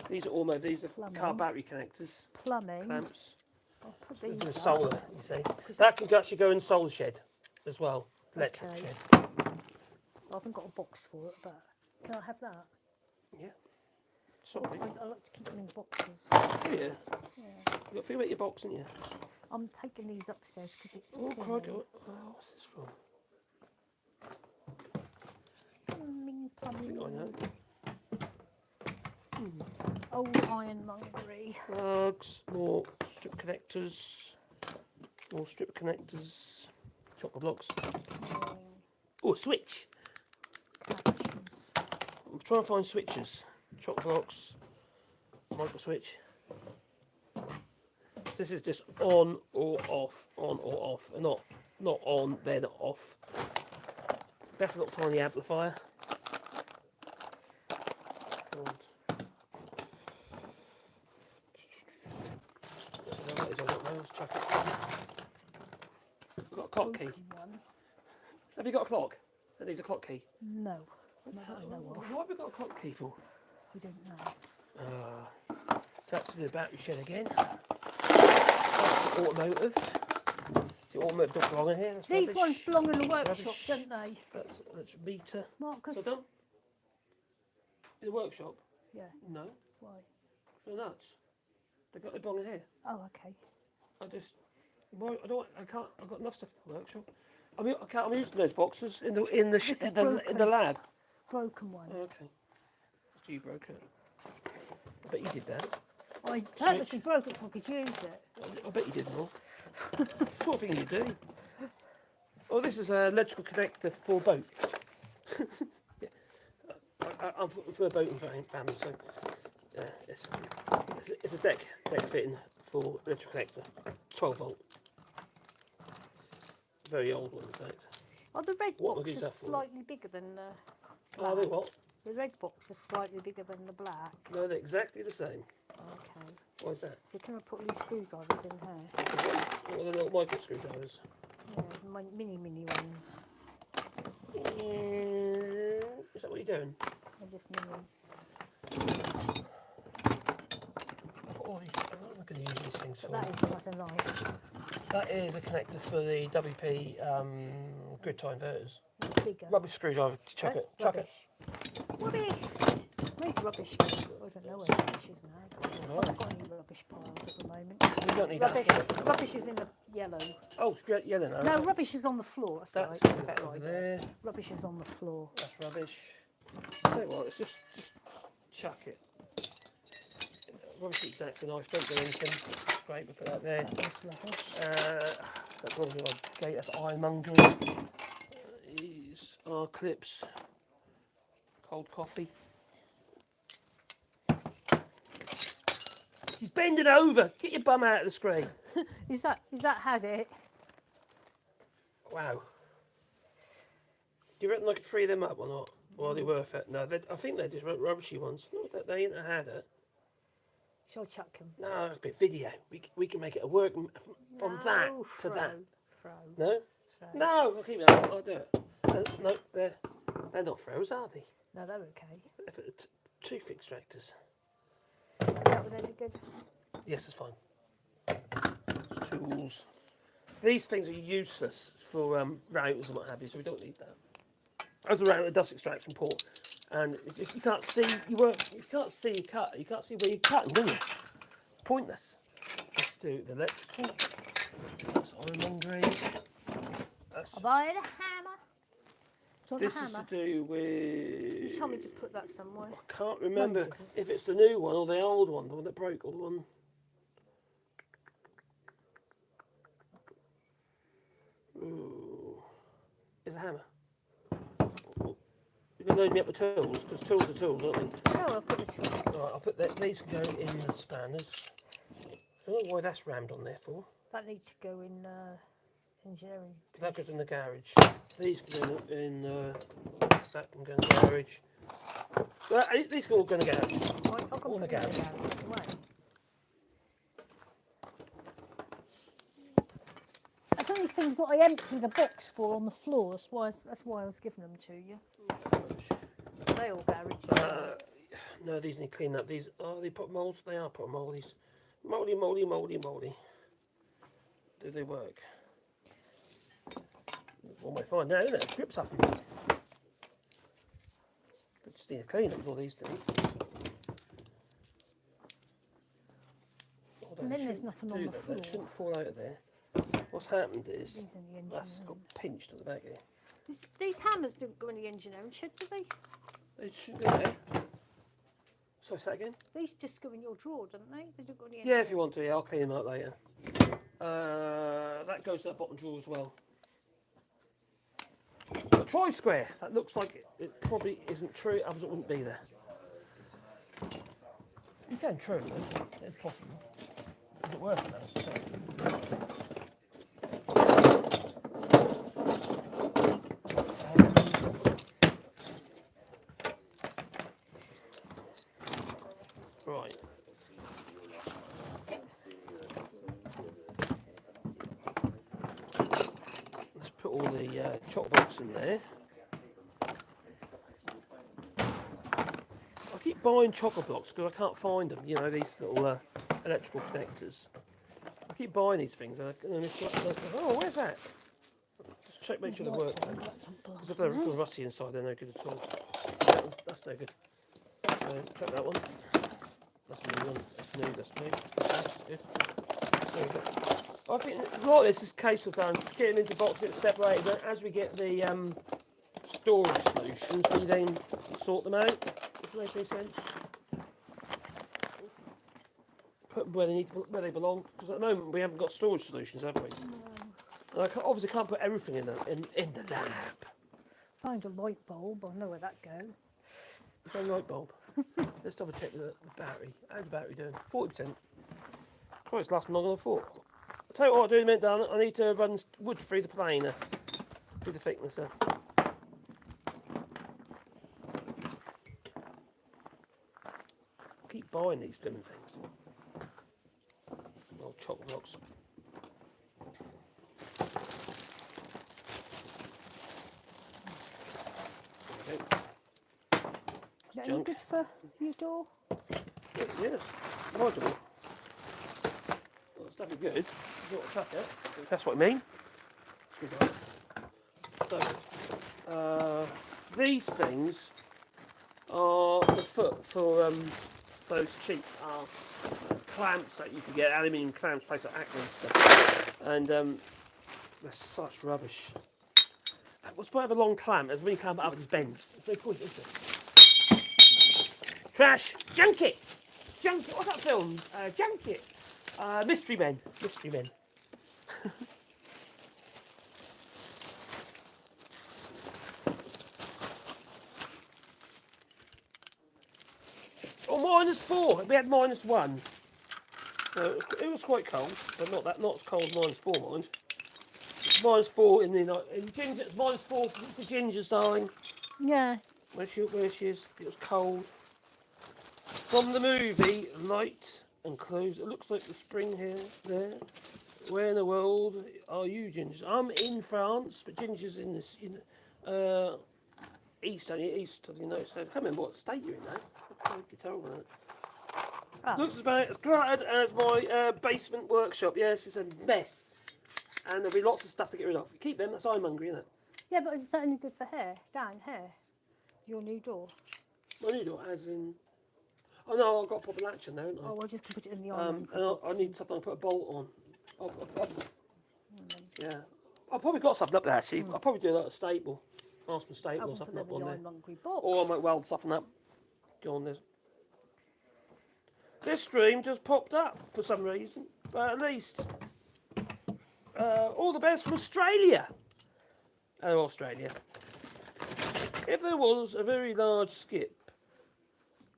These are automotive. These are car Plumbing. battery connectors. Plumbing. Clamps. I'll put There's these a up. solar, you see. That can actually go in solar shed as well. Electric Okay. shed. I haven't got a box for it, but can I have that? Yeah. Sorry. I like to keep them in boxes. Yeah. Yeah. You got to feel about your box, haven't you? I'm taking these upstairs because it's Oh, thinny. crikey. What's this from? Plumbing, I think I know. Old ironmongery. Plugs, more strip connectors, more strip connectors, chocolate blocks. Oh, a switch. I'm trying to find switches. Chocolate blocks, micro switch. This is just on or off, and not on, then off. Best little tiny amplifier. I've got a clock key. One. Have you got a clock? That needs a clock key. No. Not that I know of. What have we got a clock key for? I don't know. That's the battery shed again. That's the automotive. The automotive don't belong in here. That's These rubbish. ones belong in the workshop, Rubbish. don't they? That's meter. Marcus? So done? In the workshop? Yeah. No. Why? They're nuts. They belong in here. Oh, okay. I just. Why, I can't. I've got enough stuff in the workshop. I'm using those boxes in the This is in broken. the lab. Broken one. Oh, okay. So you broke it. I bet you did that. I purposely broke it so I could use it. I bet you did more. Sort of thing you do. Oh, this is an electrical connector for a boat. Yeah. I'm for a boating family, so yeah, it's a deck fitting for electrical connector, 12 volt. Very old one, in fact. Oh, the red What box was is that for? slightly bigger than the Oh, they what? The red box is slightly bigger than the black. No, they're exactly the same. Okay. Why is that? So can I put these screwdrivers in here? What are the little micro screwdrivers? Yeah, my mini ones. Is that what you're doing? They're just mini. All these, I'm not going to use these things for. But that is nice and nice. That is a connector for the WP grid tie inverters. It's bigger. Rubbish screwdriver, chuck it, chuck it. Rubbish. Where's rubbish? I don't know where rubbish is now. I haven't got any rubbish piles at the moment. We don't need Rubbish, that. rubbish is in the yellow. Oh, it's yellow now. No, is it? rubbish is on the floor. That's That's right. That's a better over idea. there. Rubbish is on the floor. That's rubbish. Tell you what, it's just chuck it. Rubbish exactly knife, don't do anything. Great, we'll put that there. That's rubbish. That's probably like gate, that's ironmongery. These are clips. Cold coffee. She's bending over. Get your bum out of the screen. Is that had it? Wow. Do you reckon I could free them up or not? Or are they worth it? No, I think they're just rubbishy ones. Not that they ain't had it. Shall I chuck them? No, it's a bit video. We can make it a work from that to that. No? No, I'll keep it up. I'll do it. No, they're not throws, are they? No, they're okay. They're for the tooth extractors. Is that what any good? Yes, it's fine. It's tools. These things are useless for routers and what have you, so we don't need that. As a router, dust extraction port, and it's just, you can't see you can't see your cut. You can't see where you're cutting, do you? It's pointless. Let's do the electrical. That's ironmongery. That's I'll buy a hammer. Do you want this a is hammer? to do with. You told me to put that somewhere. I can't remember didn't. if it's the new one or the old one, the one that broke, or the one. Ooh. Is a hammer. You can load me up with tools, because tools are tools, aren't they? No, I'll put the two. Alright, I'll put these can go in the spanners. I don't know why that's rammed on there for. That needs to go in engineering. That goes in the garage. These go in that can go in the garage. Well, these can all go in the garage. Right, I'll All go the put them in garage. the garage. Right. That's only things that I emptied a box for on the floor. That's why I was giving them to you. They all garage. No, these need cleaning up. These are they put molds? They are put moldies. Moldy. Do they work? What am I finding now, isn't it? Grip stuff. Just need to clean up all these things. And then there's nothing on the floor. That shouldn't fall out of there. What's happened is These in the engine that's room. got pinched at the back here. These hammers don't go in the engineering shed, do they? They should go there. Sorry, say that again? These just go in your drawer, don't they? They don't go in the Yeah, engineering. if you want to, yeah, I'll clean them up later. That goes to that bottom drawer as well. A tri-square. That looks like it probably isn't true, otherwise it wouldn't be there. You can true it, though. It's possible. Is it worth it though? Right. Let's put all the choc blocks in there. I keep buying chocolate blocks because I can't find them. You know, these little electrical connectors. I keep buying these things and it's like, oh, where's that? Just check, make sure they work. Because if they're rusty inside, they're no good at all. That's no good. Check that one. That's a new one. That's new. That's good. There we go. I think a lot of this is a case of getting into boxes, get separated. Then as we get the storage solutions, we then sort them out. If that makes any sense. Put them where they belong. Because at the moment we haven't got storage solutions, have we? No. And I obviously can't put everything in the lab. Find a light bulb. I know where that goes. Is that a light bulb? Let's double check the battery. How's the battery doing? 40%. Oh, it's lasting longer than I thought. I'll tell you what I'll do in a minute, Dan. I need to run wood through the planer. Do the thickness there. Keep buying these blooming things. Old chocolate blocks. Okay. Is that any Junk. good for your door? Yes, my door. Well, it's definitely good. It's not a tucker, if that's what I mean. So, these things are the foot for those cheap clamps that you can get, aluminium clamps, places like Acme and stuff. And they're such rubbish. What's the point of a long clamp? As when you clamp it up, it just bends. It's no point, is it? Trash! Junk it! Junk it! What's that film? Junk it! Mystery Men. Mystery Men. Oh, -4. We had -1. So it was quite cold, but not as cold as -4, mind. -4 in Ginger. It's -4 for Ginger's, darling. Yeah. Where she is. It was cold. From the movie Light and Clothes, it looks like the spring here, there. Where in the world are you, Ginger? I'm in France, but Ginger's in east of the United States. I can't remember what state you're in now. I can tell with it. Oh. Looks about as cluttered as my basement workshop. Yes, it's a mess. And there'll be lots of stuff to get rid of. Keep them, that's ironmongery, isn't it? Yeah, but is that any good for hair? Down hair? Your new door? My new door, as in... Oh no, I've got to put a latch in there, haven't I? Oh, I just can put it in the iron. And I need something to put a bolt on. Yeah. I've probably got something up there actually. I'll probably do that at a staple. Ask for a staple or something up on there. Or I might weld something up. Go on this. This stream just popped up for some reason. But at least. All the best from Australia. Oh, Australia. If there was a very large skip,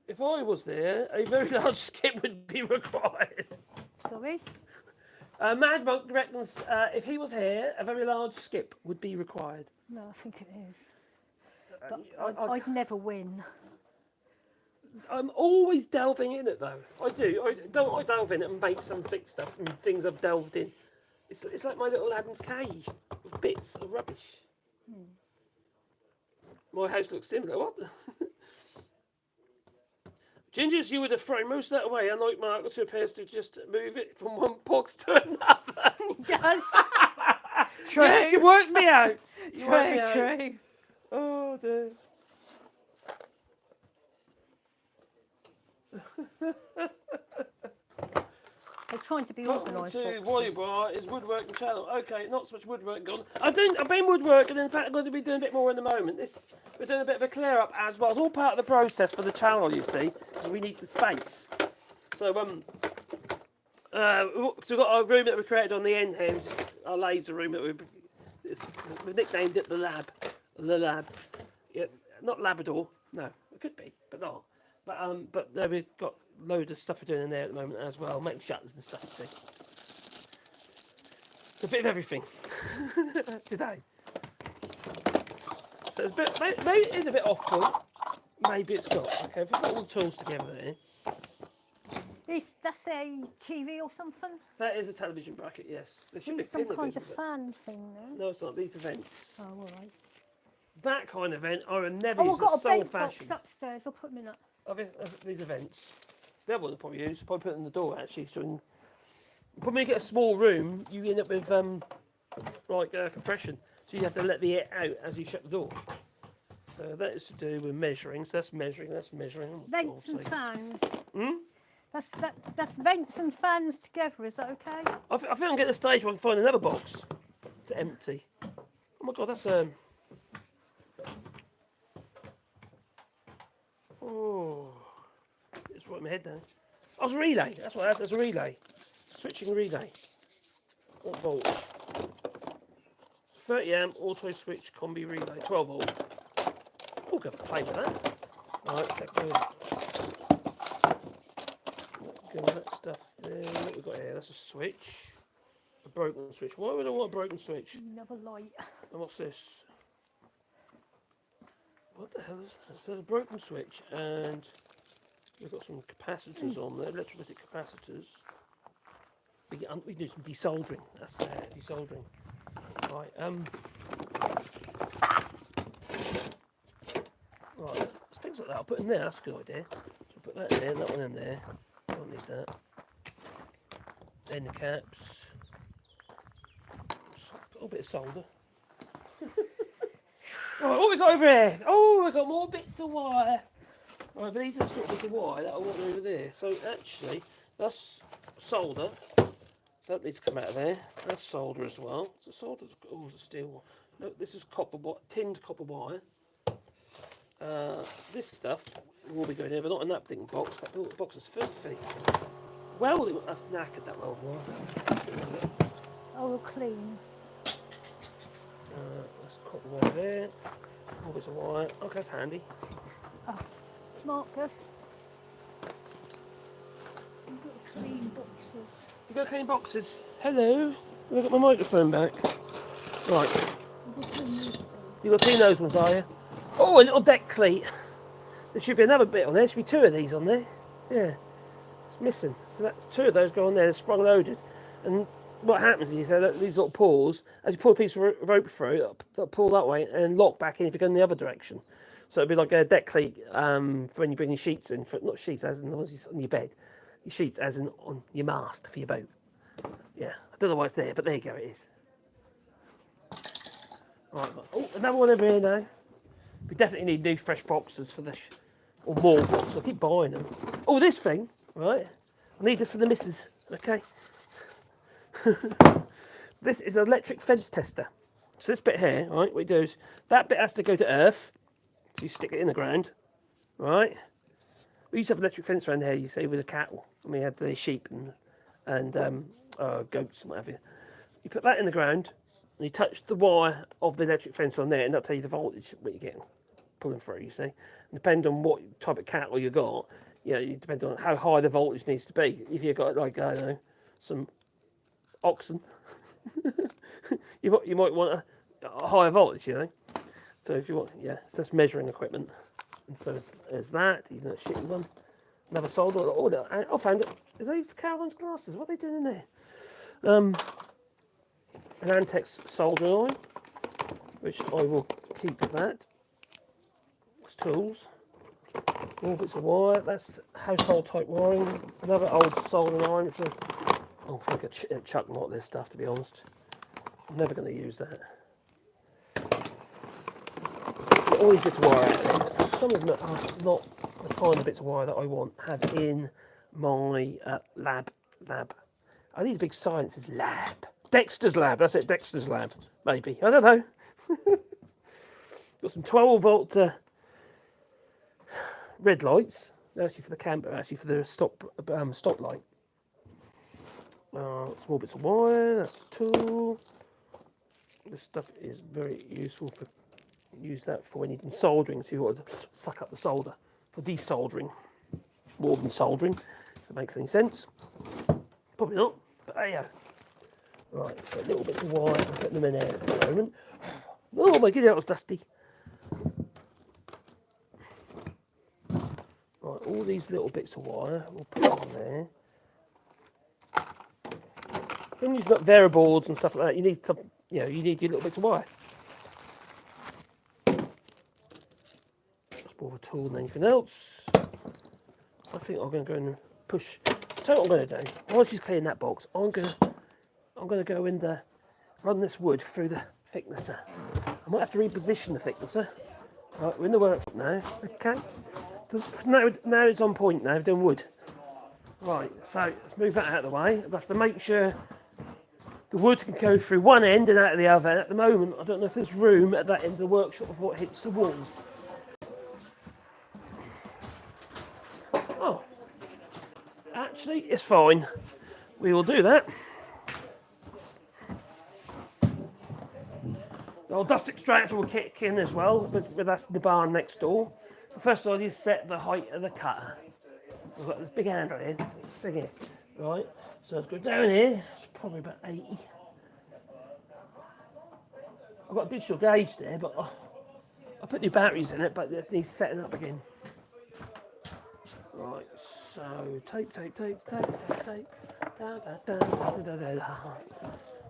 if I was there, a very large skip would be required. Sorry. Mad Monk reckons if he was here, a very large skip would be required. No, I think it is. I- But I'd never win. I'm always delving in it though. I do. I delve in it and make some thick stuff from things I've delved in. It's like my little Adam's cave with bits of rubbish. My house looks similar. What? Gingers, you would have thrown most of that away, unlike Marcus, who appears to just move it from one box to another. Yes. True. Yes, you worked me out. You worked me out. True. Oh dear. They're trying to be Welcome organised. to Wallybois is woodworking channel. Okay, not so much woodworking on. I've been woodworking, in fact I'm going to be doing a bit more in the moment. We're doing a bit of a clear up as well. It's all part of the process for the channel, you see, because we need the space. So so we've got our room that we created on the end here, which is our laser room that we've nicknamed it the lab. The lab. Yeah, not Labrador. No, it could be, but not. But we've got loads of stuff we're doing in there at the moment as well, making shutters and stuff, you see. It's a bit of everything today. So it's a bit, maybe it is a bit off-put. Maybe it's not. Okay, if we've got all the tools together there. That's a TV or something? That is a television bracket, yes. There should There's be a some pin kind of there. fan thing there. No, it's not. These events. Oh, all right. That kind of event, I would never Oh, use. I've got It's a so bed box fashion. upstairs. I'll put them in that. These events. The other one I'll probably use. Probably put it in the door actually. So when you get a small room, you end up with compression. So you have to let the air out as you shut the door. So that is to do with measuring. So that's measuring. That's measuring. Vents and fans. Hmm? That's vents and fans together. Is that okay? I think I'm getting to the stage where I can find another box to empty. Oh my god, that's oh, it's right in my head now. Oh, it's a relay. That's what that's. It's a relay. Switching relay. What volt? 30 amp auto switch combi relay. 12 volt. Oh, go play with that. Right, so go that stuff there. What we got here? That's a switch. A broken switch. Why would I want a broken switch? Another light. And what's this? What the hell is that? So there's a broken switch and we've got some capacitors on there, electrolytic capacitors. We can do some desoldering. That's desoldering. Right, right, there's things like that I'll put in there, that's a good idea. So I'll put that in there, that one in there. Don't need that. End caps. A little bit of solder. Right, what we got over here? Oh, we've got more bits of wire. Right, but these are the sort of bits of wire that I want over there. So actually, that's solder. That needs to come out of there. That's solder as well. So solder's a steel one. No, this is copper, tinned copper wire. This stuff will be going here, but not in that big box. That box is filthy. Welding, that's knackered, that welding wire. Oh, we'll clean. That's copper wire there. All bits of wire. Okay, that's handy. Oh, Marcus. You've got to clean boxes. You got clean boxes. Hello. I've got my microphone back. Right. You got to clean those ones, are you? Oh, a little deck cleat. There should be another bit on there. There should be two of these on there. Yeah. It's missing. So that's two of those go on there. They're sprung loaded. And what happens is these little pulls, as you pull a piece of rope through, they'll pull that way and lock back in if you go in the other direction. So it'd be like a deck cleat for when you bring your sheets in. Not sheets as in the ones on your bed. Your sheets as in on your mast for your boat. Yeah, I don't know why it's there, but there you go, it is. Right, oh, another one over here now. We definitely need new fresh boxes for this, or more boxes. I keep buying them. Oh, this thing, right? I need this for the missus, okay? This is an electric fence tester. So this bit here, right, what you do is, that bit has to go to earth, so you stick it in the ground, right? We used to have electric fence around here, you see, with the cattle. And we had the sheep and goats and what have you. You put that in the ground, and you touch the wire of the electric fence on there, and that'll tell you the voltage what you're getting pulling through, you see. And depending on what type of cattle you got, you know, it depends on how high the voltage needs to be. If you've got, like, I don't know, some oxen. you might want a higher voltage, you know. So if you want, yeah, so that's measuring equipment. And so there's that, even a shitty one. Another solder. Oh, I found it. Is these Caroline's glasses? What are they doing in there? An Antex soldering iron, which I will keep at that. It's tools. More bits of wire. That's household type wiring. Another old soldering iron, which I think I chuck a lot of this stuff, to be honest. I'm never going to use that. Get all these bits of wire out of there. Some of them are not the kind of bits of wire that I want have in my lab. I need a big sign that says lab. Dexter's lab. That's it. Dexter's lab. Maybe. I don't know. Got some 12-volt red lights. They're actually for the camper. Actually for the stop light. Small bits of wire. That's a tool. This stuff is very useful for. Use that for when you do soldering, so you want to suck up the solder for desoldering more than soldering, if it makes any sense. Probably not, but there you go. Right, so a little bit of wire, I'm putting them in there at the moment. Oh my god, that was dusty. Right, all these little bits of wire, we'll put them there. When you've got variables and stuff like that, you need some, you need your little bits of wire. More of a tool than anything else. I think I'm going to go and push. Tell you what I'm going to do. While she's clearing that box, I'm going to go and run this wood through the thicknesser. I might have to reposition the thicknesser. Right, we're in the workshop now. Okay. So now it's on point. Now we're doing wood. Right. So let's move that out of the way. I have to make sure the wood can go through one end and out of the other. And at the moment, I don't know if there's room at that end of the workshop before it hits the wall. Oh, actually, it's fine. We will do that. The old dust extractor will kick in as well, but that's the barn next door. First of all, you set the height of the cutter. We've got this big handle here, big here, right? So let's go down here. It's probably about 80. I've got a digital gauge there, but I put new batteries in it, but it needs setting up again. Right, so tape.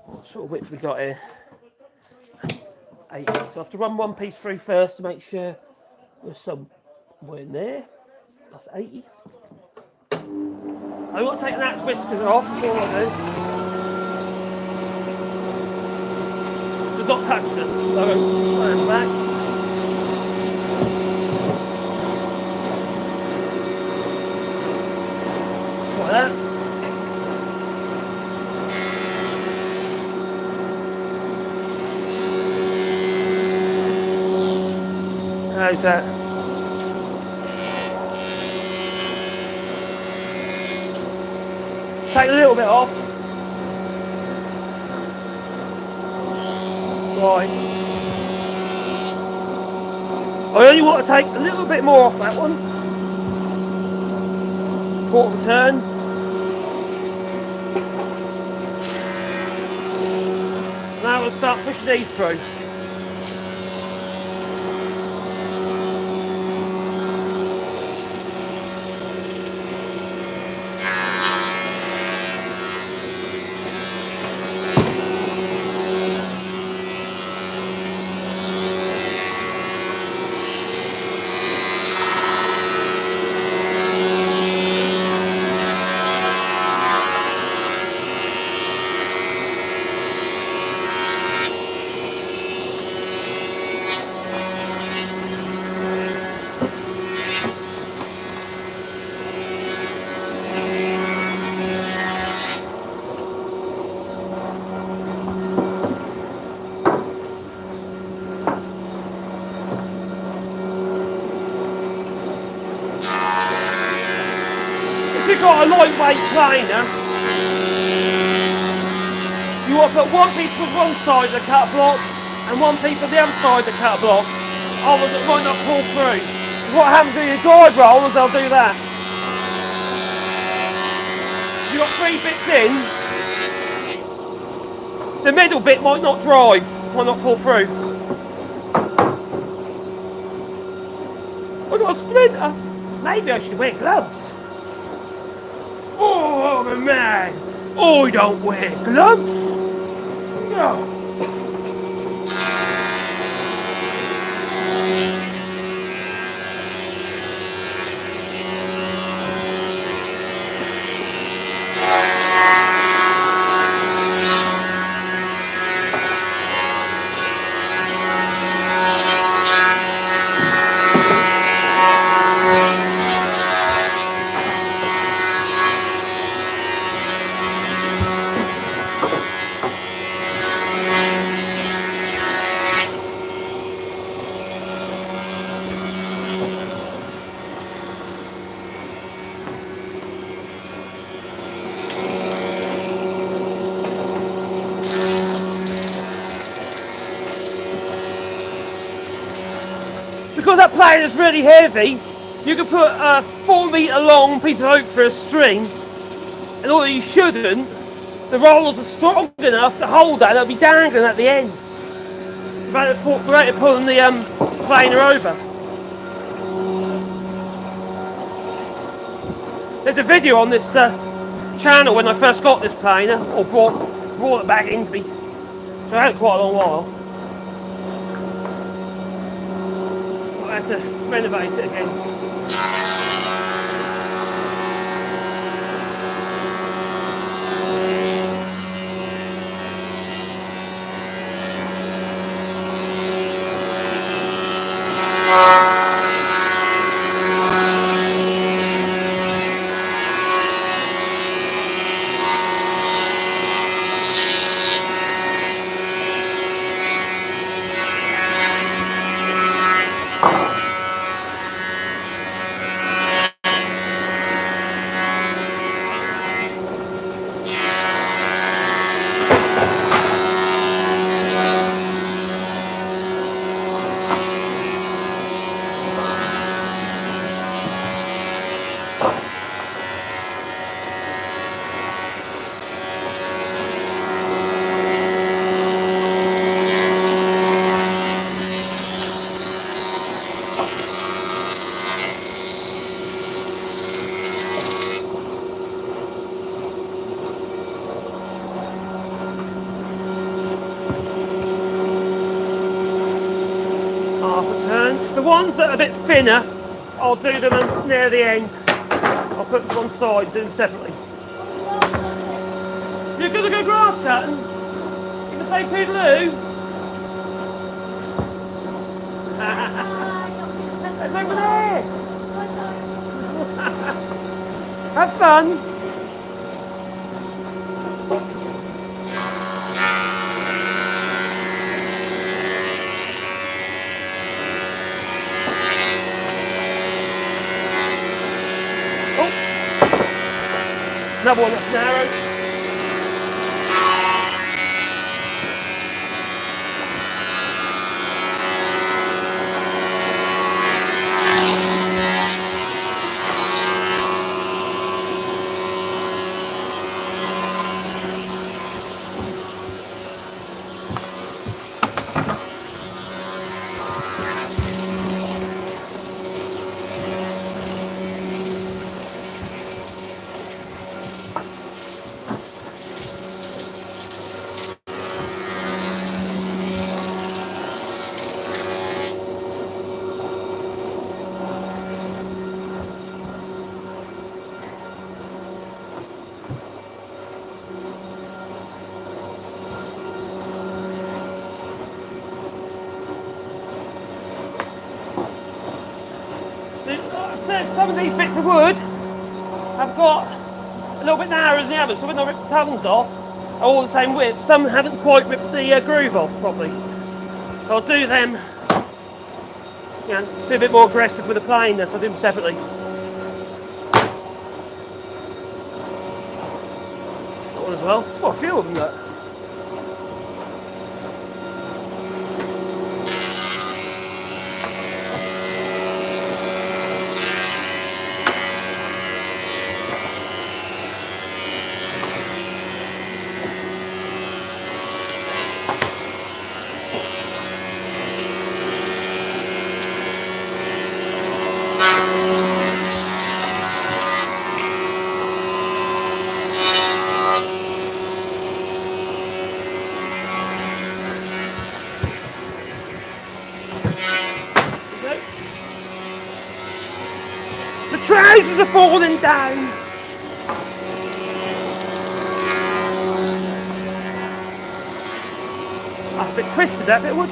What sort of width we got here? 80. So I have to run one piece through first to make sure there's somewhere in there. That's 80. I've got to take that whiskers off, that's all I do. Just not touch them. So I go stand back. Like that. How's that? Take a little bit off. Right. I only want to take a little bit more off that one. Quarter of a turn. Now we'll start pushing these through. If you've got a lightweight planer, you want to put one piece on one side of the cut block and one piece on the other side of the cut block. Otherwise it might not pull through. What happens to your drive rollers, they'll do that. You've got 3 bits in, the middle bit might not drive, might not pull through. I got a splinter. Maybe I should wear gloves. Oh, I'm a man. I don't wear gloves. No. Because that plane is really heavy, you can put a 4 metre long piece of oak for a string, and although you shouldn't, the rollers are strong enough to hold that, they'll be dangling at the end. Great at pulling the planer over. There's a video on this channel when I first got this planer, or brought it back into me, so I had it quite a long while. I had to renovate it again. Half a turn. The ones that are a bit thinner, I'll do them near the end. I'll put them to one side, do them separately. You're going to go grass cutting? You can say toodaloo? It's over there! Have fun! Another one that's narrow. Some of these bits of wood have got a little bit narrower than the others, so when I rip the tongues off, are all the same width. Some haven't quite ripped the groove off properly. So I'll do them, you know, be a bit more aggressive with the planer, so I'll do them separately. That one as well. There's quite a few of them, look. houses are falling down. That's a bit twisted, that bit wood.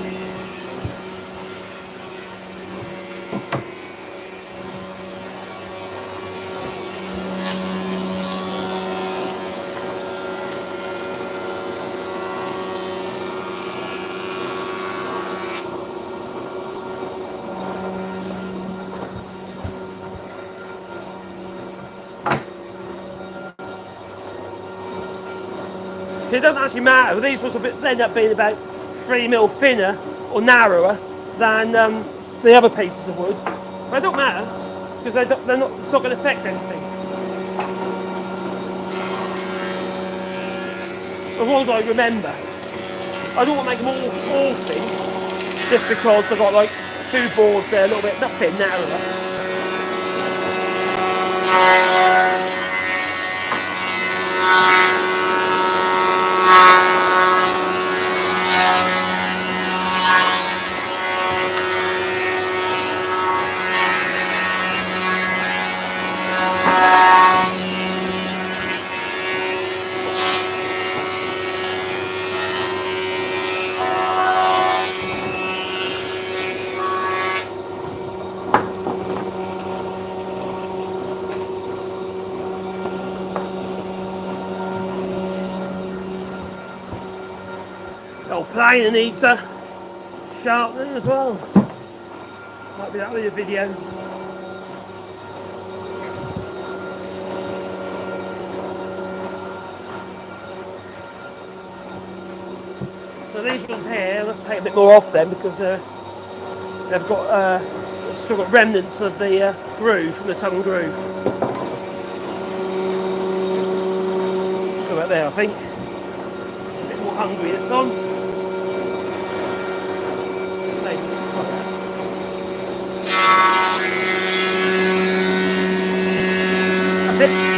So it doesn't actually matter. These ones will end up being about 3mm thinner or narrower than the other pieces of wood. But it don't matter because they're not. It's not going to affect anything. As long as I remember. I don't want to make them all thin, just because I've got like 2 boards there, a little bit, not thin, narrower. The old planer needs a sharpening as well. Might be that with a video. So these ones here, let's take a bit more off them because they've got still got remnants of the groove from the tongue groove. Go right there, I think. A bit more hungry this time. That's it.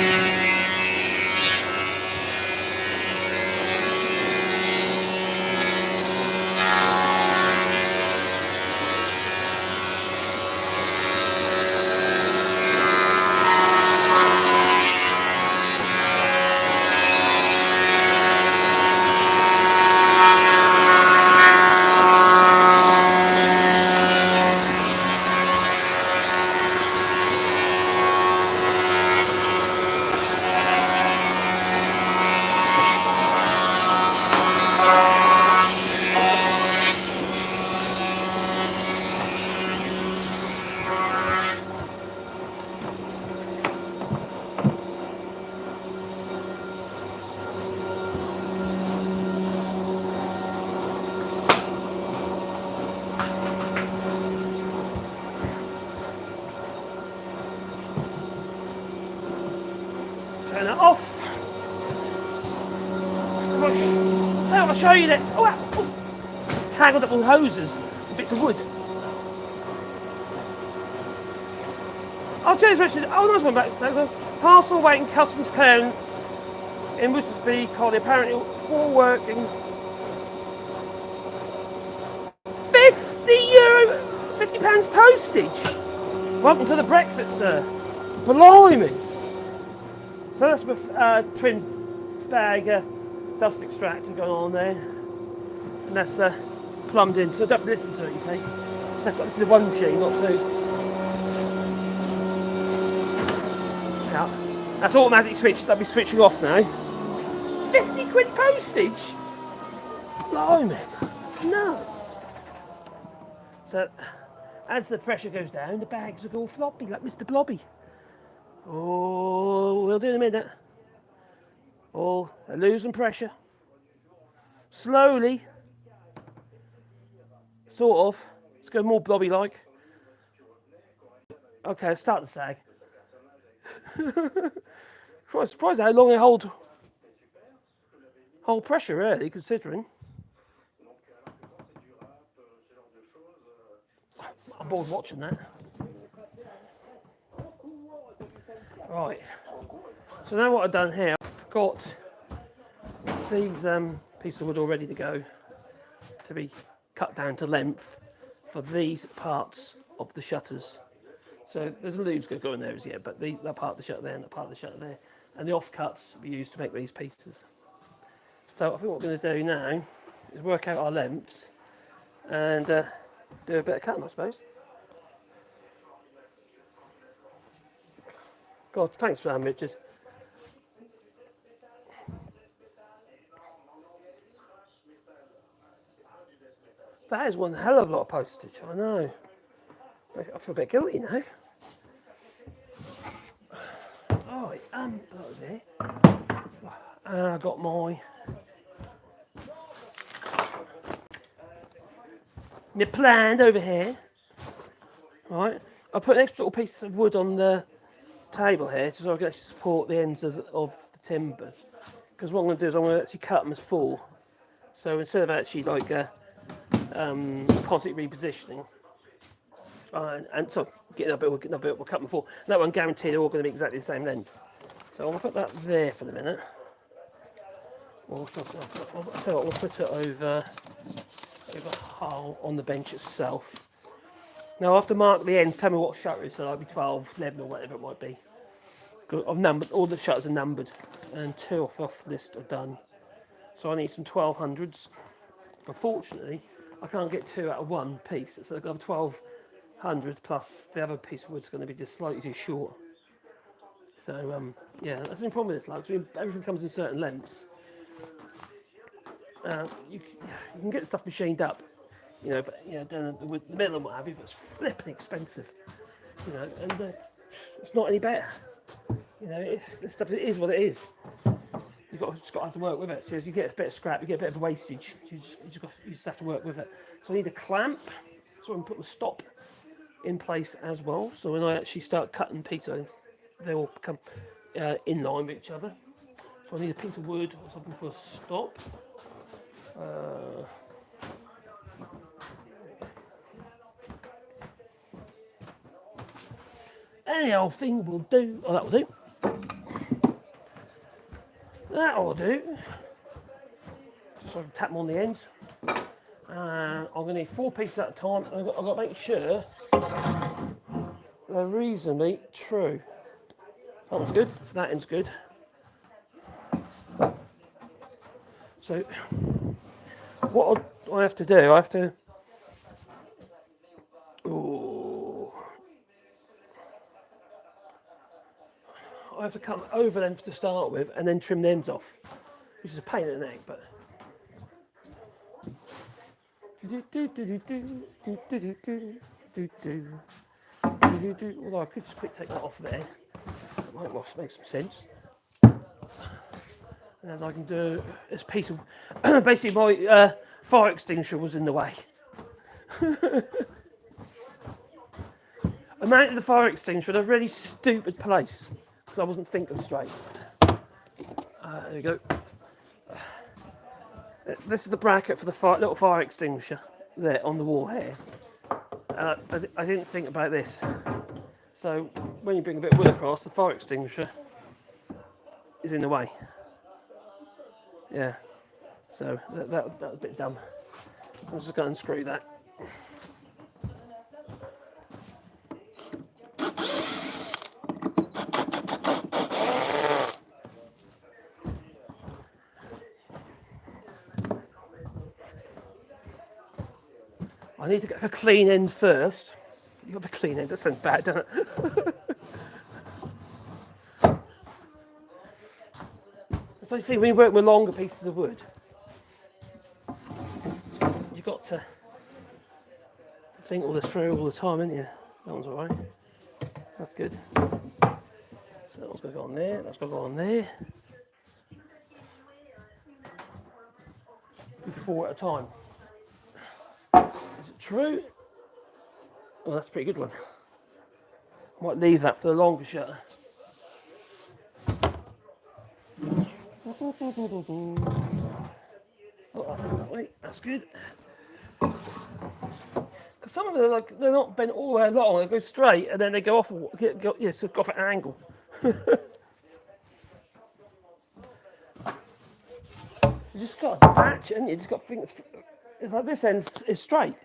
Turn it off. I'll show you that. Oh, tangled up all hoses and bits of wood. I'll tell you this, Richard. Oh, nice one back. Parcel waiting customs clearance in Worcester Collie. Apparently, all working. €50, £50 postage. Welcome to the Brexit, sir. Blimey. So that's with twin bag dust extractor going on there, and that's plumbed in. So don't listen to it, you see. So I've got this is the one machine, not 2. Now, that's automatic switch. That'll be switching off now. £50 postage. Blimey, that's nuts. So as the pressure goes down, the bags will go all floppy like Mr. Blobby. Oh, we'll do in a minute. Oh, they're losing pressure. Slowly. Sort of. Let's go more blobby-like. Okay, let's start the sag. I'm surprised how long they hold pressure, really, considering. I'm bored watching that. Right, so now what I've done here, I've got these pieces of wood all ready to go to be cut down to length for these parts of the shutters. So there's loops going to go in there as yet, but that part of the shutter there and that part of the shutter there. And the offcuts we use to make these pieces. So I think what we're going to do now is work out our lengths and do a bit of cutting, I suppose. God, thanks for that, Richard. That is one hell of a lot of postage, I know. I feel a bit guilty now. Oh, that was it. And I got my plan over here. Right, I put an extra little piece of wood on the table here so I can actually support the ends of the timbers. Because what I'm going to do is I'm going to actually cut them as four. So instead of actually like constantly repositioning, and so getting a bit, we'll cut them four. And that one guaranteed they're all going to be exactly the same length. So I'm going to put that there for the minute. We'll put it over on the bench itself. Now I have to mark the ends, tell me what shutter it is, so that'll be 12, 11 or whatever it might be. I've numbered, all the shutters are numbered, and 2 off the list are done. So I need some 1200s. Unfortunately, I can't get 2 out of one piece, so I've got 1200 plus the other piece of wood's going to be just slightly too short. So yeah, that's the problem with this, like, everything comes in certain lengths. You can get stuff machined up, you know, but you know, down the middle and what have you, but it's flipping expensive, you know, and it's not any better. You know, this stuff is what it is. You've just got to have to work with it. So as you get a bit of scrap, you get a bit of wastage. You just have to work with it. So I need a clamp, so I can put the stop in place as well. So when I actually start cutting pieces, they all become in line with each other. So I need a piece of wood or something for a stop. Any old thing will do. Oh, that will do. That'll do. So I can tap them on the ends. I'm going to need 4 pieces at a time. I've got to make sure they're reasonably true. That one's good. That end's good. So what I have to do, I have to. I have to cut over length to start with and then trim the ends off, which is a pain in the neck, but. Although I could just quick take that off there, that might make some sense. And then I can do this piece of. Basically, my fire extinguisher was in the way. I mounted the fire extinguisher in a really stupid place because I wasn't thinking straight. There we go. This is the bracket for the little fire extinguisher there on the wall here. I didn't think about this. So when you bring a bit of wood across, the fire extinguisher is in the way. Yeah. So that was a bit dumb. I'm just going to unscrew that. I need to get a clean end first. You got the clean end, that sounds bad, doesn't it? That's the thing when you work with longer pieces of wood. You've got to think all this through all the time, haven't you? That one's alright. That's good. So that one's got to go on there, that's got to go on there. 4 at a time. Is it true? Oh, that's a pretty good one. Might leave that for the longer shutter. Oh, wait, that's good. Because some of them are they're not bent all the way along. They go straight and then they go off. Go off at an angle. You just got to patch it, and you just got to think it's like this end is straight,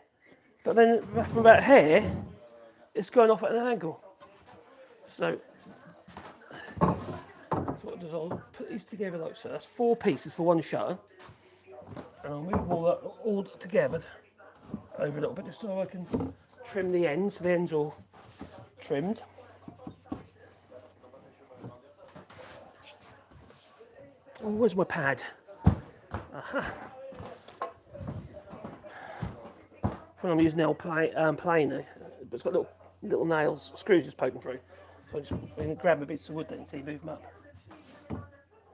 but then from about here, it's going off at an angle. So what it does, I'll put these together like so. That's 4 pieces for one shutter, and I'll move all together over a little bit just so I can trim the ends. So the ends all trimmed. Oh, where's my pad? Aha. When I'm using nail planer, but it's got little nails, screws just poking through. So I'm going to grab a bit of wood then, so you move them up.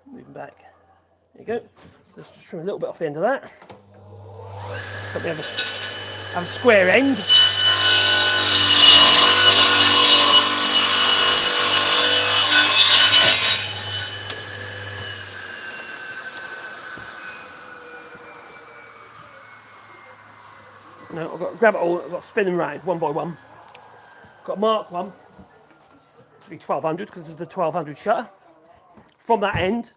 Move them back. There you go. Let's just trim a little bit off the end of that. So we have a square end. Now I've got to grab it all, I've got to spin them round one by one. Got to mark one to be 1200 because this is the 1200 shutter. From that end,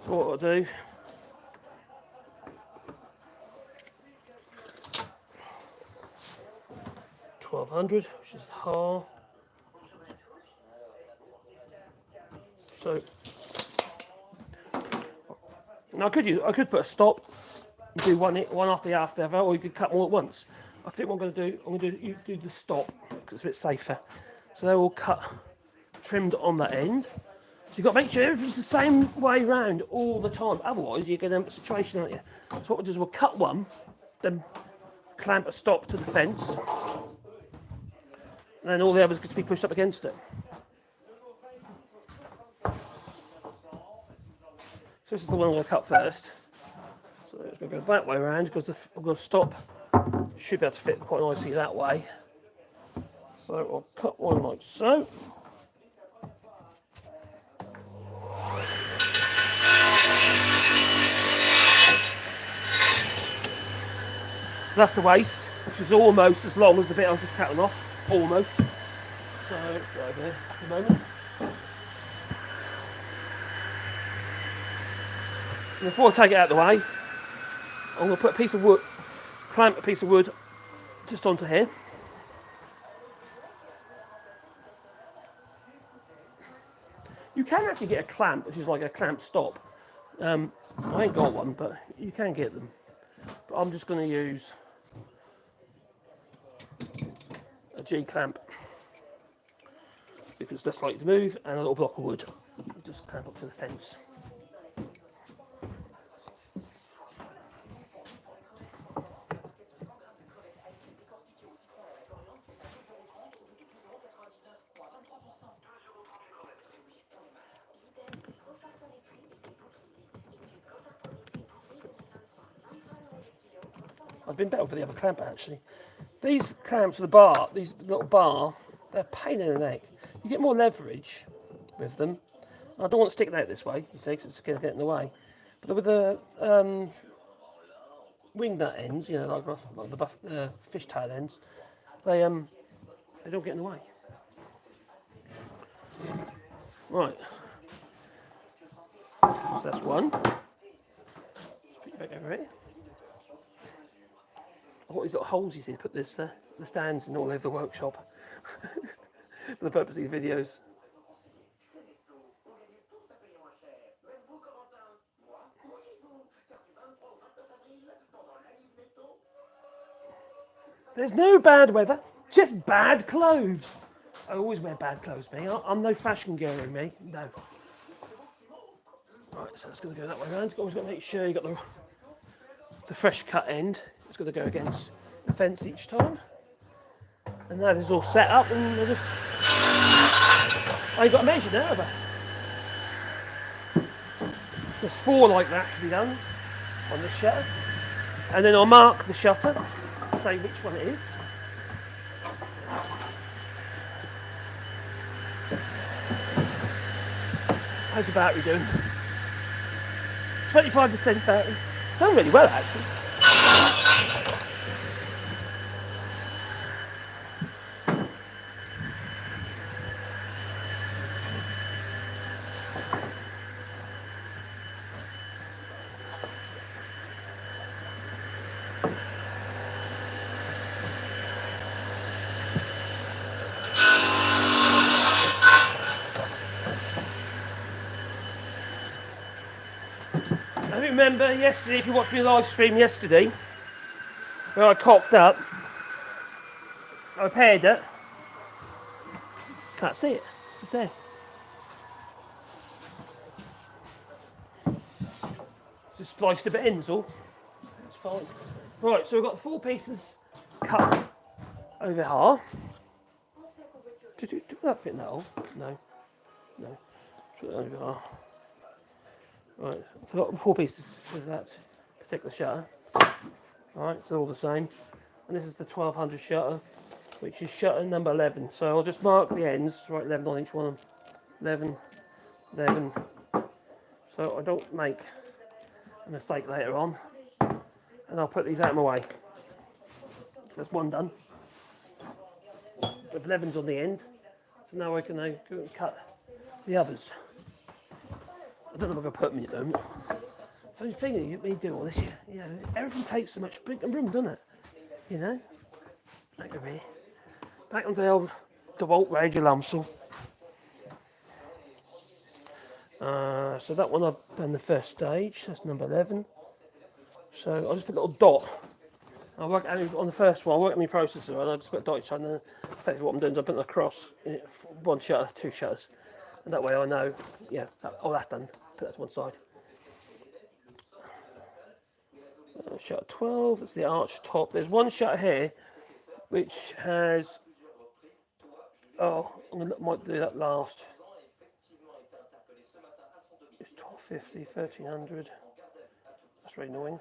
so what I'll do, $1200, which is half. So now I could put a stop and do one after the other, or you could cut them all at once. I think what I'm going to do you do the stop because it's a bit safer. So they're all trimmed on that end. So you've got to make sure everything's the same way round all the time. Otherwise, you're going to have a situation, aren't you? So what we'll do is we'll cut one, then clamp a stop to the fence, and then all the others get to be pushed up against it. So this is the one I'm going to cut first. So it's going to go that way around because I'm going to stop. Should be able to fit quite nicely that way. So I'll cut one like so. So that's the waist, which is almost as long as the bit I'm just cutting off. Almost. So let's go over here for a moment. And before I take it out of the way, I'm going to put a piece of wood, clamp a piece of wood just onto here. You can actually get a clamp, which is like a clamp stop. I ain't got one, but you can get them. But I'm just going to use a G clamp because it's less likely to move, and a little block of wood. Just clamp up to the fence. I've been better for the other clamp actually. These clamps with the bar, these little bar, they're a pain in the neck. You get more leverage with them. I don't want to stick it out this way, you see, because it's going to get in the way. But with the wing nut ends, you know, like the fishtail ends, they don't get in the way. Right. So that's one. Let's put you back over here. I've got these little holes you see to put the stands in all over the workshop for the purpose of these videos. There's no bad weather, just bad clothes. I always wear bad clothes, me. I'm no fashion guru, me. No. Right, so it's going to go that way around. Always got to make sure you got the fresh cut end. It's got to go against the fence each time. And that is all set up, and we'll just. Oh, you've got to measure now, have I? There's 4 like that to be done on the shutter. And then I'll mark the shutter, say which one it is. How's the battery doing? 25% battery. Done really well actually. remember yesterday, if you watched me live stream yesterday, where I cocked up, I repaired it. Can't see it. It's just there. Just spliced a bit in, that's all. It's fine. Right, so we've got 4 pieces cut over here. Do that fit now? No. No. Put it over here. Right, so I've got 4 pieces with that particular shutter. Alright, it's all the same. And this is the 1200 shutter, which is shutter number 11. So I'll just mark the ends, write 11 on each one of them. 11, 11. So I don't make a mistake later on. And I'll put these out of my way. That's one done. With 11s on the end. So now I can go and cut the others. I don't know if I can put them in at the moment. So you're thinking, you me do all this, you know, everything takes so much room, doesn't it? You know? Back over here. Back onto the old DeWalt radial lumsel. So that one I've done the first stage, that's number 11. So I'll just put a little dot. I'll work on the first one, I'll work on my processor and I'll just put a dot each side, and then effectively what I'm doing is I'm putting it across in it, 1 shutter, 2 shutters. And that way I know, yeah, that's done. Put that to one side. Shutter 12, that's the arch top. There's one shutter here which has, might do that last. It's 1250, 1300. That's really annoying.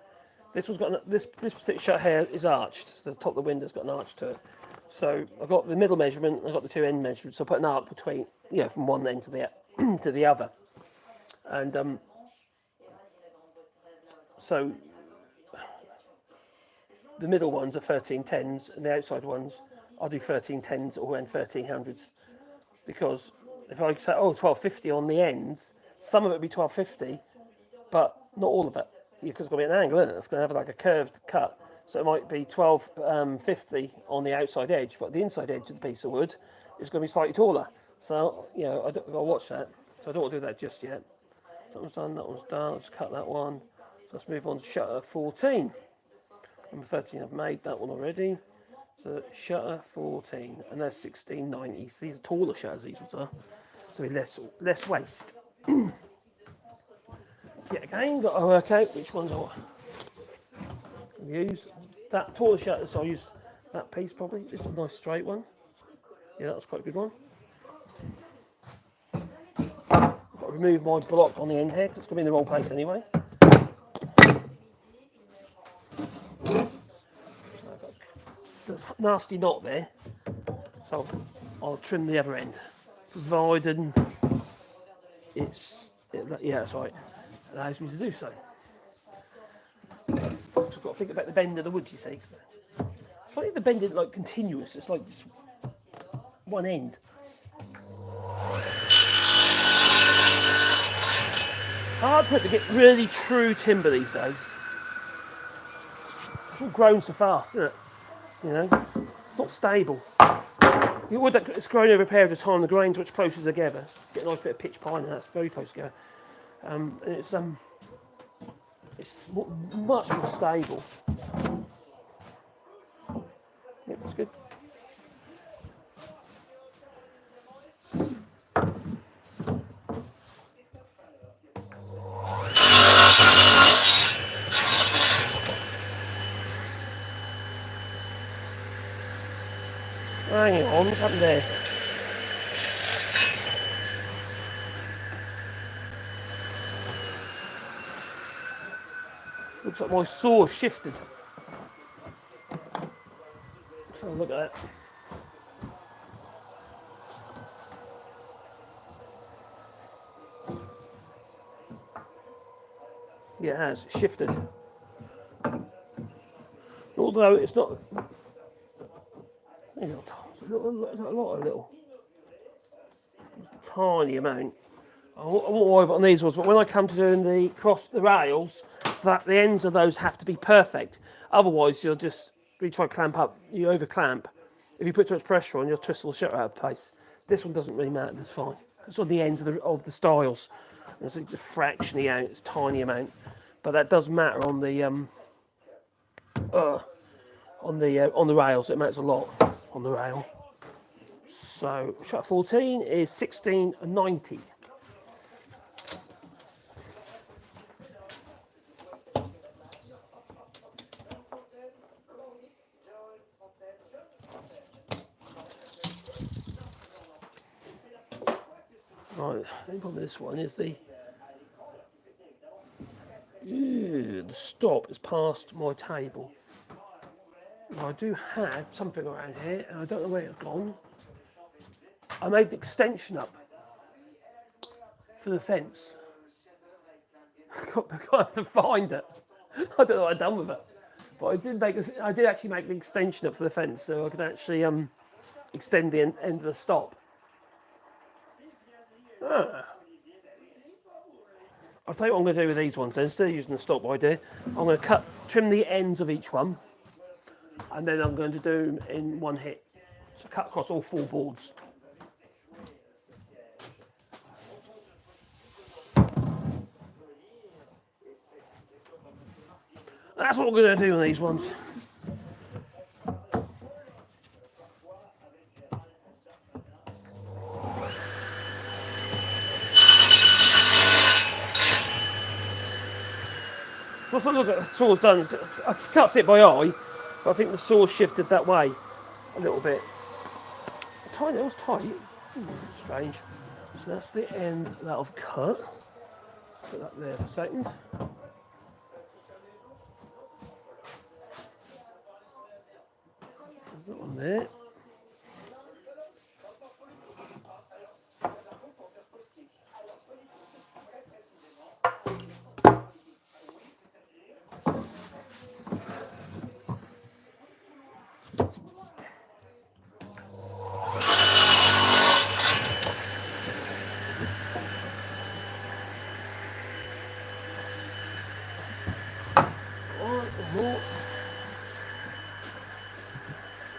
This one's got this particular shutter here is arched. So the top of the window's got an arch to it. So I've got the middle measurement, I've got the 2 end measurements. So I put an arc between, you know, from one end to the to the other. And so the middle ones are 1310s, and the outside ones I'll do 1310s or 1300s, because if I say 1250 on the ends, some of it will be 1250, but not all of it, because it's going to be an angle, isn't it? It's going to have like a curved cut, so it might be 1250 on the outside edge, but the inside edge of the piece of wood is going to be slightly taller. So you know, I'll watch that. So I don't want to do that just yet. That one's done. That one's done. I'll just cut that one. So let's move on to shutter 14. Number 13, I've made that one already. So shutter 14, and there's 1690s. These are taller shutters, these ones are. So less waste. Yet again, got to work out which ones I'll use. That taller shutter, so I'll use that piece probably. This is a nice straight one. Yeah, that's quite a good one. I've got to remove my block on the end here, because it's going to be in the wrong place anyway. There's a nasty knot there, so I'll trim the other end, provided that's right, it allows me to do so. So I've got to think about the bend of the wood, you see. It's funny the bend isn't like continuous, it's like just one end. Hard to get really true timber these days. It's all grown so fast, isn't it? You know, it's not stable. The wood that's grown over a period of time, the grains much closer together. Get a nice bit of pitch pine, and that's very close together. And it's much more stable. Yeah, that's good. Hang on, what's happened there? Looks like my saw shifted. Let's have a look at that. Yeah, it has shifted. Although it's not. It's a lot of little tiny amount. I won't worry about these ones, but when I come to doing the rails, that the ends of those have to be perfect. Otherwise, you'll just really try to clamp up. You over clamp. If you put too much pressure on, you'll twist the shutter out of place. This one doesn't really matter. It's fine. It's on the ends of the styles. It's just fractionally out. It's a tiny amount. but that does matter on the rails. It matters a lot on the rail. So shutter 14 is 1690. Right, the problem with this one is the stop is past my table. I do have something around here, and I don't know where it's gone. I made the extension up for the fence. I have to find it. I don't know what I've done with it, but I did actually make the extension up for the fence, so I could actually extend the end of the stop. I'll tell you what I'm going to do with these ones then. Instead of using the stop idea, I'm going to trim the ends of each one, and then I'm going to do them in one hit. So cut across all 4 boards. That's what we're going to do on these ones. Once I look at the saw's done, I can't see it by eye, but I think the saw shifted that way a little bit. It was tight. Strange. So that's the end that I've cut. Put that there for a second. There's that one there.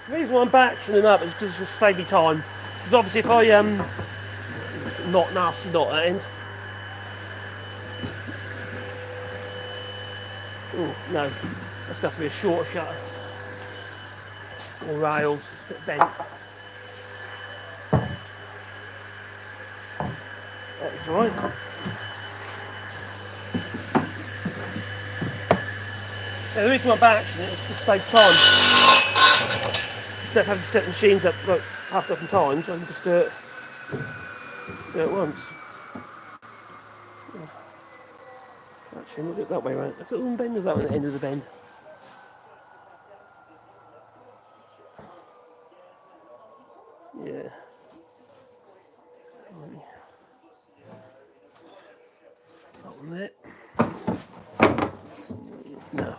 The reason why I'm batching them up is just to save me time. Because obviously if I not nasty knot at end. Oh no, that's got to be a shorter shutter. More rails, it's a bit bent. That's alright. Yeah, the reason why I'm batching it is to save time. Instead of having to set the machines up like half a dozen times, I can just do it once. Actually, we'll do it that way around. Is it one bend or that one at the end of the bend? Yeah. That one there. No.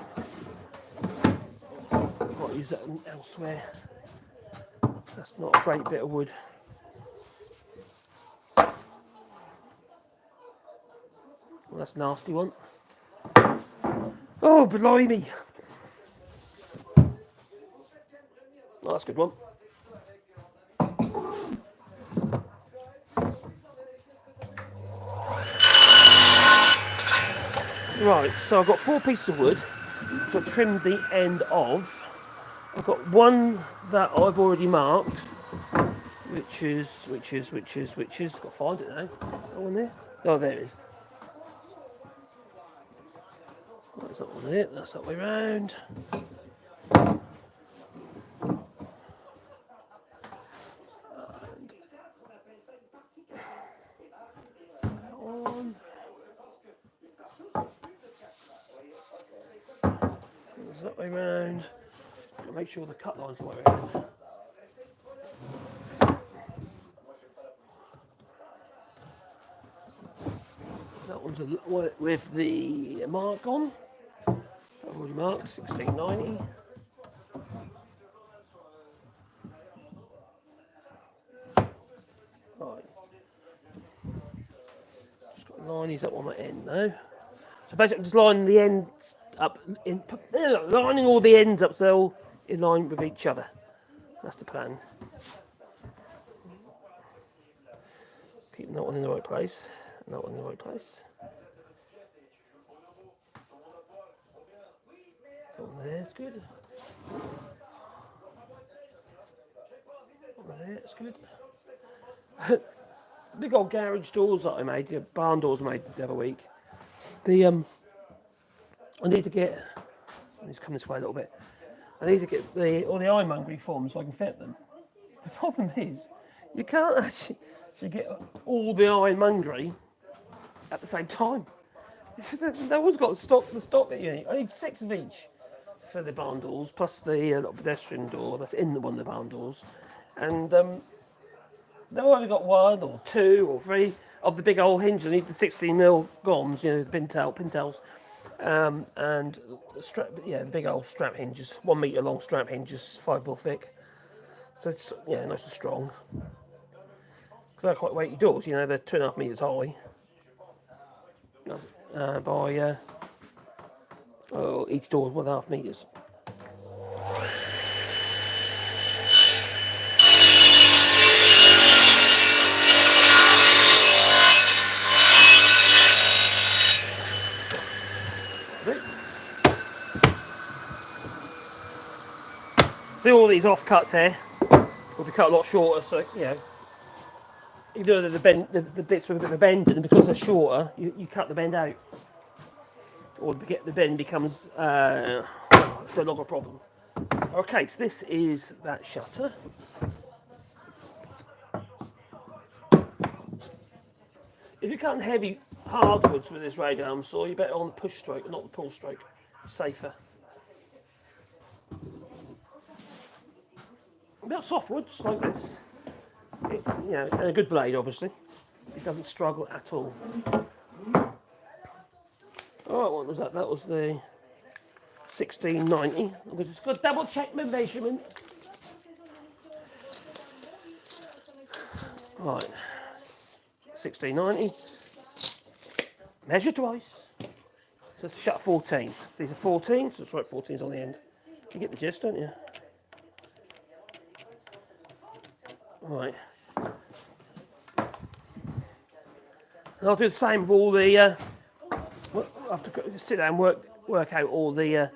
I'll use that elsewhere. That's not a great bit of wood. Well, that's a nasty one. Oh, blimey! Oh, that's a good one. Right, so I've got 4 pieces of wood, which I trimmed the end of. I've got one that I've already marked, which is, got to find it now. That one there? Oh, there it is. That's that one there, that's that way round. That way round. Gotta make sure the cut line's the way round. That one's with the mark on. I've already marked 1690. Right. Just got lining up on the end now. So basically, I'm just lining the ends up, lining all the ends up so they're all in line with each other. That's the plan. Keeping that one in the right place, and that one in the right place. There's good. There's good. Big old garage doors that I made, the barn doors I made the other week. I need to get. Let's come this way a little bit. I need to get all the ironmongery forms so I can fit them. The problem is, you can't actually get all the ironmongery at the same time. No one's got the stock that you need. I need 6 of each for the barn doors, plus the little pedestrian door that's in one of the barn doors. And they've only got 1 or 2 or 3 of the big old hinges. I need the 16mm goms, the pintels. And the big old strap hinges, 1 metre long strap hinges, 5mm thick. So it's nice and strong. Because they're quite weighty doors, they're 2.5 metres high. Each door is 1.5 metres. See all these offcuts here will be cut a lot shorter, so even though the bits with a bit of a bend in, and because they're shorter, you cut the bend out, or the bend becomes it's no longer a problem. Okay, so this is that shutter. If you're cutting heavy hardwoods with this radio arm saw, you're better on the push stroke, not the pull stroke. Safer. About softwoods like this, and a good blade, obviously. It doesn't struggle at all. Oh, what was that? That was the 1690. I'm just going to double check my measurement. Right, 1690. Measure twice. So it's shut 14. So these are 14, so it's right 14's on the end. You get the gist, don't you? Right. And I'll do the same with all the. I have to sit down and work out all the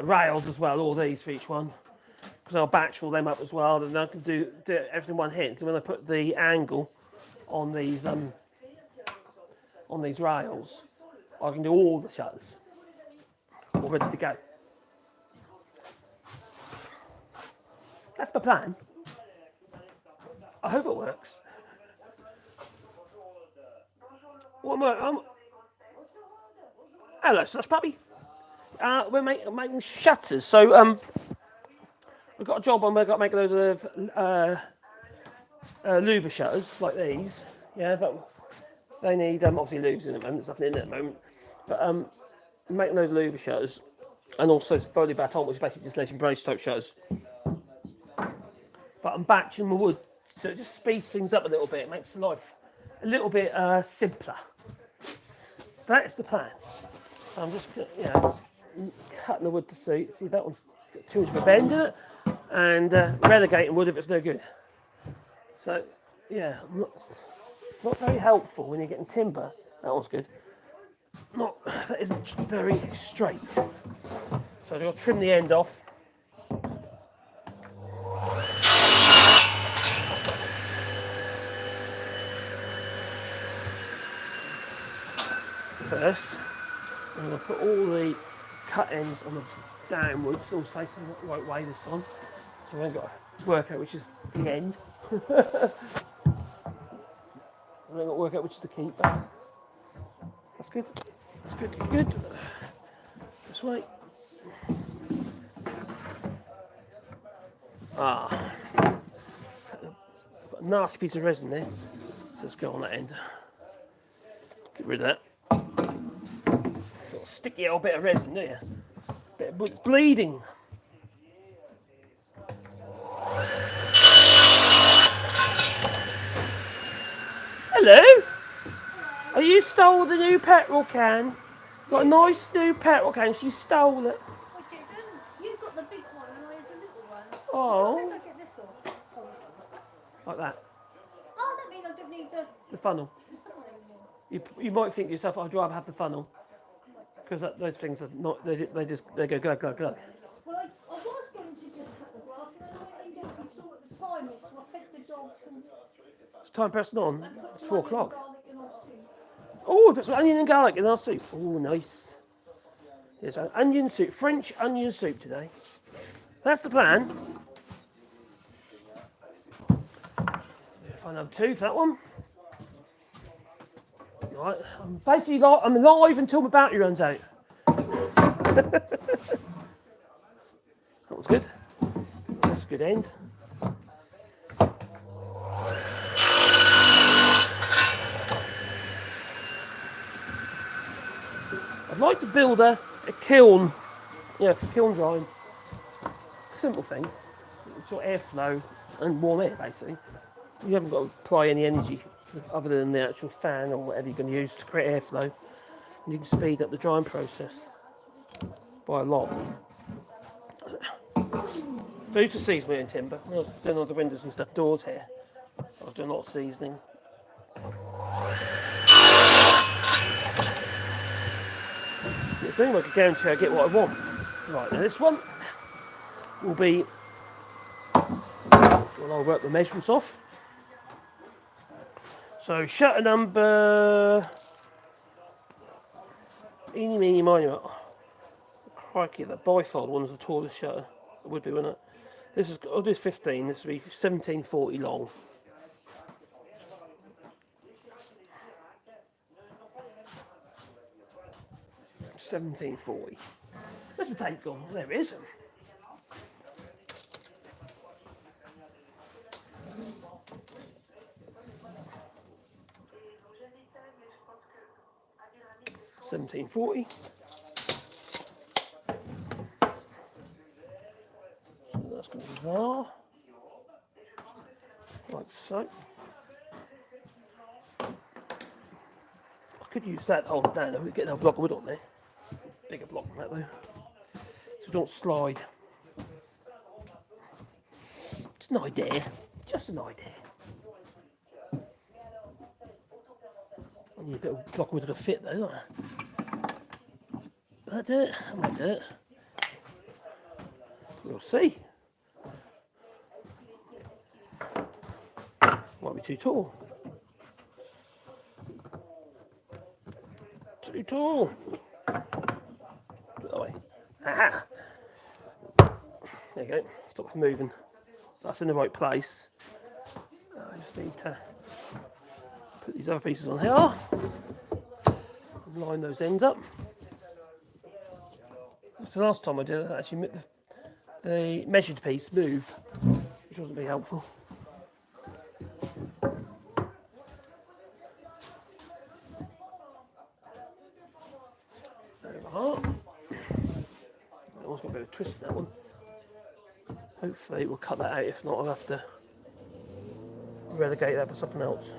rails as well, all these for each one, because I'll batch all them up as well. And I can do everything in one hit. So when I put the angle on these rails, I can do all the shutters, all ready to go. That's my plan. I hope it works. Hello, Slush Puppy. We're making shutters. So we've got a job on. We've got to make a load of louver shutters like these. Yeah, but they need obviously louvers in at the moment. There's nothing in it at the moment. But make a load of louver shutters, and also folio baton, which is basically just lead and brace type shutters. But I'm batching my wood, so it just speeds things up a little bit. It makes life a little bit simpler. That's the plan. So I'm just cutting the wood to suit. See, that one's got too much of a bend in it, and relegating wood if it's no good. So not very helpful when you're getting timber. That one's good. That isn't very straight. So I've got to trim the end off. First, I'm going to put all the cut ends on the downwards, still facing the right way this time. So I've got to work out which is the end. And I've got to work out which is the keeper. That's good. That's good. Good. This way. I've got a nasty piece of resin there. So let's go on that end. Get rid of that. Sticky old bit of resin there. It's bleeding. Hello? Oh, you stole the new petrol can. Got a nice new petrol can, so you stole it. I didn't. You got the big one and I had the little one. Oh. How did I get this off? Like that. Oh, that means I don't need The funnel. the funnel anymore. You might think to yourself, I'd rather have the funnel. because those things are not. They go glug glug glug. Well, I was going to just cut the grass, and then I ended up and saw what the time is, so I fed the dogs and It's time pressing on. put It's some 4 onion, o'clock. garlic and all soup. Oh, put some onion and garlic in our soup. Oh, nice. Yes, onion soup, French onion soup today. That's the plan. Find another 2 for that one. Right, I'm basically I'm live until my battery runs out. That was good. That's a good end. I'd like to build a kiln, for kiln drying. Simple thing. It's got airflow and warm air, basically. You haven't got to apply any energy other than the actual fan or whatever you're going to use to create airflow. And you can speed up the drying process by a lot. I used to season it in timber. When I was doing all the windows and stuff, doors here, I was doing a lot of seasoning. The thing I can guarantee I get what I want. Right, now this one will be, well, I'll work the measurements off. So shutter number, eeny, meeny, miny, oh, crikey, that bifold one's the tallest shutter. It would be, wouldn't it? This is, I'll do 15, this will be 1740 long. $17.40. Where's my tape gone? There it is. $17.40. So that's going to be there, like so. I could use that to hold it down. I could get another block of wood on there. Bigger block than that though, so don't slide. It's an idea, just an idea. I need a bit of block of wood to fit though, don't I? Will that do it? I might do it. We'll see. Might be too tall. Too tall. Aha! There you go, stop moving. That's in the right place. I just need to put these other pieces on here and line those ends up. So last time I did it, actually the measured piece moved, which wasn't very helpful. There we are. I've got a bit of a twist in that one. Hopefully we'll cut that out, if not I'll have to relegate that for something else.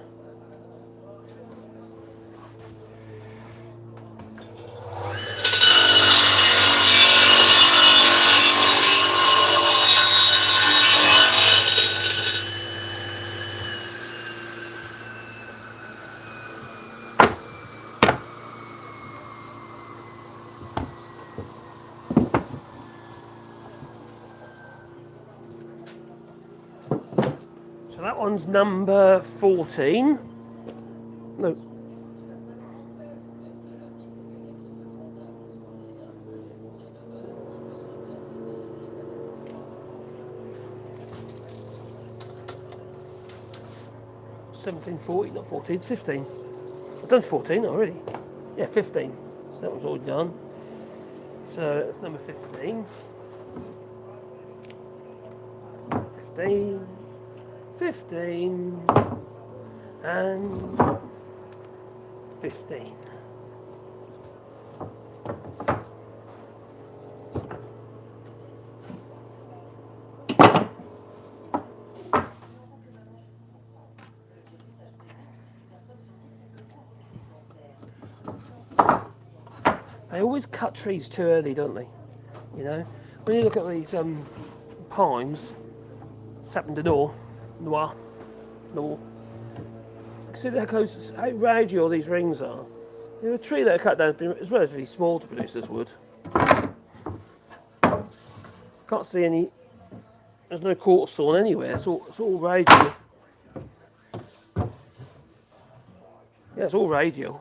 That one's number 14. No. $17.40, not 14, it's 15. I've done 14 already. Yeah, 15. So that was all done. So that's number 15. 15. 15 and 15. They always cut trees too early, don't they? You know, when you look at these pines, sapin de noir. See how close, how rowdy all these rings are. The tree that I cut down is relatively small to produce this wood. Can't see any. There's no quarter sawn anywhere. It's all radial. Yeah, it's all radial.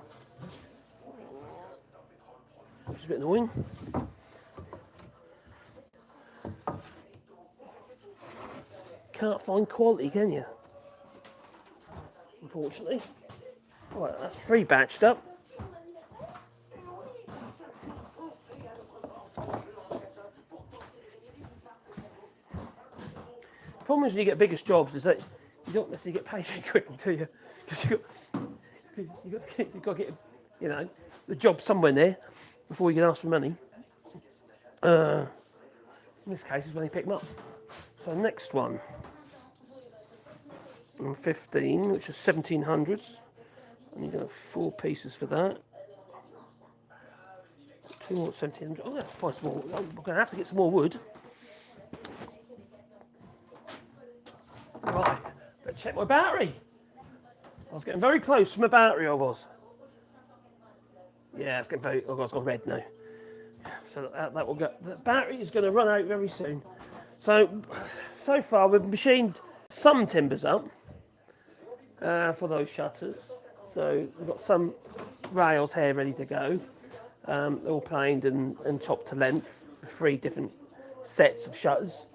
Which is a bit annoying. Can't find quality, can you? Unfortunately. Right, that's 3 batched up. The problem is when you get biggest jobs is that you don't necessarily get paid very quickly, do you? Because you've got to get, you know, the job somewhere there before you can ask for money. In this case, is when they pick them up. So next one, 15, which is 1700s. I need 4 pieces for that. 2 more 1700. Oh, that's quite small. I'm going to have to get some more wood. Right, better check my battery. I was getting very close to my battery, I was. Yeah, it's getting very, oh God, it's gone red now. So that will go, the battery is going to run out very soon. So far we've machined some timbers up for those shutters. So we've got some rails here ready to go. They're all planed and chopped to length, 3 different sets of shutters.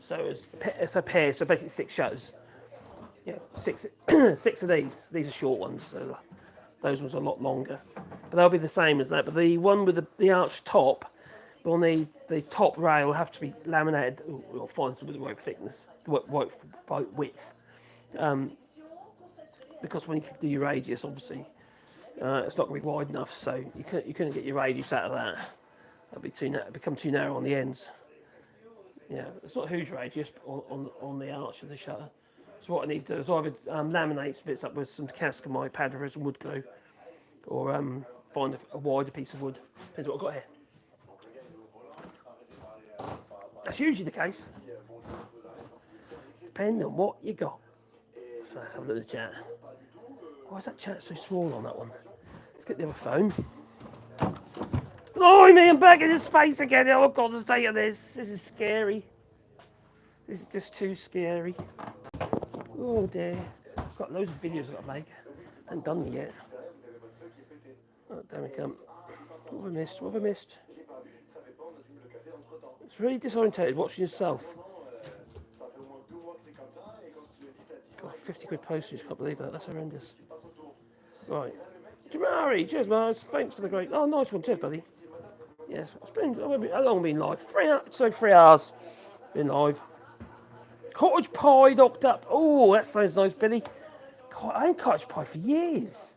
So it's a pair, so basically 6 shutters. Yeah, 6 of these. These are short ones, so those ones are a lot longer. But they'll be the same as that. But the one with the arched top, will need the top rail will have to be laminated. We'll find some with the right thickness, right width. Because when you do your radius, obviously, it's not going to be wide enough, so you couldn't get your radius out of that. That'd be become too narrow on the ends. Yeah, it's not a huge radius on the arch of the shutter. So what I need to do is either laminate some bits up with some Cascamide powder and wood glue, or find a wider piece of wood. Depends what I've got here. That's usually the case. Depending on what you got. So let's have a look at the chat. Why is that chat so small on that one? Let's get the other phone. Blimey, I'm back in space again. Oh, God's sake of this. This is scary. This is just too scary. Oh dear. I've got loads of videos I've got to make. I haven't done them yet. Oh, there we come. What have I missed? What have I missed? It's really disorientated watching yourself. God, 50 quid postage. Can't believe that. That's horrendous. Right. Jamari, cheers, Mars. Thanks for the great. Oh, nice one. Cheers, buddy. Yes, it's been. How long have I been live? 3 hours. Been live. Cottage pie knocked up. Oh, that sounds nice, Billy. God, I ain't cottage pie for years.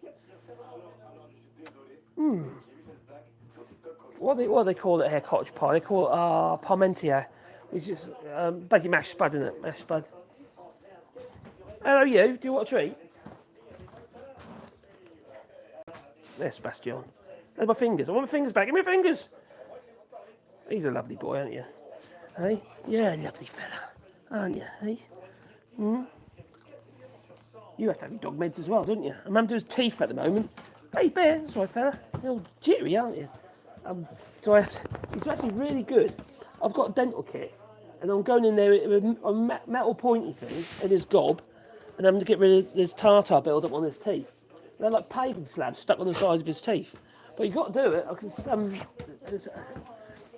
What do they call it here? Cottage pie. They call it parmentier, which is basically mashed spud, isn't it? Mashed spud. Hello, you. Do you want a treat? There's Sebastian. There's my fingers. I want my fingers back. Give me my fingers. He's a lovely boy, aren't you? Hey? Yeah, lovely fella. Aren't you? Hey? You have to have your dog meds as well, don't you? I'm having to do his teeth at the moment. Hey, Bear. That's right, fella. You're all jittery, aren't you? So he's actually really good. I've got a dental kit, and I'm going in there with a metal pointy thing and his gob, and I'm to get rid of this tartar build up on his teeth. They're like paving slabs stuck on the sides of his teeth. But you've got to do it because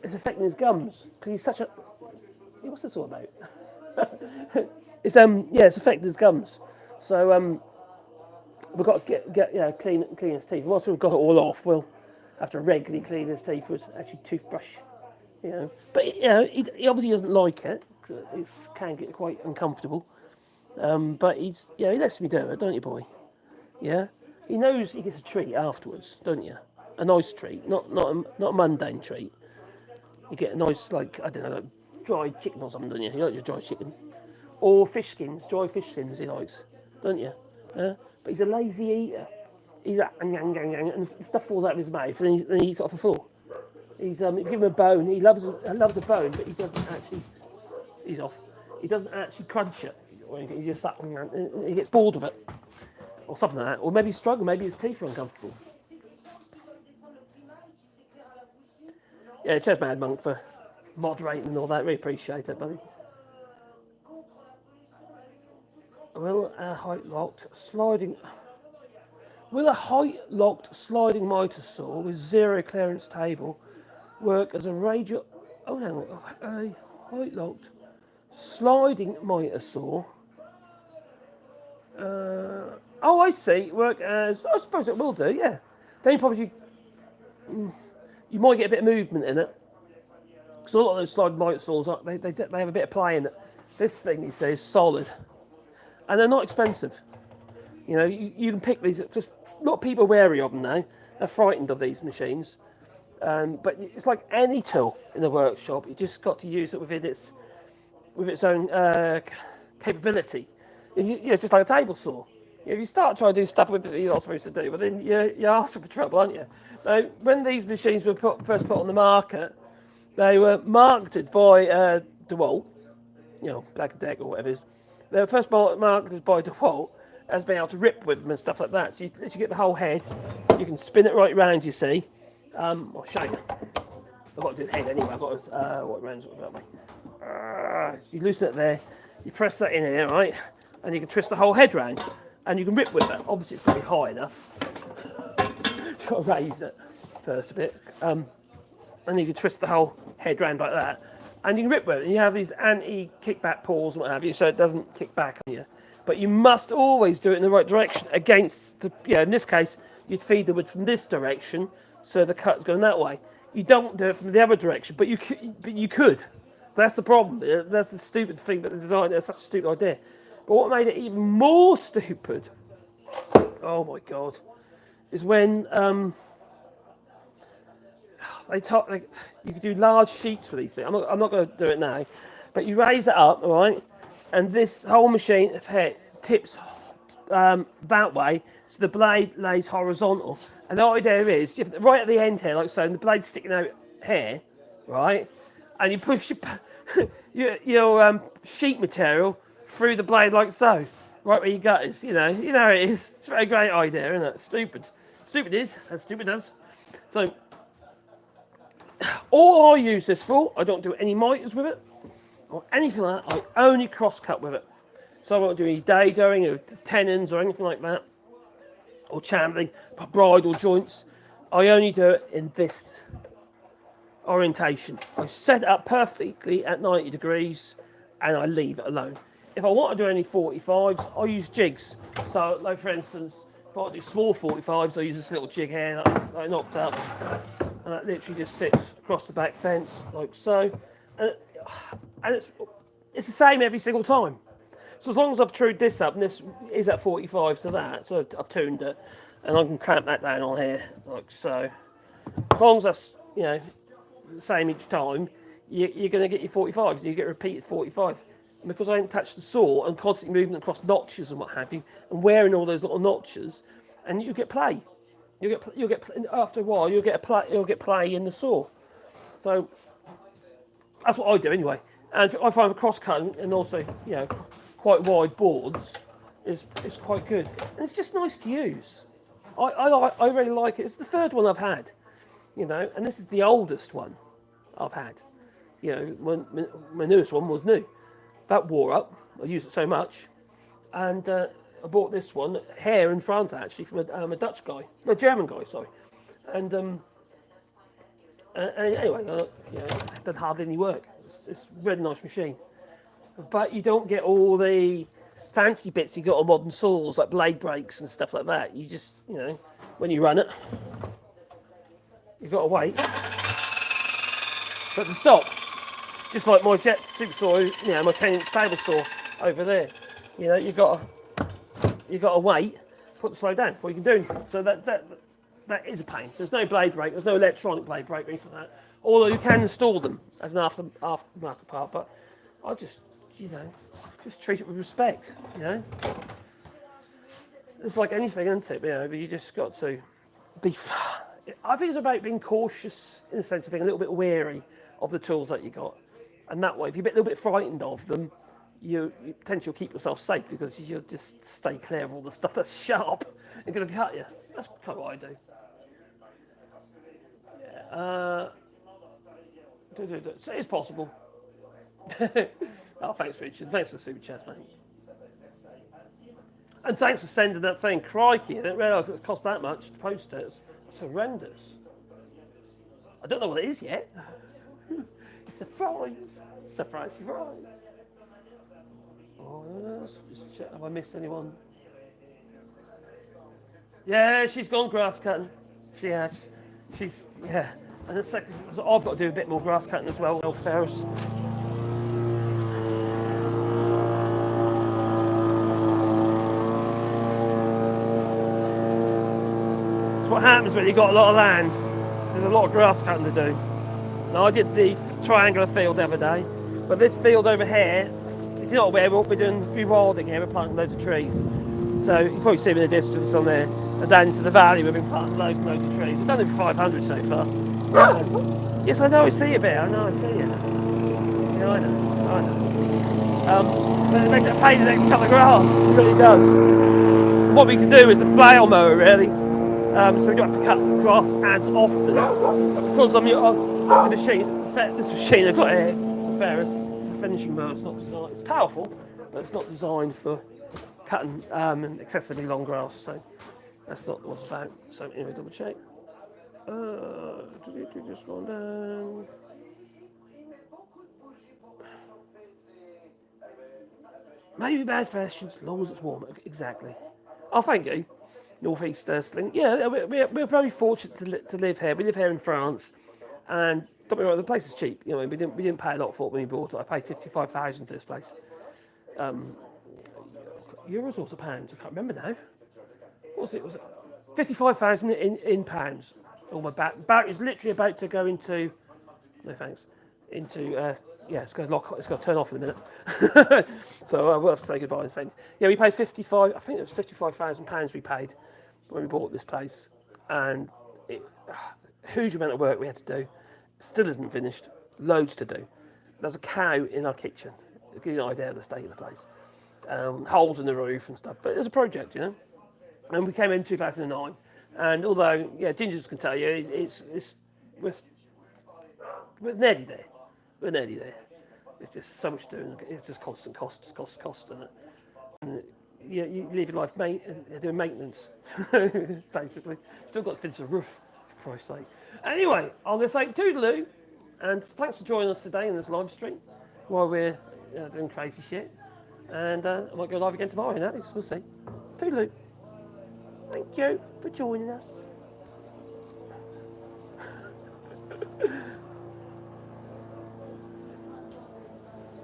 it's affecting his gums. Because he's such a. What's this all about? It's affecting his gums. So we've got to get clean his teeth. Once we've got it all off, we'll have to regularly clean his teeth with actually toothbrush. But he obviously doesn't like it. It can get quite uncomfortable. But he lets me do it, don't you, boy? Yeah. He knows he gets a treat afterwards, don't you? A nice treat, not a mundane treat. You get a nice, like, I don't know, like dried chicken or something, don't you? You like your dried chicken. Or fish skins, dry fish skins he likes, don't you? But he's a lazy eater. He's like, and stuff falls out of his mouth and he eats it off the floor. If you give him a bone, he loves a bone, but he doesn't actually, he's off. He doesn't actually crunch it. He just he gets bored of it. Or something like that. Or maybe he's struggling, maybe his teeth are uncomfortable. Yeah, cheers, Mad Monk, for moderating and all that. Really appreciate it, buddy. Will a height locked sliding miter saw with zero clearance table work as a radial? Oh, hang on. A height locked sliding miter saw. Oh, I see. Work as, I suppose it will do. Yeah. Then probably you might get a bit of movement in it. Because a lot of those sliding miter saws, they have a bit of play in it. This thing, you see, is solid, and they're not expensive. You know, you can pick these. Just a lot of people are wary of them now. They're frightened of these machines. But it's like any tool in the workshop. You just got to use it within its own capability. It's just like a table saw. If you start trying to do stuff with it that you're not supposed to do, well then you're asking for trouble, aren't you? Now, when these machines were first put on the market, they were marketed by DeWalt, you know, Black & Decker or whatever it is. They were first marketed by DeWalt as being able to rip with them and stuff like that. So you get the whole head, you can spin it right round, you see. I'll show you. I've got to do the head anyway. I've got to walk around sort of that way. You loosen it there, you press that in here, right? And you can twist the whole head round. And you can rip with it. Obviously, it's got to be high enough. You've got to raise it first a bit. And you can twist the whole head round like that. And you can rip with it. And you have these anti-kickback pulls and what have you, so it doesn't kick back on you. But you must always do it in the right direction against the, in this case, you'd feed the wood from this direction, so the cut's going that way. You don't do it from the other direction, but you could. That's the problem. That's the stupid thing about the design. That's such a stupid idea. But what made it even more stupid, oh my God, is when you can do large sheets with these things. I'm not going to do it now, but you raise it up, all right, and this whole machine tips that way, so the blade lays horizontal. And the idea is, right at the end here, like so, and the blade's sticking out here, right, and you push your sheet material through the blade like so, right where your gut is. You know it is. It's a very great idea, isn't it? Stupid is as stupid does. So all I use this for, I don't do any miters with it or anything like that. I only cross cut with it. So I won't do any dadoing or tenons or anything like that, or channeling, bridle joints. I only do it in this orientation. I set it up perfectly at 90 degrees and I leave it alone. If I want to do any 45s, I use jigs. So, like for instance, if I want to do small 45s, I use this little jig here that I knocked up, and that literally just sits across the back fence like so. And it's the same every single time. So as long as I've trued this up, and this is at 45 to that, so I've tuned it, and I can clamp that down on here like so. As long as that's the same each time, you're going to get your 45s. You get repeated 45. Because I ain't touched the saw and constantly moving across notches and what have you, and wearing all those little notches, and you get play. You'll get after a while. You'll get play in the saw. So that's what I do anyway. And I find the cross cutting and also quite wide boards is quite good, and it's just nice to use. I really like it. It's the third one I've had, and this is the oldest one I've had. My newest one was new. That wore up. I used it so much, and I bought this one here in France actually from a Dutch guy, a German guy, sorry. And anyway, it did hardly any work. It's a really nice machine, but you don't get all the fancy bits you got on modern saws like blade breaks and stuff like that. You just when you run it, you've got to wait for it to stop. Just like my jet super saw, my 10-inch table saw over there. You've got to wait for it to slow down before you can do anything. So that is a pain. So there's no blade break, there's no electronic blade break or anything like that. Although you can install them as an aftermarket part, but I just treat it with respect. It's like anything, isn't it? But you just got to be. I think it's about being cautious in the sense of being a little bit wary of the tools that you got. And that way, if you're a little bit frightened of them, you potentially keep yourself safe because you'll just stay clear of all the stuff that's sharp and going to cut you. That's kind of what I do. Yeah. So it is possible. Oh, thanks, Richard. Thanks for the super chat, mate. And thanks for sending that thing. Crikey, I didn't realise it cost that much to post it. It's horrendous. I don't know what it is yet. Surprise! Surprise, surprise. Oh, just check. Have I missed anyone? Yeah, she's gone grass cutting. She has. She's, yeah. And it's like, so I've got to do a bit more grass cutting as well, Ferris. It's what happens when you've got a lot of land. There's a lot of grass cutting to do. Now, I did the triangular field the other day, but this field over here, if you're not aware, we'll be doing rewilding here. We're planting loads of trees. So you can probably see them in the distance on there. And down into the valley, we've been planting loads and loads of trees. We've done over 500 so far. Yes, I know, I see a bit. I know, I see it. Yeah, I know. But it makes it a pain in the neck to cut the grass. It really does. What we can do is a flail mower, really. So we don't have to cut the grass as often. Because I'm the machine, this machine I've got here, the Ferris, it's a finishing mower. It's not designed. It's powerful, but it's not designed for cutting excessively long grass. So that's not what it's about. So anyway, double check. Just gone down. Maybe bad fashion as long as it's warm. Exactly. Oh, thank you. Northeast Sling. Yeah, we're very fortunate to live here. We live here in France, and don't get me wrong, the place is cheap. You know, we didn't pay a lot for it when we bought it. I paid 55,000 for this place. Euros or pounds? I can't remember now. What was it? Was it 55,000 in pounds? Oh, my back is literally about to go into. No thanks. Into yeah, it's going to lock. It's going to turn off in a minute. So we'll have to say goodbye and say. Yeah, we paid 55. I think it was 55,000 pounds we paid when we bought this place, and huge amount of work we had to do. Still isn't finished. Loads to do. There's a cow in our kitchen. To give you an idea of the state of the place. Holes in the roof and stuff. But it's a project, you know. And we came in 2009. And although, yeah, Gingers can tell you, we're nearly there. We're nearly there. It's just so much doing. It's just constant cost, and you live your life doing maintenance, basically. Still got to finish the roof, for Christ's sake. Anyway, I'm going to say toodaloo, and thanks for joining us today in this live stream while we're doing crazy shit. And I might go live again tomorrow, we'll see. Toodaloo. Thank you for joining us.